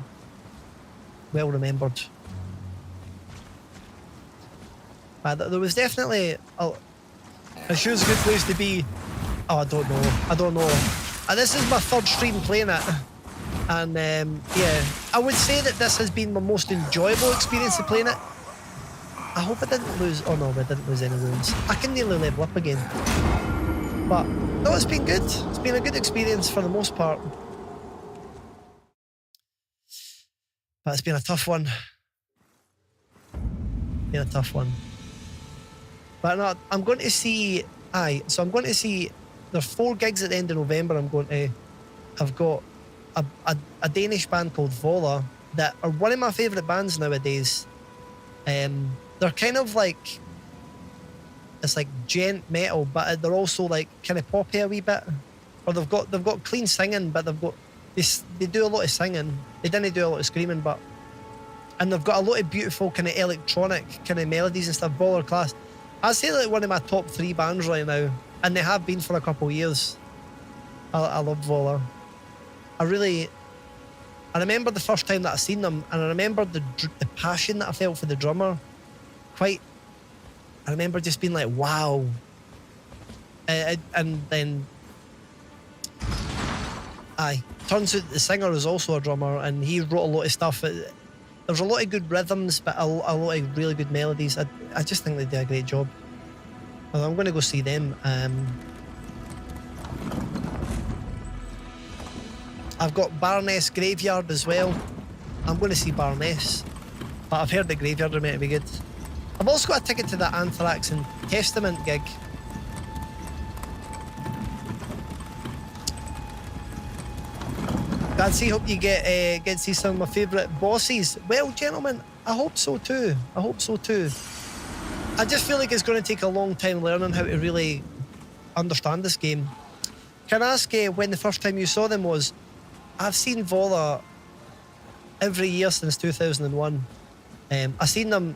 Well remembered. There was definitely a sure good place to be. Oh, I don't know. This is my third stream playing it, and yeah, I would say that this has been my most enjoyable experience of playing it. I hope I didn't lose. Oh no, I didn't lose any wounds. I can nearly level up again. But no, it's been good. It's been a good experience for the most part. But it's been a tough one. But no, I'm going to see. So I'm going to see. There's 4 gigs at the end of November. I'm going to. I've got a Danish band called Vola that are one of my favourite bands nowadays. They're kind of like, it's like gent metal, but they're also like kind of poppy a wee bit. Or they've got clean singing, but they do a lot of singing. They didn't do a lot of screaming, and they've got a lot of beautiful kind of electronic kind of melodies and stuff. Baller class. I'd say like one of my top 3 bands right now, and they have been for a couple of years. I love Vola. I remember the first time that I seen them, and I remember the passion that I felt for the drummer. I remember just being like, wow. And then, turns out the singer is also a drummer, and he wrote a lot of stuff. There's a lot of good rhythms, but a lot of really good melodies. I just think they do a great job. I'm going to go see them. I've got Baroness Graveyard as well. I'm going to see Baroness, but I've heard the Graveyard are meant to be good. I've also got a ticket to the Anthrax and Testament gig. Fancy, hope you get to see some of my favourite bosses. Well, gentlemen, I hope so too. I just feel like it's going to take a long time learning how to really understand this game. Can I ask when the first time you saw them was? I've seen Vola every year since 2001. I've seen them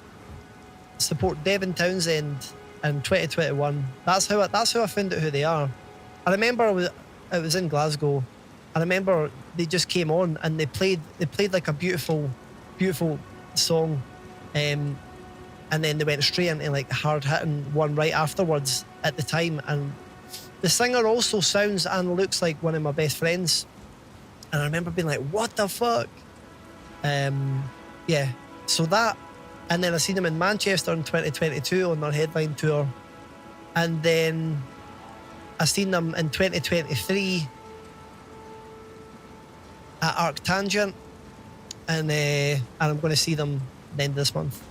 support Devin Townsend in 2021. That's how I found out who they are. I remember I was in Glasgow. I remember they just came on and they played like a beautiful song, and then they went straight into like hard hitting one right afterwards at the time. And the singer also sounds and looks like one of my best friends. And I remember being like, what the fuck? Yeah, so that, and then I seen them in Manchester in 2022 on their headline tour. And then I seen them in 2023 at Arctangent. And I'm going to see them the end of this month.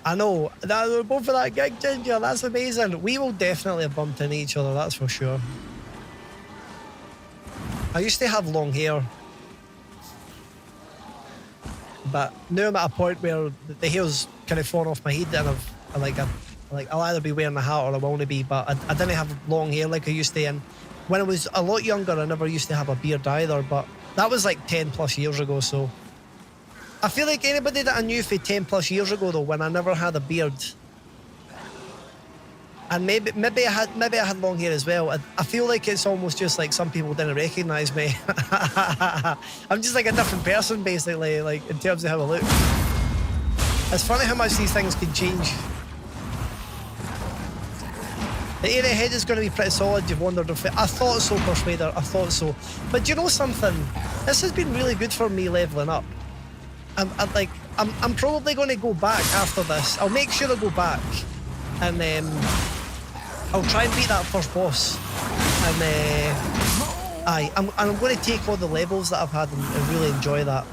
I know, that we're both for that gig, Ginger. That's amazing. We will definitely have bumped into each other, that's for sure. I used to have long hair, but now I'm at a point where the hair's kind of fallen off my head, and I'll either be wearing a hat or I won't be. But I didn't have long hair like I used to, and when I was a lot younger, I never used to have a beard either. But that was like 10 plus years ago, so I feel like anybody that I knew for 10 plus years ago, though, when I never had a beard, and maybe I had long hair as well, I feel like it's almost just like some people didn't recognise me. I'm just like a different person, basically, like in terms of how I look. It's funny how much these things can change. The area ahead is going to be pretty solid. You've wondered if I thought so, Persuader. I thought so. But do you know something? This has been really good for me leveling up. I'm probably going to go back after this. I'll make sure I go back, and I'll try and beat that first boss. And I'm going to take all the levels that I've had and really enjoy that.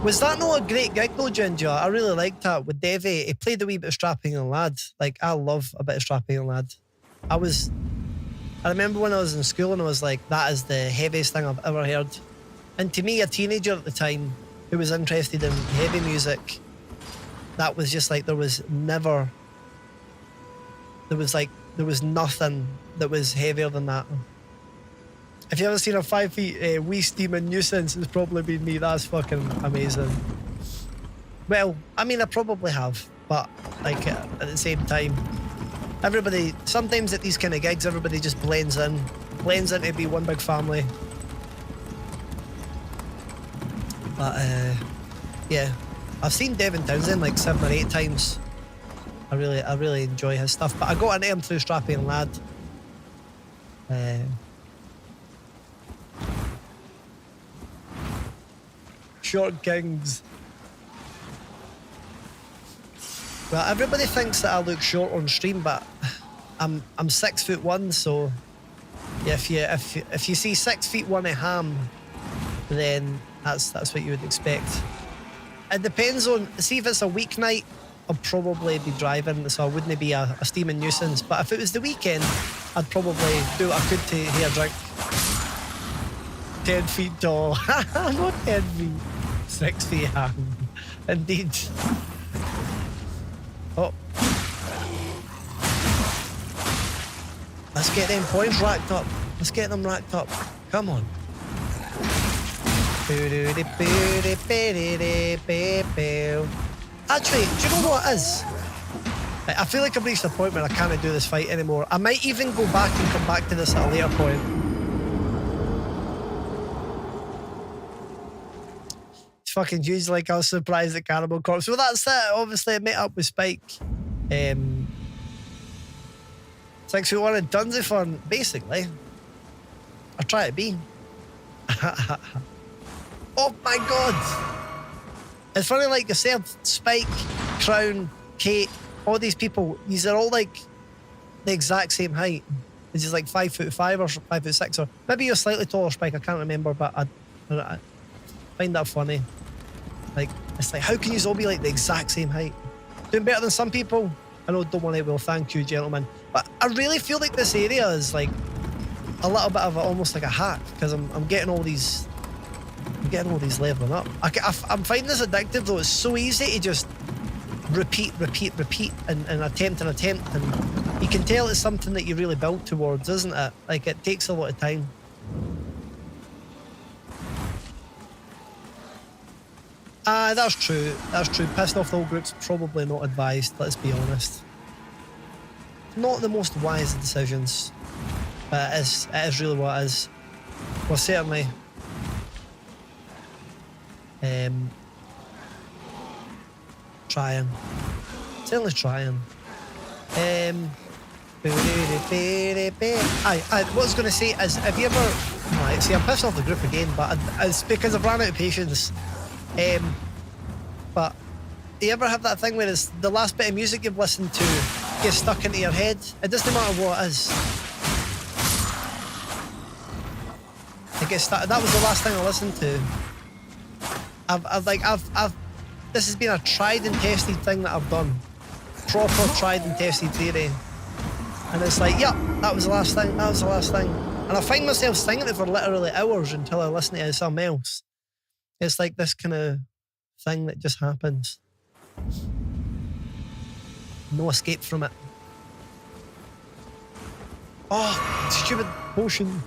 Was that not a great gig though, Ginger? I really liked that with Devi. He played a wee bit of Strapping Young Lad. Like, I love a bit of Strapping Young Lad. I remember when I was in school and I was like, that is the heaviest thing I've ever heard. And to me, a teenager at the time who was interested in heavy music, that was just like, there was nothing that was heavier than that. If you ever seen a 5 feet wee steaming nuisance, it's probably been me. That's fucking amazing. Well, I mean, I probably have, but like at the same time, everybody, sometimes at these kind of gigs, everybody just blends in to be one big family. But yeah, I've seen Devin Townsend like 7 or 8 times. I really enjoy his stuff. But I got into him through Strapping Lad. Short Kings. Well, everybody thinks that I look short on stream, but I'm 6'1", so yeah, if you see 6'1" at ham, then that's what you would expect. It depends on, see, if it's a weeknight, I'll probably be driving, so I wouldn't be a steaming nuisance. But if it was the weekend, I'd probably do what I could to hear a drink. 10 feet tall. Not 10 feet. 6 feet high. Indeed. Oh. Let's get them points racked up. Let's get them racked up. Come on. Actually, do you know what it is? I feel like I've reached a point where I can't do this fight anymore. I might even go back and come back to this at a later point. It's fucking huge, like I was surprised at Cannibal Corpse. Well, that's it. Obviously, I met up with Spike. 6 foot 1 and tons of fun, basically. I try to be. Oh my god! It's funny, like yourself, Spike, Crown, Kate, all these people, these are all like the exact same height. It's just like 5'5" or 5'6", or maybe you're slightly taller, Spike, I can't remember, but I find that funny. Like, it's like, how can you all be like the exact same height? Doing better than some people? I know, don't want to, well, thank you, gentlemen. But I really feel like this area is like a little bit of almost like a hack, because I'm getting all these leveling up. I'm finding this addictive though. It's so easy to just repeat and attempt, and you can tell it's something that you really build towards, isn't it? Like, it takes a lot of time. That's true. Pissing off the whole group's probably not advised, let's be honest. Not the most wise of decisions, but it is really what it is. Well, certainly trying. What I was going to say is, have you ever... Right, see, I'm pissing off the group again, but it's because I've run out of patience. But do you ever have that thing where it's the last bit of music you've listened to gets stuck into your head? It doesn't matter what it is. It gets stuck. That was the last thing I listened to. This has been a tried and tested thing that I've done. Proper tried and tested theory. And it's like, yep, that was the last thing, that was the last thing. And I find myself singing it for literally hours until I listen to something else. It's like this kind of thing that just happens. No escape from it. Oh, stupid potion.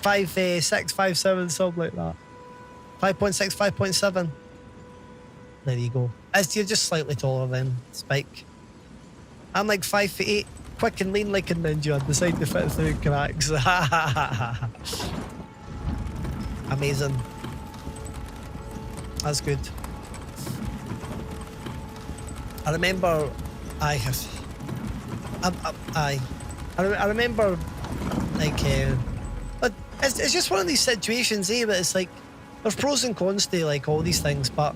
5, 6, 5, 7, something like that. 5.6, 5.7. There you go. As you're just slightly taller than Spike. I'm like 5'8", quick and lean like a ninja, and decide to fit through cracks. Amazing. That's good. I remember I remember like but it's just one of these situations, but it's like there's pros and cons to like all these things, but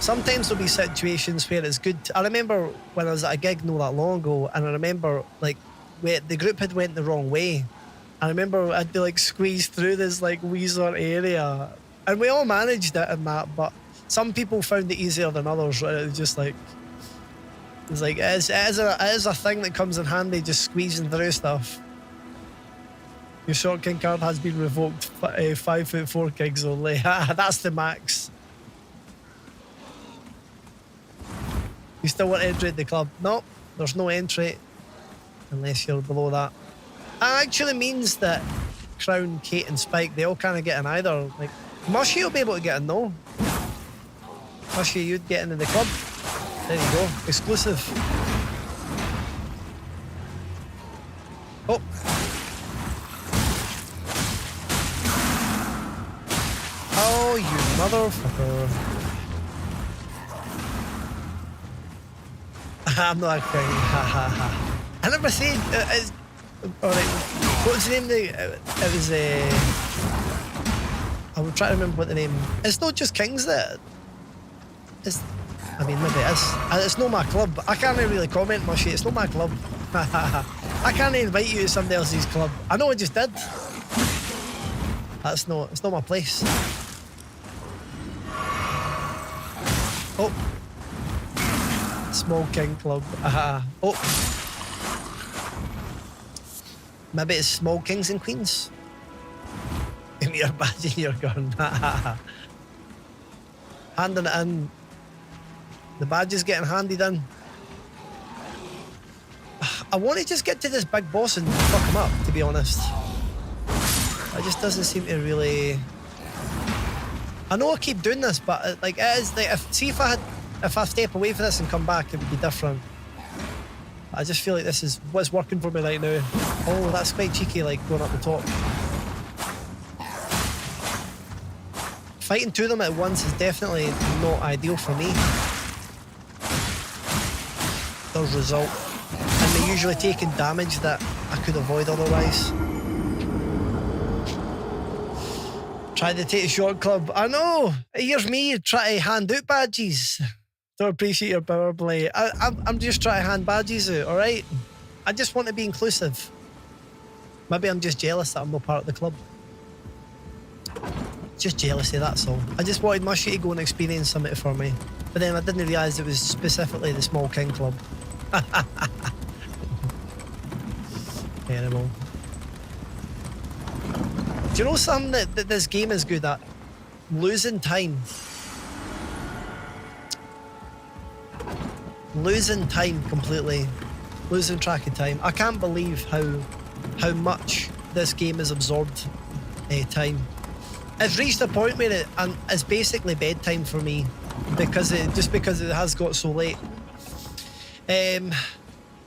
sometimes there'll be situations where it's good. I remember when I was at a gig not that long ago, and I remember like the group had went the wrong way. I remember I'd like squeeze through this like wee sort of area, and we all managed it and that, but some people found it easier than others. Right? It was just like it is a thing that comes in handy, just squeezing through stuff. Your short king card has been revoked. 5'4" kings only. That's the max. You still want entry at the club? No, there's no entry unless you're below that. That actually means that Crown, Kate and Spike, they all kind of get in either. Like, Mushy will be able to get in though. Mushy, you'd get into the club. There you go, exclusive. Oh. Oh, you motherfucker. I'm not a king. Ha ha ha. I never said. Alright, what was the name? It was. I will try to remember what the name. It's not just kings that. I mean, maybe it is. It's not my club. I can't really comment much. It's not my club. I can't invite you to somebody else's club. I know I just did. It's not my place. Oh. Small king club. Oh. Maybe it's small kings and queens. Give me your badge and your gun. Handing it in. The badge is getting handed in. I want to just get to this big boss and fuck him up, to be honest. It just doesn't seem to really... I know I keep doing this, but like it is like if I step away from this and come back, it would be different. I just feel like this is what's working for me right now. Oh, that's quite cheeky, like going up the top. Fighting two of them at once is definitely not ideal for me. Does result in me usually taking damage that I could avoid otherwise. Try to take a short club. I know. Here's me trying to hand out badges. Don't appreciate your power play. I'm just trying to hand badges out, alright? I just want to be inclusive. Maybe I'm just jealous that I'm not part of the club. Just jealousy, that's all. I just wanted Mushy to go and experience something for me. But then I didn't realise it was specifically the Small King Club. Terrible. Do you know something that this game is good at? Losing time. Losing time completely. Losing track of time. I can't believe how much this game has absorbed time. It's reached a point where it's basically bedtime for me because it has got so late.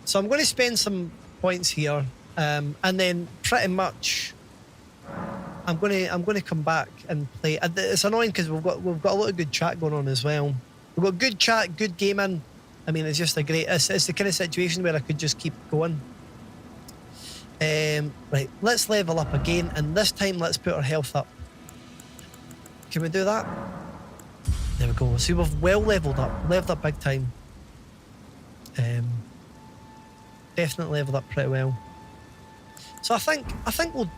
So I'm going to spend some points here, and then pretty much I'm going to come back and play. It's annoying because we've got a lot of good chat going on as well. We've got good chat, good gaming, I mean, it's just a great, it's the kind of situation where I could just keep going. Right, let's level up again, and this time let's put our health up. Can we do that? There we go. See, we've well leveled up big time. Definitely leveled up pretty well. So I think we'll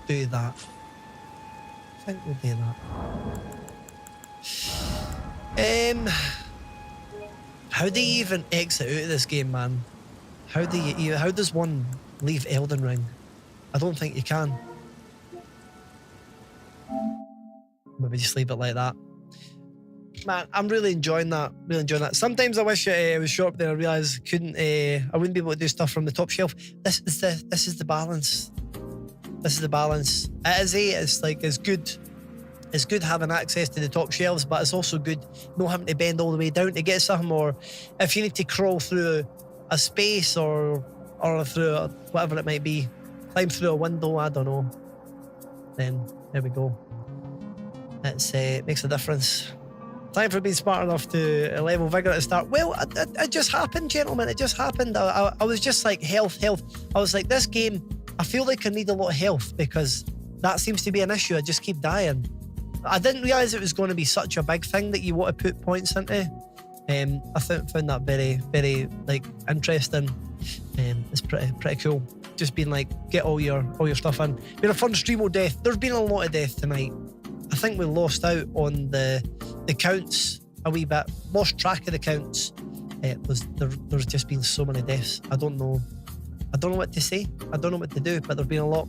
do that. I think we'll do that. How do you even exit out of this game, man? How does one leave Elden Ring? I don't think you can. Maybe just leave it like that. Man, I'm really enjoying that. Really enjoying that. Sometimes I wish it was short, then I realised I wouldn't be able to do stuff from the top shelf. This is the balance. This is the balance. It's like it's good. It's good having access to the top shelves, but it's also good not having to bend all the way down to get something, or if you need to crawl through a space or through whatever it might be, climb through a window, I don't know. Then there we go. It makes a difference. Time for being smart enough to level vigor at the start. Well, it just happened, gentlemen. It just happened. I was just like, health. I was like, this game, I feel like I need a lot of health because that seems to be an issue. I just keep dying. I didn't realise it was going to be such a big thing that you want to put points into. I found that very, very like interesting. It's pretty cool. Just being like, get all your stuff in. Been a fun stream of death. There's been a lot of death tonight. I think we lost out on the counts a wee bit. Lost track of the counts. There's just been so many deaths. I don't know what to say. I don't know what to do, but there's been a lot.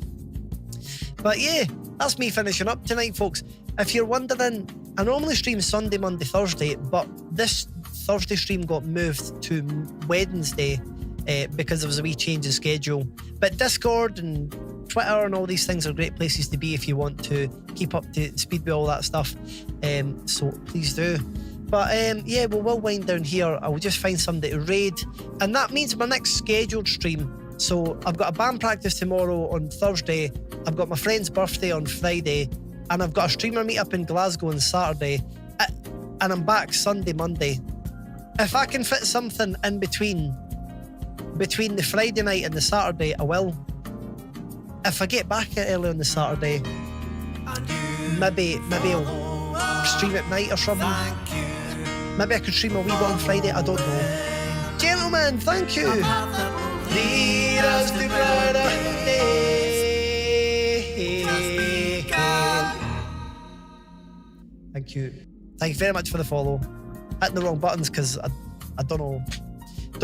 But yeah, that's me finishing up tonight, folks. If you're wondering, I normally stream Sunday, Monday, Thursday, but this Thursday stream got moved to Wednesday because there was a wee change in schedule. But Discord and Twitter and all these things are great places to be if you want to keep up to speed with all that stuff. So please do. But yeah, we'll wind down here. I will just find somebody to raid. And that means my next scheduled stream. So I've got a band practice tomorrow on Thursday. I've got my friend's birthday on Friday. And I've got a streamer meet up in Glasgow on Saturday. And I'm back Sunday, Monday. If I can fit something in between the Friday night and the Saturday, I will. If I get back early on the Saturday, maybe I'll stream at night or something. Maybe I could stream a wee bit on Friday, I don't know. Gentlemen, thank you. Lead us to brighter days. Thank you. Thank you very much for the follow. Hitting the wrong buttons because I don't know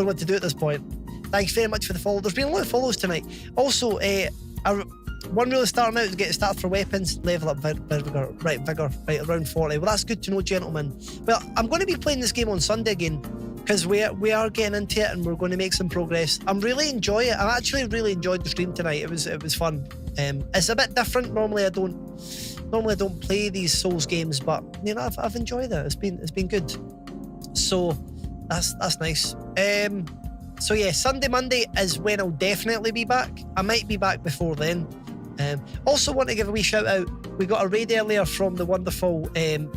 what to do at this point. Thanks very much for the follow. There's been a lot of follows tonight. Also, one rule of starting out is get started for weapons, level up vigor, right, around 40. Well, that's good to know, gentlemen. Well, I'm going to be playing this game on Sunday again because we are getting into it and we're going to make some progress. I'm really enjoying it. I actually really enjoyed the stream tonight. It was fun. It's a bit different. Normally I don't play these Souls games, but you know, I've enjoyed it. It's been good. So that's nice. So yeah, Sunday, Monday is when I'll definitely be back. I might be back before then. Also want to give a wee shout out. We got a raid earlier from the wonderful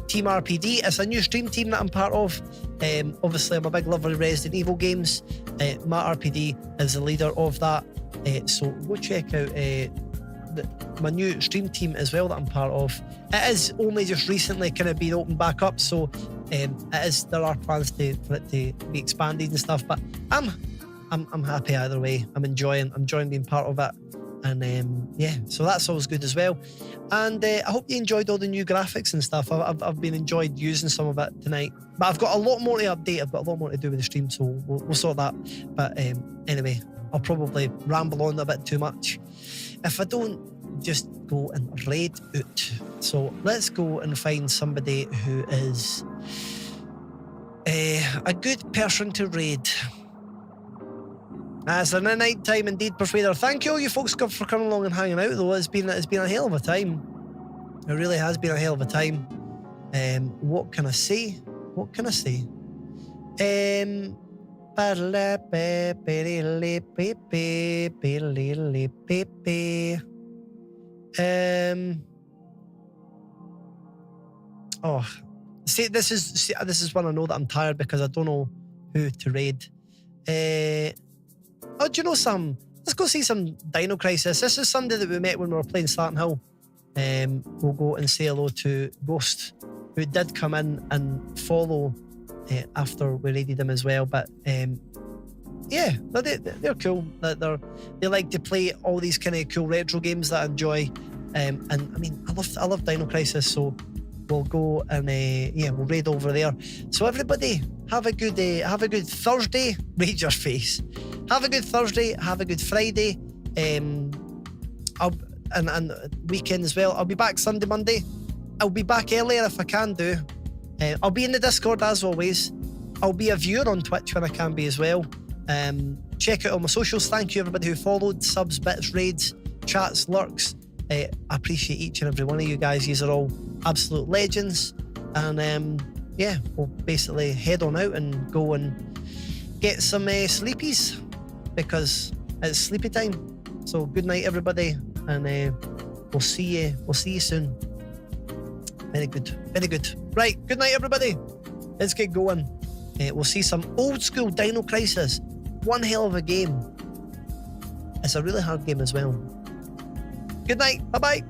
Team RPD. It's a new stream team that I'm part of. Obviously I'm a big lover of Resident Evil games. Matt RPD is the leader of that. So go check out my new stream team as well that I'm part of. It is only just recently kind of been opened back up, so there are plans for it to be expanded and stuff, but I'm happy either way. I'm enjoying being part of it, and yeah, so that's always good as well. And I hope you enjoyed all the new graphics and stuff. I've been enjoyed using some of it tonight, but I've got a lot more to update. I've got a lot more to do with the stream, so we'll sort that. But anyway, I'll probably ramble on a bit too much if I don't just go and raid out. So let's go and find somebody who is a good person to raid. It's a night time indeed, Persuader. Thank you all you folks for coming along and hanging out, though. It's been a hell of a time. It really has been a hell of a time. What can I say? Oh, see, this is one I know that I'm tired because I don't know who to raid. Oh, do you know some? Let's go see some Dino Crisis. This is somebody that we met when we were playing Starting Hill. We'll go and say hello to Ghost, who did come in and follow after we raided them as well. But yeah, no, they're cool. They like to play all these kind of cool retro games that I enjoy. And I mean, I love Dino Crisis, so we'll go and yeah, we'll raid over there. So everybody, have a good Thursday. Raid your face. Have a good Thursday. Have a good Friday. And weekend as well. I'll be back Sunday, Monday. I'll be back earlier if I can do. I'll be in the Discord as always. I'll be a viewer on Twitch when I can be as well. Check out all my socials. Thank you everybody who followed, subs, bits, raids, chats, lurks. I appreciate each and every one of you guys. You are all absolute legends. And yeah, we'll basically head on out and go and get some sleepies because it's sleepy time. So good night everybody, and we'll see you soon. Very good. Right, good night everybody. Let's get going. We'll see some old school Dino Crisis. One hell of a game. It's a really hard game as well. Good night. Bye bye.